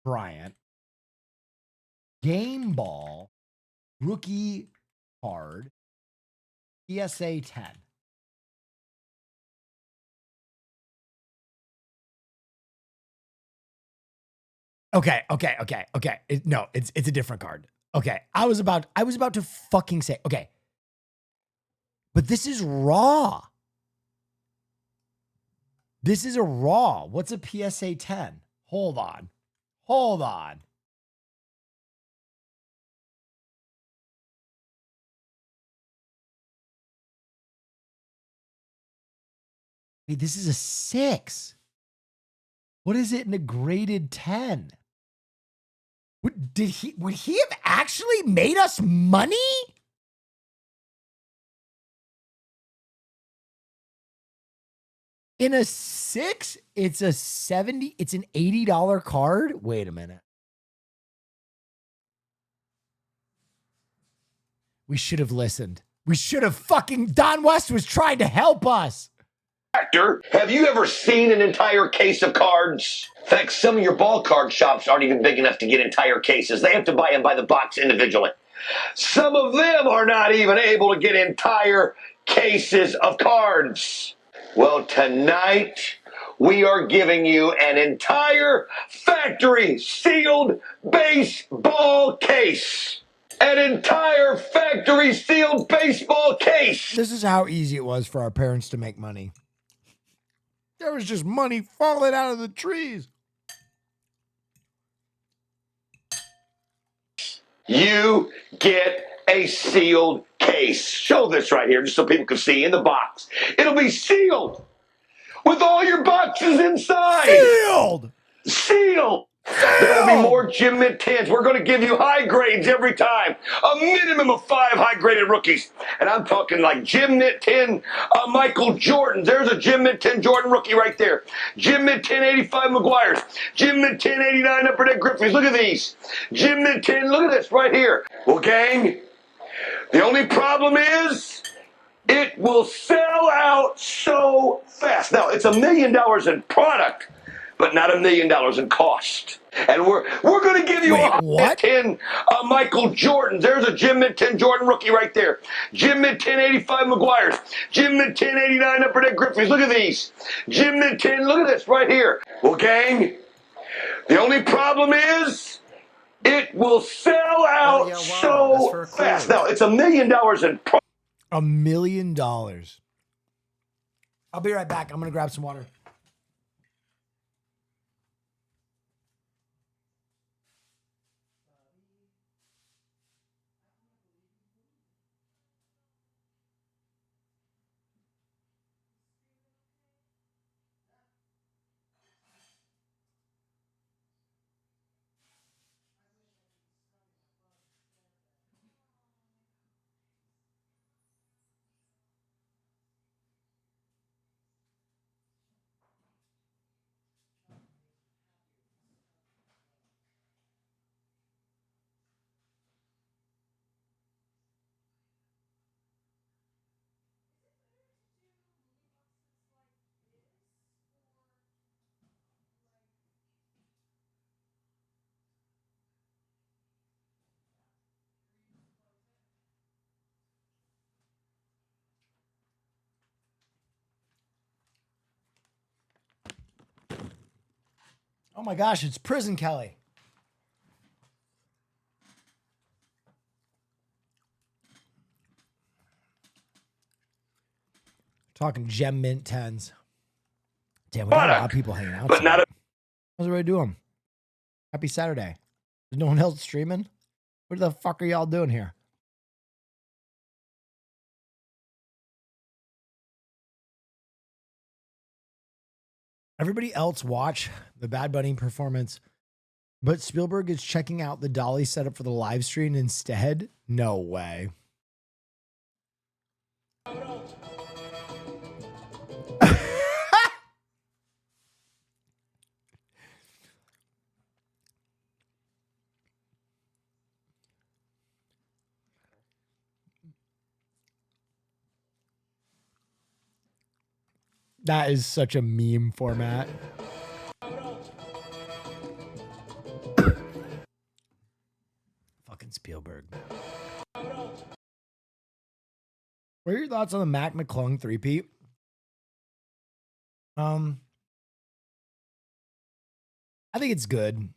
S6: Bryant, Game Ball, rookie card, PSA 10. Okay. No, it's a different card. Okay, I was about to fucking say, okay. But this is raw. This is a raw. What's a PSA 10? Hold on. Wait, this is a 6. What is it in a graded 10? Would he have actually made us money? In a 6, it's a 70, it's an $80 card. Wait a minute. We should have listened. We should have Don West was trying to help us.
S10: Actor, have you ever seen an entire case of cards? In fact, some of your ball card shops aren't even big enough to get entire cases. They have to buy them by the box individually. Some of them are not even able to get entire cases of cards. Well, tonight we are giving you an entire factory sealed baseball case. An entire factory sealed baseball case.
S6: This is how easy it was for our parents to make money. There was just money falling out of the trees.
S10: You get a sealed case. Show this right here just so people can see in the box. It'll be sealed with all your boxes inside. Sealed. There'll be more Gym Mint 10s. We're going to give you high grades every time. A minimum of 5 high-graded rookies. And I'm talking like Gym Mint 10 Michael Jordan. There's a Gym Mint 10 Jordan rookie right there. Gym Mint 10 85 McGuire's. Gym Mint 10 89 Upper Deck Griffey's. Look at these. Gym Mint 10, look at this right here. Well, gang, the only problem is it will sell out so fast. Now, it's $1 million in product, but not $1 million in cost. And we're going to give you a 10 Michael Jordan. There's a Gym Mint 10 Jordan rookie right there. Gym Mint 10 85 McGuire's. Gym Mint 10 89 Upper Deck Griffey's. Look at these. Gym Mint 10, look at this right here. Well, gang, the only problem is it will sell out so fast. Now, it's $1 million in product.
S6: $1 million. I'll be right back. I'm going to grab some water. Oh my gosh, it's Prison Kelly. Talking Gem Mint 10s. Damn, we got a lot of people hanging out. But not how's everybody doing? Happy Saturday. Is no one else streaming? What the fuck are y'all doing here? Everybody else watch the Bad Bunny performance, but Spielberg is checking out the dolly setup for the live stream instead? No way. That is such a meme format. Fucking Spielberg. What are your thoughts on the Mac McClung three-peat? I think it's good.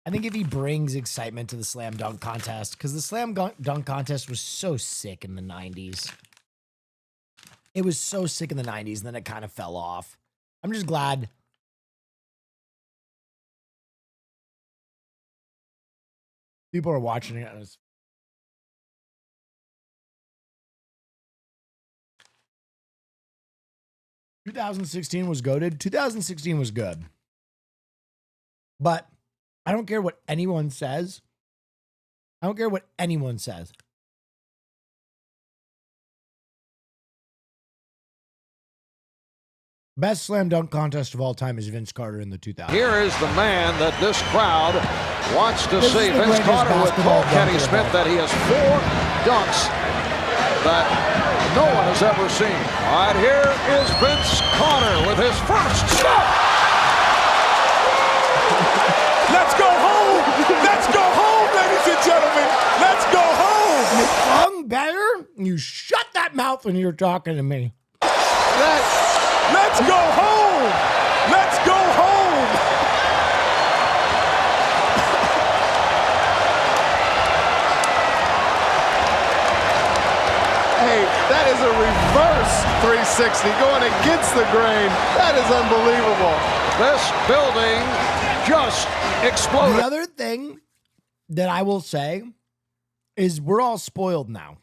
S6: I think if he brings excitement to the slam dunk contest, because the slam dunk contest was so sick in the 90s. It was so sick in the 90s, and then it kind of fell off. I'm just glad. People are watching it. 2016 was goated. 2016 was good. But I don't care what anyone says. I don't care what anyone says. Best slam dunk contest of all time is Vince Carter in the 2000s.
S9: Here is the man that this crowd wants to see. Vince Carter would told Kenny Smith that he has 4 dunks that no one has ever seen. All right, here is Vince Carter with his first shot.
S3: Let's go home! Let's go home, ladies and gentlemen! Let's go home!
S6: McClung better? You shut that mouth when you're talking to me.
S3: Let's go home! Let's go home!
S16: Hey, that is a reverse 360 going against the grain. That is unbelievable.
S9: This building just exploded.
S6: The other thing that I will say is we're all spoiled now,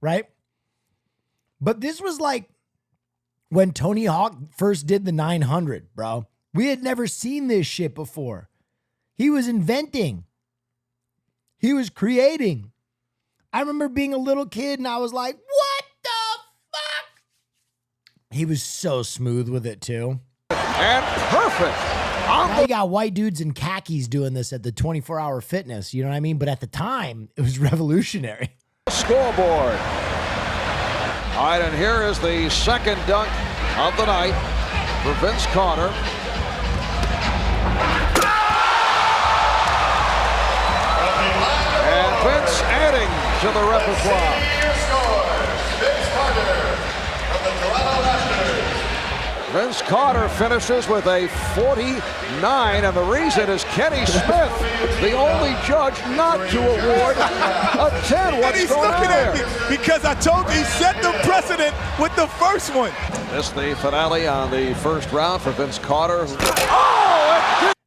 S6: right? But this was like when Tony Hawk first did the 900, bro. We had never seen this shit before. He was inventing. He was creating. I remember being a little kid and I was like, what the fuck? He was so smooth with it too.
S9: And perfect.
S6: Now you got white dudes in khakis doing this at the 24-hour fitness, you know what I mean? But at the time, it was revolutionary.
S9: Scoreboard. All right, and here is the second dunk of the night for Vince Carter. And Vince adding to the repertoire. Vince Carter finishes with a 49, and the reason is Kenny Smith, the only judge not to award a 10. What's
S3: He's
S9: going
S3: looking
S9: on
S3: at
S9: there?
S3: me because I told you he set the precedent with the first one.
S9: This the finale on the first round for Vince Carter.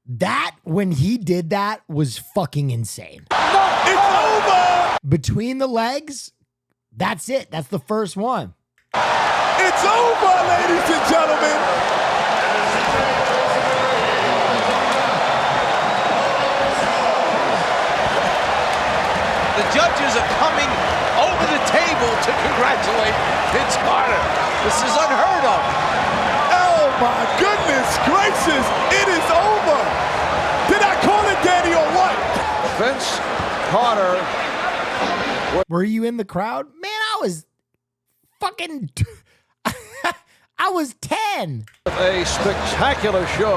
S6: That, when he did that, was fucking insane.
S3: It's over!
S6: Between the legs, that's it. That's the first one.
S3: It's over, ladies and gentlemen.
S17: The judges are coming over the table to congratulate Vince Carter. This is unheard of.
S3: Oh my goodness gracious, it is over. Did I call it, Danny, or what?
S9: Vince Carter.
S6: Were you in the crowd? Man, I was fucking... I was 10.
S9: A spectacular show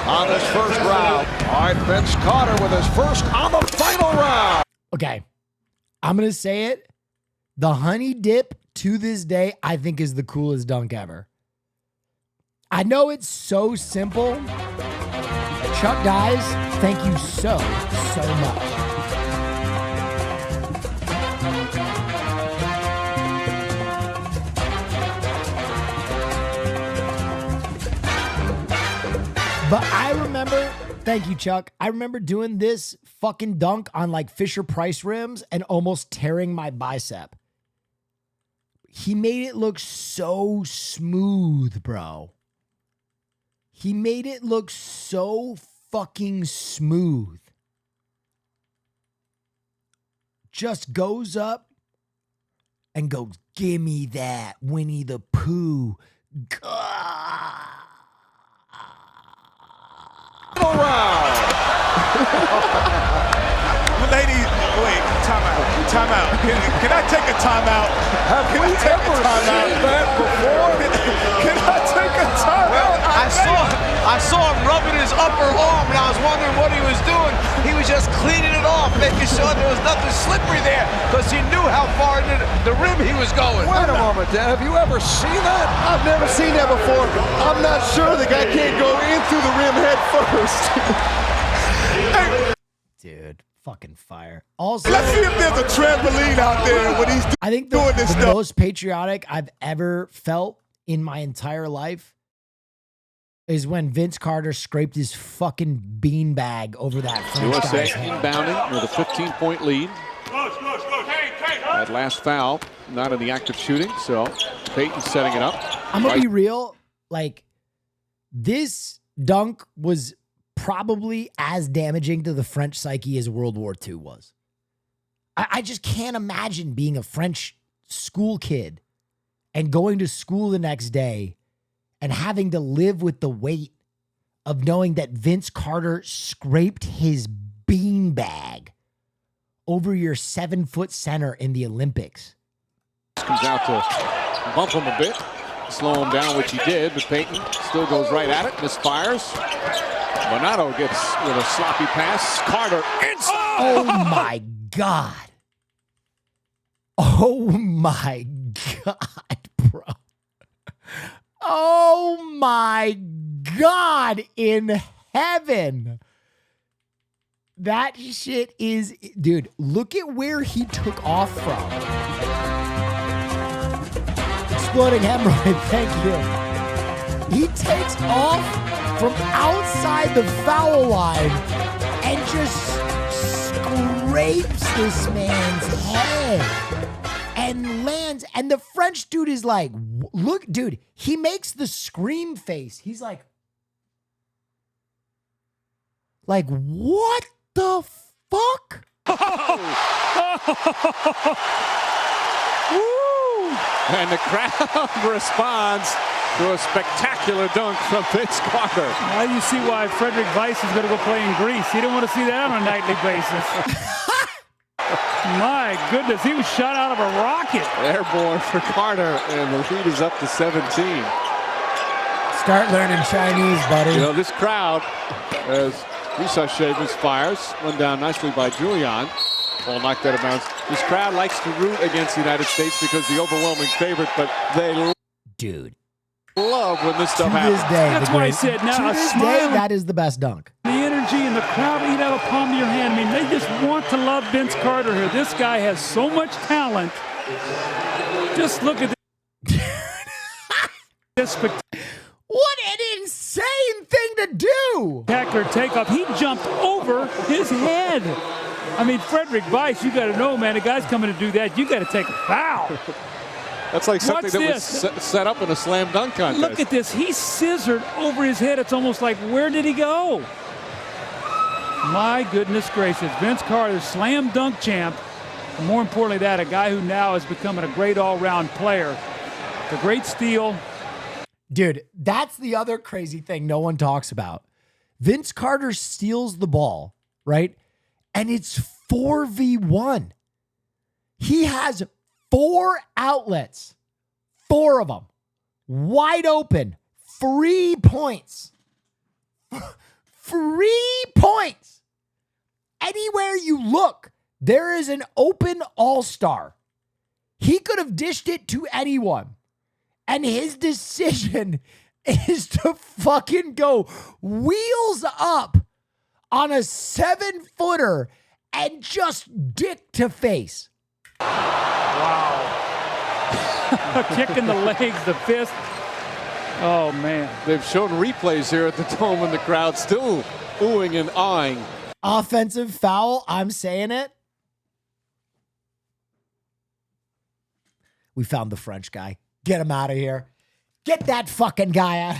S9: on this first round. All right, Vince Carter with his first on the final round.
S6: Okay, I'm going to say it. The honey dip to this day, I think, is the coolest dunk ever. I know it's so simple. Chuck Guys, thank you so much. But I remember, thank you, Chuck. I remember doing this fucking dunk on like Fisher Price rims and almost tearing my bicep. He made it look so smooth, bro. He made it look so fucking smooth. Just goes up and goes, give me that Winnie the Pooh.
S3: Ladies, wait, time
S1: timeout. Can I take a timeout?
S9: Have we ever seen that before?
S1: Can I take a timeout?
S17: I saw him rubbing his upper arm, and I was wondering what he was doing. He was just cleaning it off, making sure there was nothing slippery there, because he knew how far into the rim he was going.
S9: Wait a moment, Dan. Have you ever seen that?
S16: I've never seen that before. I'm not sure the guy can't go in through the rim head first.
S6: Dude, fucking fire. Also,
S1: let's see if there's a trampoline out there when he's
S6: I think
S1: doing this
S6: the
S1: stuff.
S6: most patriotic I've ever felt in my entire life is when Vince Carter scraped his fucking beanbag over that French
S9: USA
S6: guy's head.
S9: inbounding with a 15-point lead. That last foul, not in the act of shooting, so Peyton setting it up.
S6: I'm gonna be real. Like, this dunk was probably as damaging to the French psyche as World War II was. I just can't imagine being a French school kid and going to school the next day and having to live with the weight of knowing that Vince Carter scraped his beanbag over your 7-foot center in the Olympics.
S9: Comes out to bump him a bit, slow him down, which he did, but Peyton still goes right at it, misfires. Bonato gets with a sloppy pass. Carter inside.
S6: Oh my God. Oh my God, bro. Oh my God in heaven. That shit is, dude, look at where he took off from. Exploding hemorrhoid, thank you. He takes off from outside the foul line and just scrapes this man's head and lands. And the French dude is like, look, dude, he makes the scream face. He's like, what the fuck?
S9: And the crowd responds to a spectacular dunk from Vince Carter.
S2: Now you see why Frederick Weiss is going to go play in Greece. He didn't want to see that on a nightly basis. My goodness, he was shot out of a rocket.
S9: Airborne for Carter, and the lead is up to 17.
S6: Start learning Chinese, buddy.
S9: You know, this crowd, as Risa Sheamus fires, run down nicely by Julian. Ball knocked out of bounds. This crowd likes to root against the United States because the overwhelming favorite, but they love when this stuff happens.
S2: That's why I said now,
S6: to this day, that is the best dunk.
S2: The energy and the crowd, you'd have a palm of your hand. I mean, they just want to love Vince Carter here. This guy has so much talent. Just look at this.
S6: What an insane thing to do!
S2: Spectacular takeoff. He jumped over his head. I mean, Frederick Weiss, you got to know, man, the guy's coming to do that. You got to take a foul.
S9: That's like something
S2: Watch
S9: that
S2: this.
S9: was set up in a slam dunk contest.
S2: Look at this. He scissored over his head. It's almost like, where did he go? My goodness gracious. Vince Carter, slam dunk champ. And more importantly that, a guy who now is becoming a great all-round player. The great steal.
S6: Dude, that's the other crazy thing no one talks about. Vince Carter steals the ball, right? And it's 4v1. He has 4 outlets, 4 of them, wide open, free points. Free points. Anywhere you look, there is an open all-star. He could have dished it to anyone. And his decision is to fucking go wheels up on a 7-footer and just dick to face.
S2: Wow. Kicking the legs, the fist. Oh, man.
S9: They've shown replays here at the Dome, and the crowd still oohing and eyeing.
S6: Offensive foul, I'm saying it. We found the French guy. Get him out of here. Get that fucking guy out.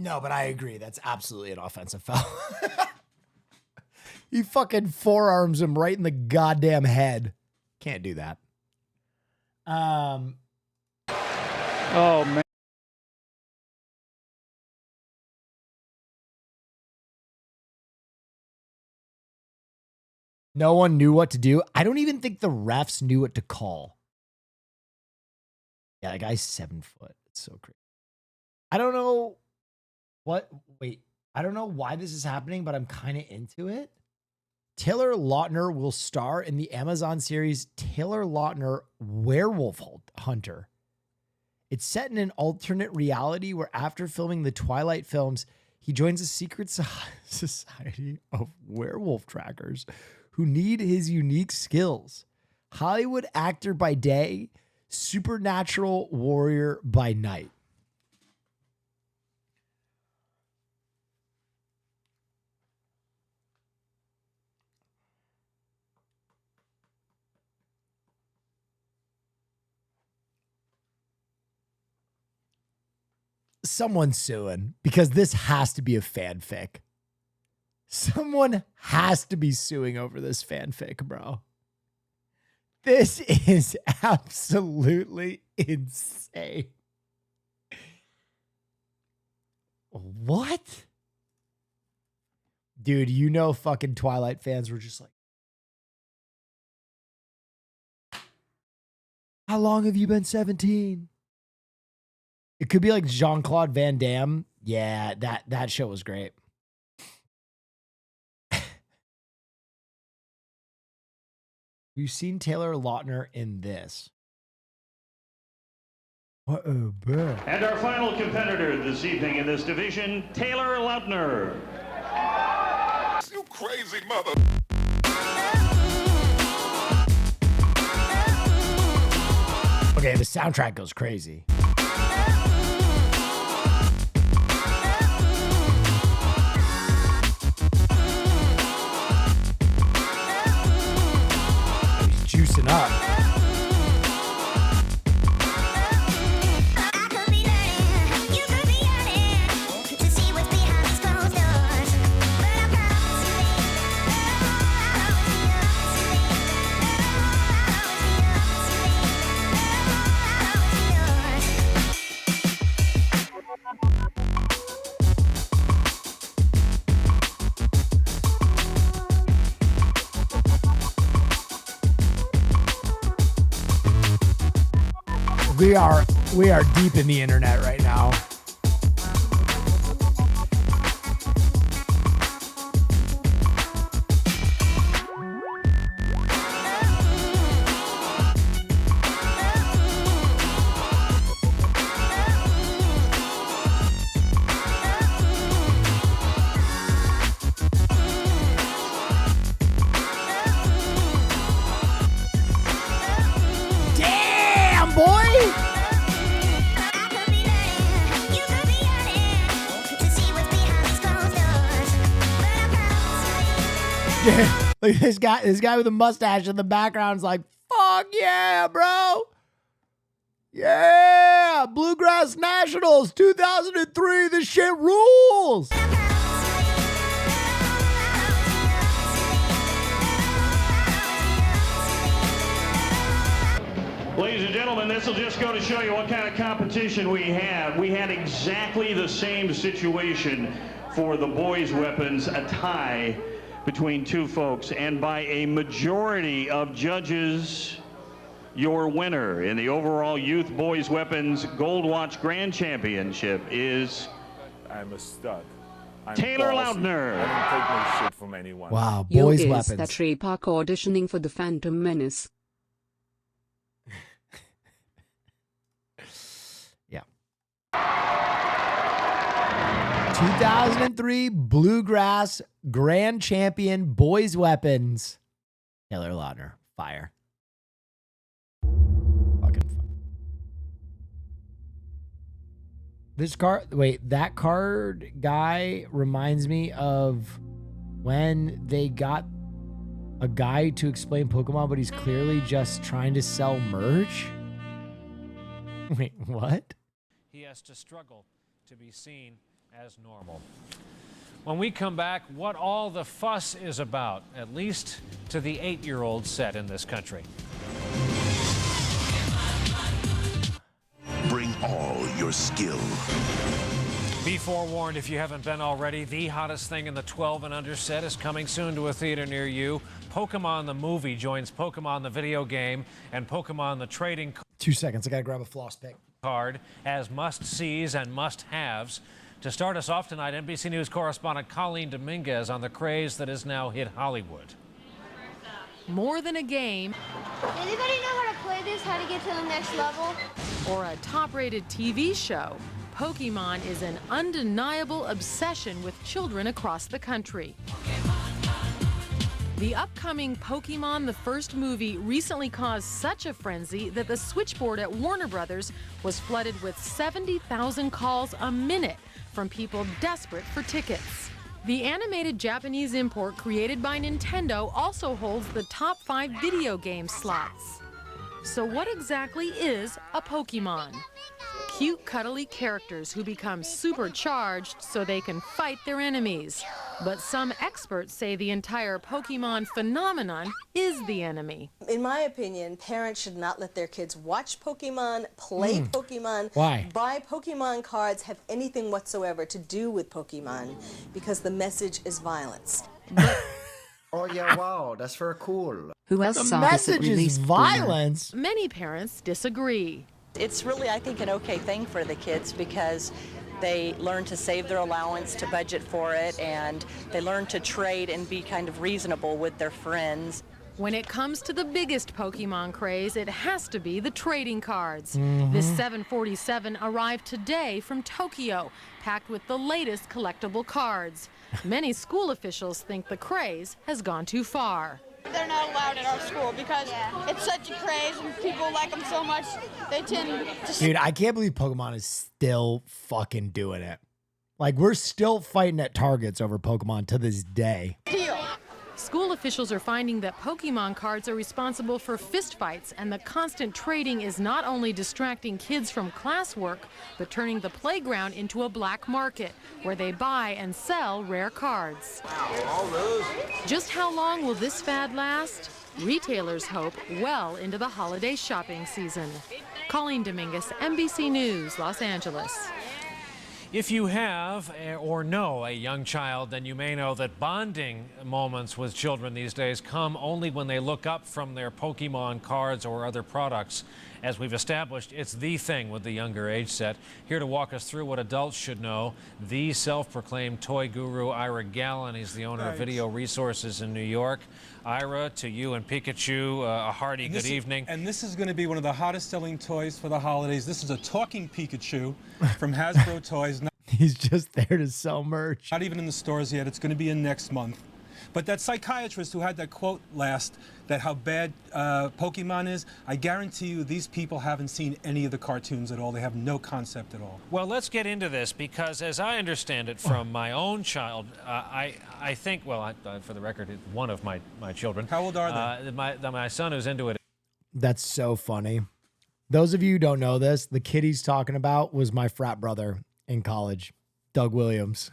S6: No, but I agree. That's absolutely an offensive foul. He fucking forearms him right in the goddamn head. Can't do that.
S2: Oh, man.
S6: No one knew what to do. I don't even think the refs knew what to call. Yeah, that guy's 7 foot. It's so crazy. I don't know I don't know why this is happening, but I'm kind of into it. Taylor Lautner will star in the Amazon series Taylor Lautner Werewolf Hunter. It's set in an alternate reality where after filming the Twilight films, he joins a secret society of werewolf trackers who need his unique skills. Hollywood actor by day, supernatural warrior by night. Someone's suing because this has to be a fanfic. Someone has to be suing over this fanfic, bro. This is absolutely insane. What? Dude, you know fucking Twilight fans were just like, how long have you been 17? It could be like Jean-Claude Van Damme. Yeah, that show was great. You've seen Taylor Lautner in this. What a bird.
S12: And our final competitor this evening in this division, Taylor Lautner.
S13: You crazy mother.
S6: Okay, the soundtrack goes crazy. Juicing up. We are deep in the internet right now. Damn, boy! Look at this guy with a mustache in the background's like, fuck yeah, bro. Yeah, Bluegrass Nationals 2003, this shit rules.
S12: Ladies and gentlemen, this will just go to show you what kind of competition we have. We had exactly the same situation for the boys' weapons, a tie between two folks, and by a majority of judges, your winner in the overall youth boys weapons Gold Watch Grand Championship is
S18: I'm a stud. I'm
S12: Taylor
S18: bossy.
S12: Lautner.
S18: I don't take no shit from anyone.
S6: Wow, boys'
S20: Yogesh
S6: weapons.
S20: that Trey Park auditioning for the Phantom Menace.
S6: Yeah. 2003 Bluegrass Grand Champion Boys Weapons. Taylor Lautner. Fire. Fucking fire. This card, wait, that card guy reminds me of when they got a guy to explain Pokemon, but he's clearly just trying to sell merch. Wait, what?
S21: He has to struggle to be seen
S11: as normal. When we come back, what all the fuss is about, at least to the 8-year-old set in this country.
S19: Bring all your skill.
S11: Be forewarned if you haven't been already, the hottest thing in the 12 and under set is coming soon to a theater near you. Pokemon the movie joins Pokemon the video game and Pokemon the trading
S6: 2 seconds, I gotta grab a floss pick.
S11: card as must-sees and must-haves. To start us off tonight, NBC News correspondent Colleen Dominguez on the craze that has now hit Hollywood.
S21: More than a game.
S22: Anybody know how to play this, how to get to the next level?
S21: Or a top-rated TV show, Pokemon is an undeniable obsession with children across the country. The upcoming Pokemon the First movie recently caused such a frenzy that the switchboard at Warner Brothers was flooded with 70,000 calls a minute from people desperate for tickets. The animated Japanese import created by Nintendo also holds the top 5 video game slots. So what exactly is a Pokemon? Cute, cuddly characters who become supercharged so they can fight their enemies. But some experts say the entire Pokemon phenomenon is the enemy.
S23: In my opinion, parents should not let their kids watch Pokemon, play Pokemon,
S6: Why?
S23: buy Pokemon cards, have anything whatsoever to do with Pokemon, because the message is violence.
S7: Oh yeah, wow, that's very cool.
S8: Who else
S6: The
S8: saw this at
S6: message is
S8: release?
S6: violence.
S21: Many parents disagree.
S26: It's really, I think, an okay thing for the kids because they learn to save their allowance, to budget for it, and they learn to trade and be kind of reasonable with their friends.
S21: When it comes to the biggest Pokemon craze, it has to be the trading cards.
S6: Mhm.
S21: This 747 arrived today from Tokyo, packed with the latest collectible cards. Many school officials think the craze has gone too far.
S27: They're not allowed at our school because it's such a craze and people like them so much, they tend to...
S6: Dude, I can't believe Pokemon is still fucking doing it. Like, we're still fighting at Targets over Pokemon to this day.
S21: School officials are finding that Pokemon cards are responsible for fistfights, and the constant trading is not only distracting kids from classwork, but turning the playground into a black market where they buy and sell rare cards. Just how long will this fad last? Retailers hope well into the holiday shopping season. Colleen Dominguez, NBC News, Los Angeles.
S11: If you have or know a young child, then you may know that bonding moments with children these days come only when they look up from their Pokemon cards or other products. As we've established, it's the thing with the younger age set. Here to walk us through what adults should know, the self-proclaimed toy guru, Ira Gallen. He's the owner of Video Resources in New York. Ira, to you and Pikachu, a hearty good evening.
S28: And this is going to be one of the hottest selling toys for the holidays. This is a talking Pikachu from Hasbro Toys.
S6: He's just there to sell merch.
S28: Not even in the stores yet. It's going to be in next month. But that psychiatrist who had that quote last, that how bad Pokemon is, I guarantee you these people haven't seen any of the cartoons at all. They have no concept at all.
S11: Well, let's get into this because as I understand it from my own child, I think, well, for the record, one of my children.
S28: How old are
S11: they? My son who's into it.
S6: That's so funny. Those of you who don't know this, the kid he's talking about was my frat brother in college, Doug Williams.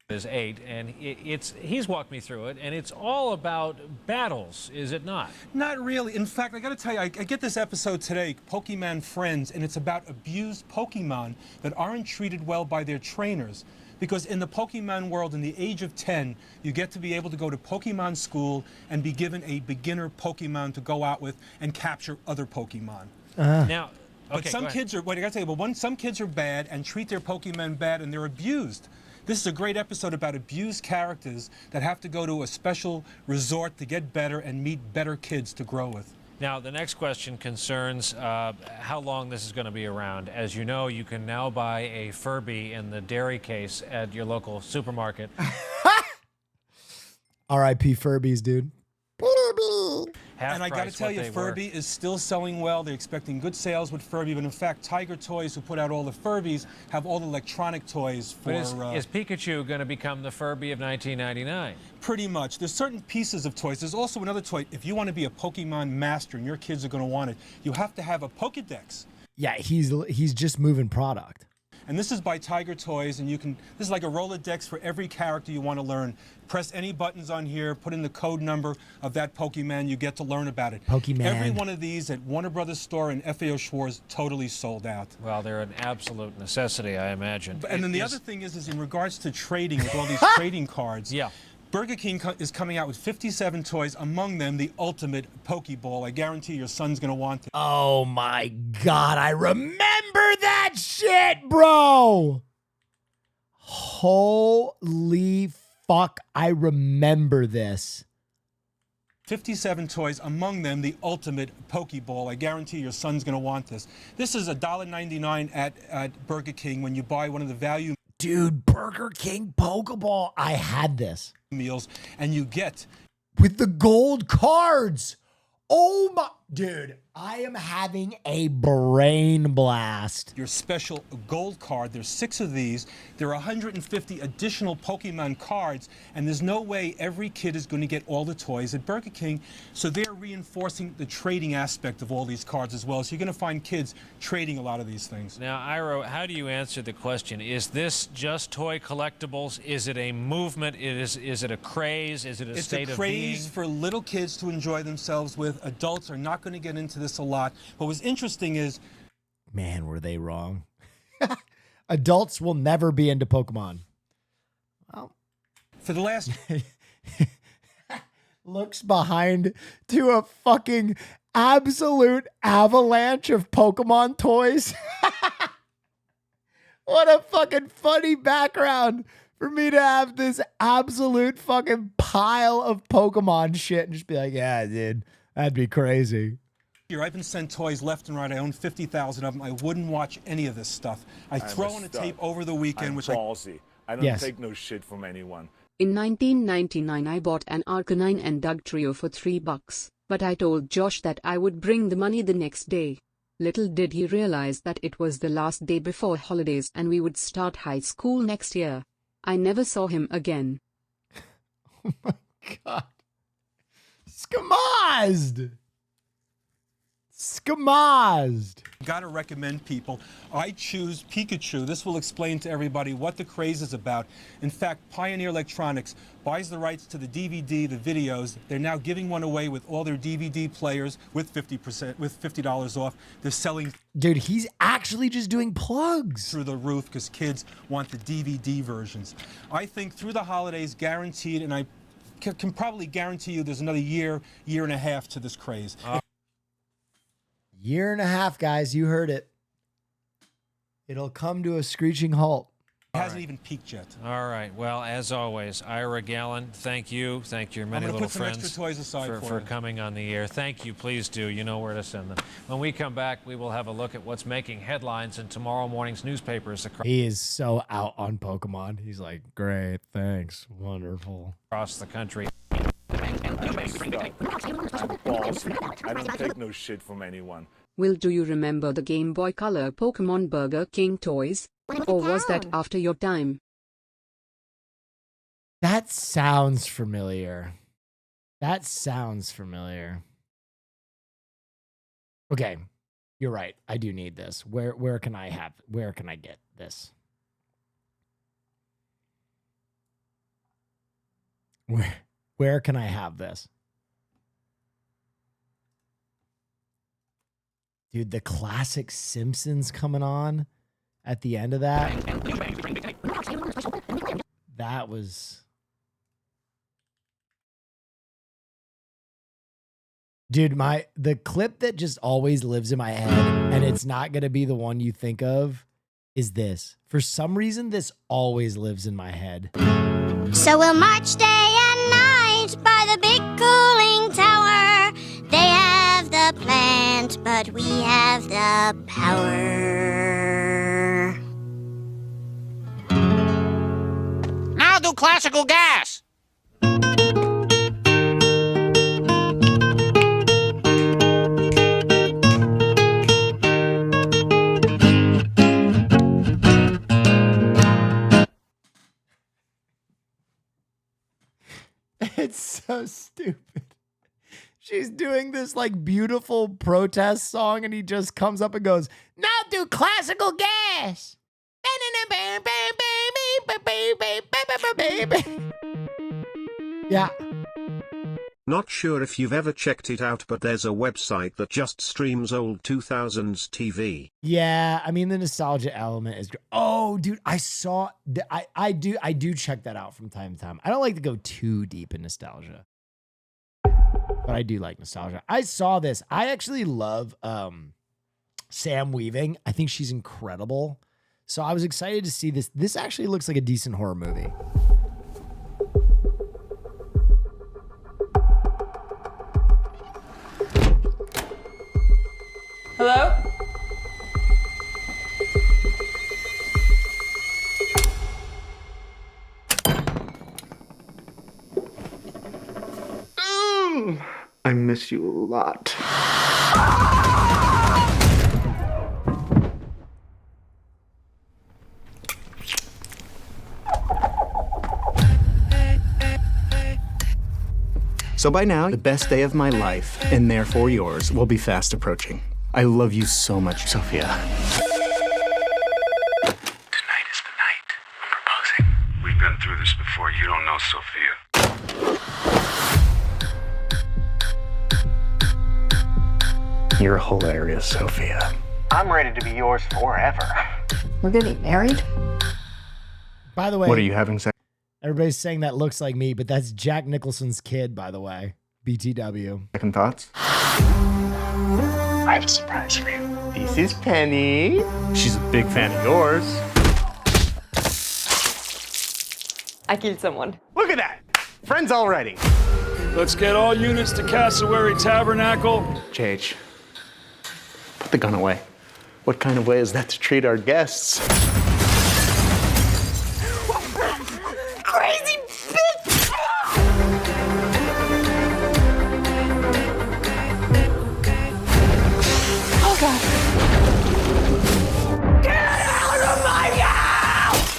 S11: Is 8, and he's walked me through it, and it's all about battles, is it not?
S28: Not really. In fact, I got to tell you, I get this episode today, Pokemon Friends, and it's about abused Pokemon that aren't treated well by their trainers. Because in the Pokemon world, in the age of 10, you get to be able to go to Pokemon school and be given a beginner Pokemon to go out with and capture other Pokemon.
S11: Now,
S28: but
S11: okay,
S28: some kids are, what I got to tell you, but some kids are bad and treat their Pokemon bad and they're abused. This is a great episode about abused characters that have to go to a special resort to get better and meet better kids to grow with.
S11: Now, the next question concerns how long this is going to be around. As you know, you can now buy a Furby in the dairy case at your local supermarket.
S6: R.I.P. Furbies, dude.
S28: And I got to tell you, Furby is still selling well. They're expecting good sales with Furby. But in fact, Tiger Toys, who put out all the Furbies, have all the electronic toys for...
S11: But is Pikachu going to become the Furby of 1999?
S28: Pretty much. There's certain pieces of toys. There's also another toy. If you want to be a Pokemon master and your kids are going to want it, you have to have a Pokedex.
S6: Yeah, he's just moving product.
S28: And this is by Tiger Toys, and this is like a Rolodex for every character you want to learn. Press any buttons on here, put in the code number of that Pokemon, you get to learn about it.
S6: Pokemon.
S28: Every one of these at Warner Brothers store and FAO Schwarz totally sold out.
S11: Well, they're an absolute necessity, I imagine.
S28: And then the other thing is in regards to trading with all these trading cards.
S11: Yeah.
S28: Burger King is coming out with 57 toys, among them the ultimate Pokeball. I guarantee your son's going to want it.
S6: Oh my God, I remember that shit, bro. Holy fuck, I remember this.
S28: 57 toys, among them the ultimate Pokeball. I guarantee your son's going to want this. This is $1.99 at Burger King when you buy one of the value.
S6: Dude, Burger King Pokeball. I had this.
S28: Meals, and you get
S6: with the gold cards. Oh my, dude, I am having a brain blast.
S28: Your special gold card. There's 6 of these. There are 150 additional Pokemon cards, and there's no way every kid is going to get all the toys at Burger King. So they're reinforcing the trading aspect of all these cards as well. So you're going to find kids trading a lot of these things.
S11: Now, Iro, how do you answer the question? Is this just toy collectibles? Is it a movement? Is it a craze? Is it a state of being?
S28: It's a craze for little kids to enjoy themselves with. Adults are not going to get into this a lot. What was interesting is,
S6: man, were they wrong? Adults will never be into Pokemon. Well,
S28: for the last
S6: looks behind to a fucking absolute avalanche of Pokemon toys. What a fucking funny background for me to have this absolute fucking pile of Pokemon shit and just be like, yeah, dude, that'd be crazy.
S28: I've been sent toys left and right. I own 50,000 of them. I wouldn't watch any of this stuff. I throw on a tape over the weekend.
S18: I'm ballsy. I don't take no shit from anyone.
S20: In 1999 I bought an Arcanine and Dugtrio for $3, but I told Josh that I would bring the money the next day. Little did he realize that it was the last day before holidays and we would start high school next year. I never saw him again.
S6: Oh my God. Skamazed! Skamazed!
S28: Gotta recommend people. I choose Pikachu. This will explain to everybody what the craze is about. In fact, Pioneer Electronics buys the rights to the DVD, the videos. They're now giving one away with all their DVD players with $50 off. They're selling.
S6: Dude, he's actually just doing plugs
S28: through the roof because kids want the DVD versions. I think through the holidays, guaranteed, and I can probably guarantee you there's another year and a half to this craze.
S6: Year and a half, guys. You heard it. It'll come to a screeching halt.
S28: It hasn't even peaked yet.
S11: All right. Well, as always, Ira Gallen, thank you. Thank your many little friends
S28: extra toys aside
S11: for coming on the air. Thank you. Please do. You know where to send them. When we come back, we will have a look at what's making headlines in tomorrow morning's newspapers
S6: He is so out on Pokemon. He's like, great, thanks, wonderful.
S11: Across the country.
S18: I'm ballsy. I don't take no shit from anyone.
S20: Will, do you remember the Game Boy Color Pokemon Burger King toys? Or was that after your time?
S6: That sounds familiar. That sounds familiar. Okay, you're right. I do need this. Where can I get this? Where can I have this? Dude, the classic Simpsons coming on at the end of that. That was... Dude, the clip that just always lives in my head, and it's not going to be the one you think of, is this. For some reason, this always lives in my head.
S22: So we'll march day and night by the big cooling tower. They have the plant, but we have the power.
S3: Now do classical gas.
S6: It's so stupid. She's doing this like beautiful protest song and he just comes up and goes, now do classical gas. Yeah.
S4: Not sure if you've ever checked it out, but there's a website that just streams old 2000s TV.
S6: Yeah, I mean the nostalgia element is. Oh, dude, I saw. I do check that out from time to time. I don't like to go too deep in nostalgia, but I do like nostalgia. I saw this. I actually love Sam Weaving. I think she's incredible. So I was excited to see this. This actually looks like a decent horror movie.
S5: Hello?
S10: I miss you a lot. So by now, the best day of my life, and therefore yours, will be fast approaching. I love you so much, Sophia.
S19: Tonight is the night I'm proposing. We've been through this before. You don't know Sophia.
S10: You're hilarious, Sophia. I'm ready to be yours forever.
S14: We're getting married?
S6: By the way,
S10: What are you having sex?
S6: Everybody's saying that looks like me, but that's Jack Nicholson's kid, by the way. BTW.
S10: Second thoughts? I have a surprise for you. This is Penny. She's a big fan of yours.
S14: I killed someone.
S10: Look at that! Friends already.
S2: Let's get all units to Cassowary Tabernacle.
S10: JH, put the gun away. What kind of way is that to treat our guests?
S14: Crazy bitch! Oh God. Get out of my house!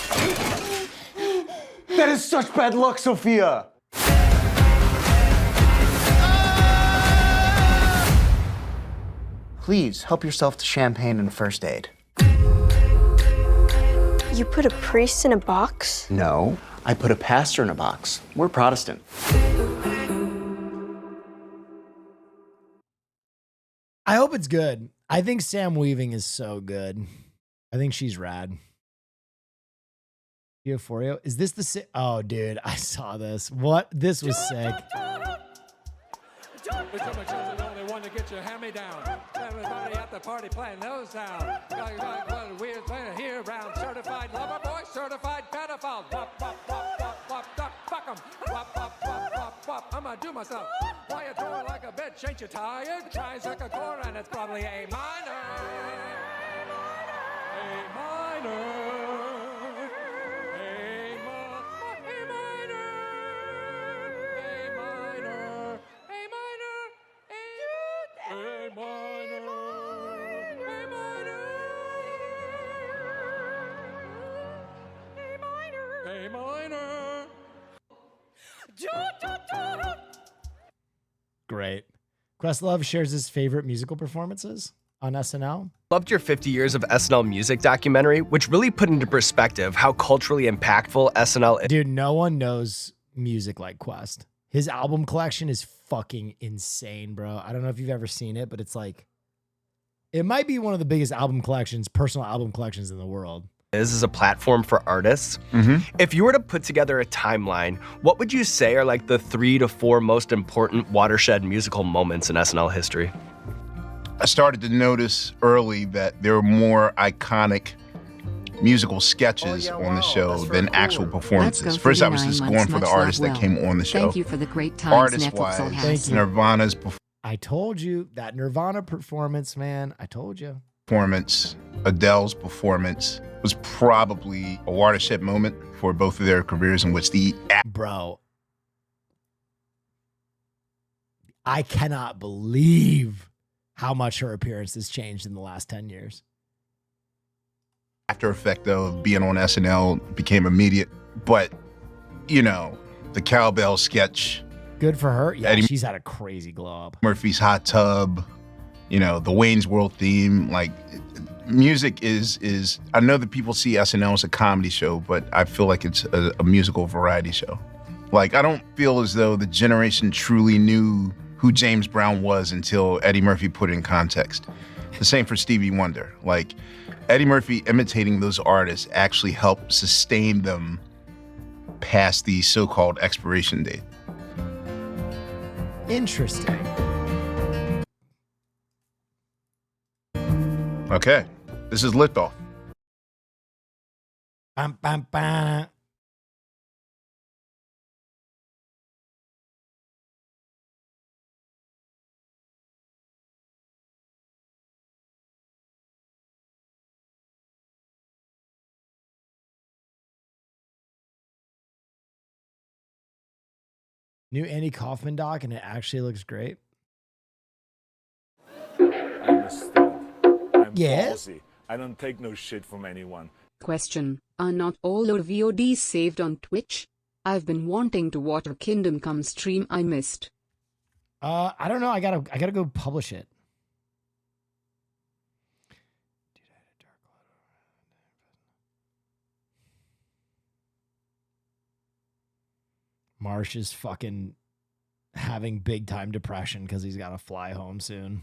S10: That is such bad luck, Sophia.
S15: Please help yourself to champagne and first aid.
S17: You put a priest in a box?
S15: No, I put a pastor in a box. We're Protestant.
S6: I hope it's good. I think Sam Weaving is so good. I think she's rad. Euphoria. Is this the oh, dude, I saw this. What? This was sick.
S24: To get your hand-me-down. Everybody at the party playing those sounds. Got weird playing here round. Certified lover boy, certified pedophile. Wop, wop, wop, wop, wop, duck, fuck 'em. Wop, wop, wop, wop, wop. I'ma do myself. Why you throwing like a bitch? Ain't you tired? Try second chord and it's probably A minor. A minor. A minor.
S6: Great. Questlove shares his favorite musical performances on SNL.
S25: Loved your 50 years of SNL music documentary, which really put into perspective how culturally impactful SNL is.
S6: Dude, no one knows music like Quest. His album collection is fucking insane, bro. I don't know if you've ever seen it, but it's like, it might be one of the biggest album collections, personal album collections in the world.
S25: Is a platform for artists. If you were to put together a timeline, what would you say are like the 3 to 4 most important watershed musical moments in SNL history?
S29: I started to notice early that there were more iconic musical sketches on the show than actual performances. First, I was just going for the artists that came on the show.
S8: Thank you for the great times Netflix
S29: Artist-wise,
S8: has.
S29: Nirvana's
S6: I told you that Nirvana performance, man. I told you.
S29: performance, Adele's performance was probably a watershed moment for both of their careers in which the
S6: Bro, I cannot believe how much her appearance has changed in the last 10 years.
S29: after effect of being on SNL became immediate. But, you know, the cowbell sketch.
S6: Good for her. Yeah,
S29: Eddie
S6: she's had a crazy glow up.
S29: Murphy's Hot Tub, you know, the Wayne's World theme, like music is I know that people see SNL as a comedy show, but I feel like it's a musical variety show. Like, I don't feel as though the generation truly knew who James Brown was until Eddie Murphy put it in context. The same for Stevie Wonder. Like, Eddie Murphy imitating those artists actually helped sustain them past the so-called expiration date.
S6: Interesting.
S29: Okay, this is Liftoff.
S6: Bam, bam, bam. New Andy Kaufman doc, and it actually looks great.
S18: I'm a stud. I'm
S6: Yes?
S18: ballsy. I don't take no shit from anyone.
S20: Question: are not all our VODs saved on Twitch? I've been wanting to watch a Kingdom Come stream I missed.
S6: I don't know. I gotta go publish it. Marsh is fucking having big time depression because he's got to fly home soon.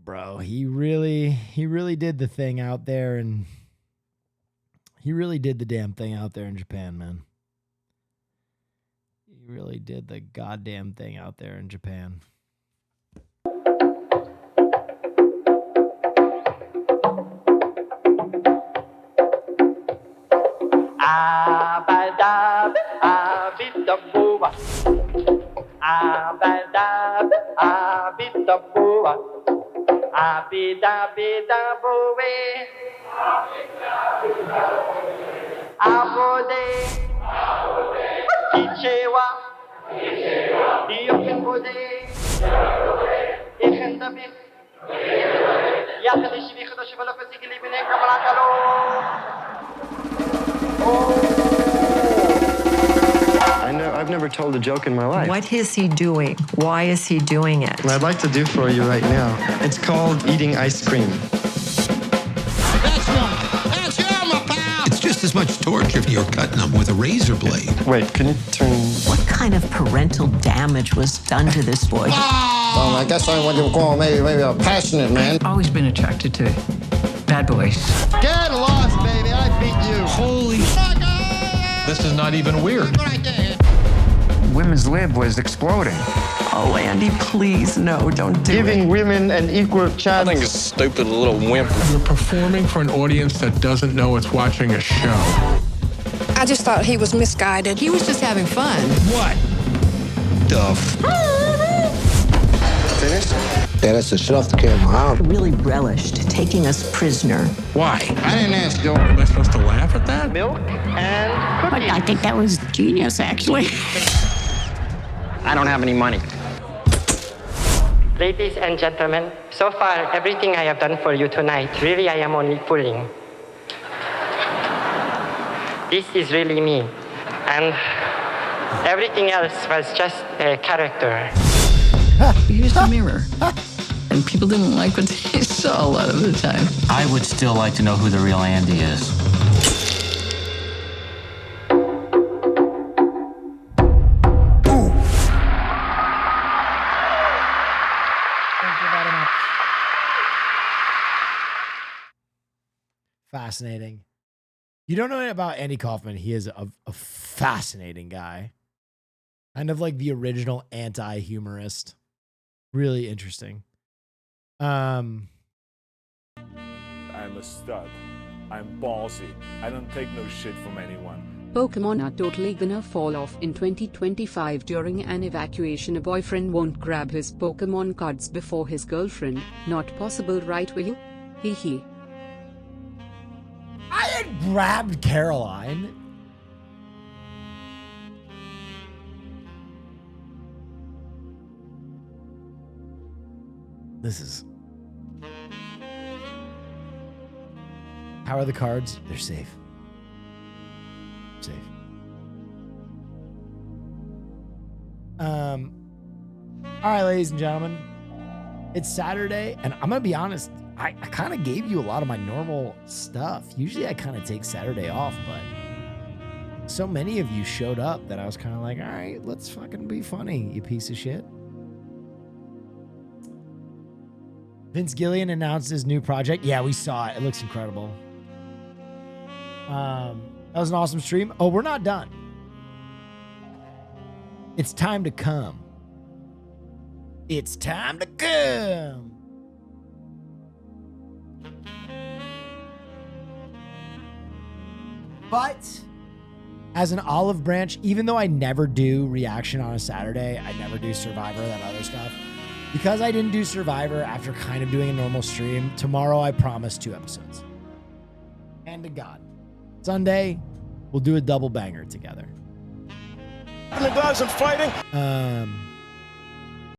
S6: Bro, he really did the thing out there, and he really did the damn thing out there in Japan, man. He really did the goddamn thing out there in Japan.
S1: Abadab, abitaboa. Abadab, abitaboa. Abidabidaboe. Abode. Kichewa. Diokenbode. Echendabis. Yakadishivikadoshivalokosikilibinekamrakalo.
S5: I've never told a joke in my life.
S7: What is he doing? Why is he doing it?
S5: What I'd like to do for you right now, it's called eating ice cream.
S9: It's just as much torture if you're cutting them with a razor blade.
S5: Wait, can you turn...
S7: What kind of parental damage was done to this boy?
S5: Well, I guess I'm what you call maybe a passionate man.
S7: I've always been attracted to bad boys.
S5: Get lost, baby. I beat you.
S9: Holy... This is not even weird.
S5: Women's lib was exploding.
S7: Oh, Andy, please, no, don't do
S5: Giving women an equal chance.
S9: I think it's stupid little wimp. You're performing for an audience that doesn't know it's watching a show.
S12: I just thought he was misguided.
S7: He was just having fun.
S9: What? Duff.
S5: Finished? Yeah, that's the shut off the camera.
S7: I really relished taking us prisoner.
S9: Why?
S5: I didn't ask you.
S9: Am I supposed to laugh at that?
S5: Milk and cookies.
S7: I think that was genius, actually.
S5: I don't have any money.
S1: Ladies and gentlemen, so far everything I have done for you tonight, really I am only fooling. This is really me. And everything else was just a character.
S7: Here's the mirror. And people didn't like what they saw a lot of the time.
S3: I would still like to know who the real Andy is.
S6: Fascinating. You don't know anything about Andy Kaufman. He is a fascinating guy. Kind of like the original anti-humorist. Really interesting.
S18: I'm a stud. I'm ballsy. I don't take no shit from anyone.
S20: Pokemon are totally gonna fall off in 2025 during an evacuation. A boyfriend won't grab his Pokemon cards before his girlfriend. Not possible, right, will you? Hee hee.
S6: I had grabbed Caroline. This is... How are the cards? They're safe. Safe. All right, ladies and gentlemen. It's Saturday, and I'm gonna be honest, I kind of gave you a lot of my normal stuff. Usually I kind of take Saturday off, but so many of you showed up that I was kind of like, all right, let's fucking be funny, you piece of shit. Vince Gillian announced his new project. Yeah, we saw it. It looks incredible. That was an awesome stream. Oh, we're not done. It's time to come. It's time to come. But as an olive branch, even though I never do reaction on a Saturday, I never do Survivor, that other stuff. Because I didn't do Survivor after kind of doing a normal stream, tomorrow I promise 2 episodes. And to God. Sunday, we'll do a double banger together.
S14: The gloves and fighting.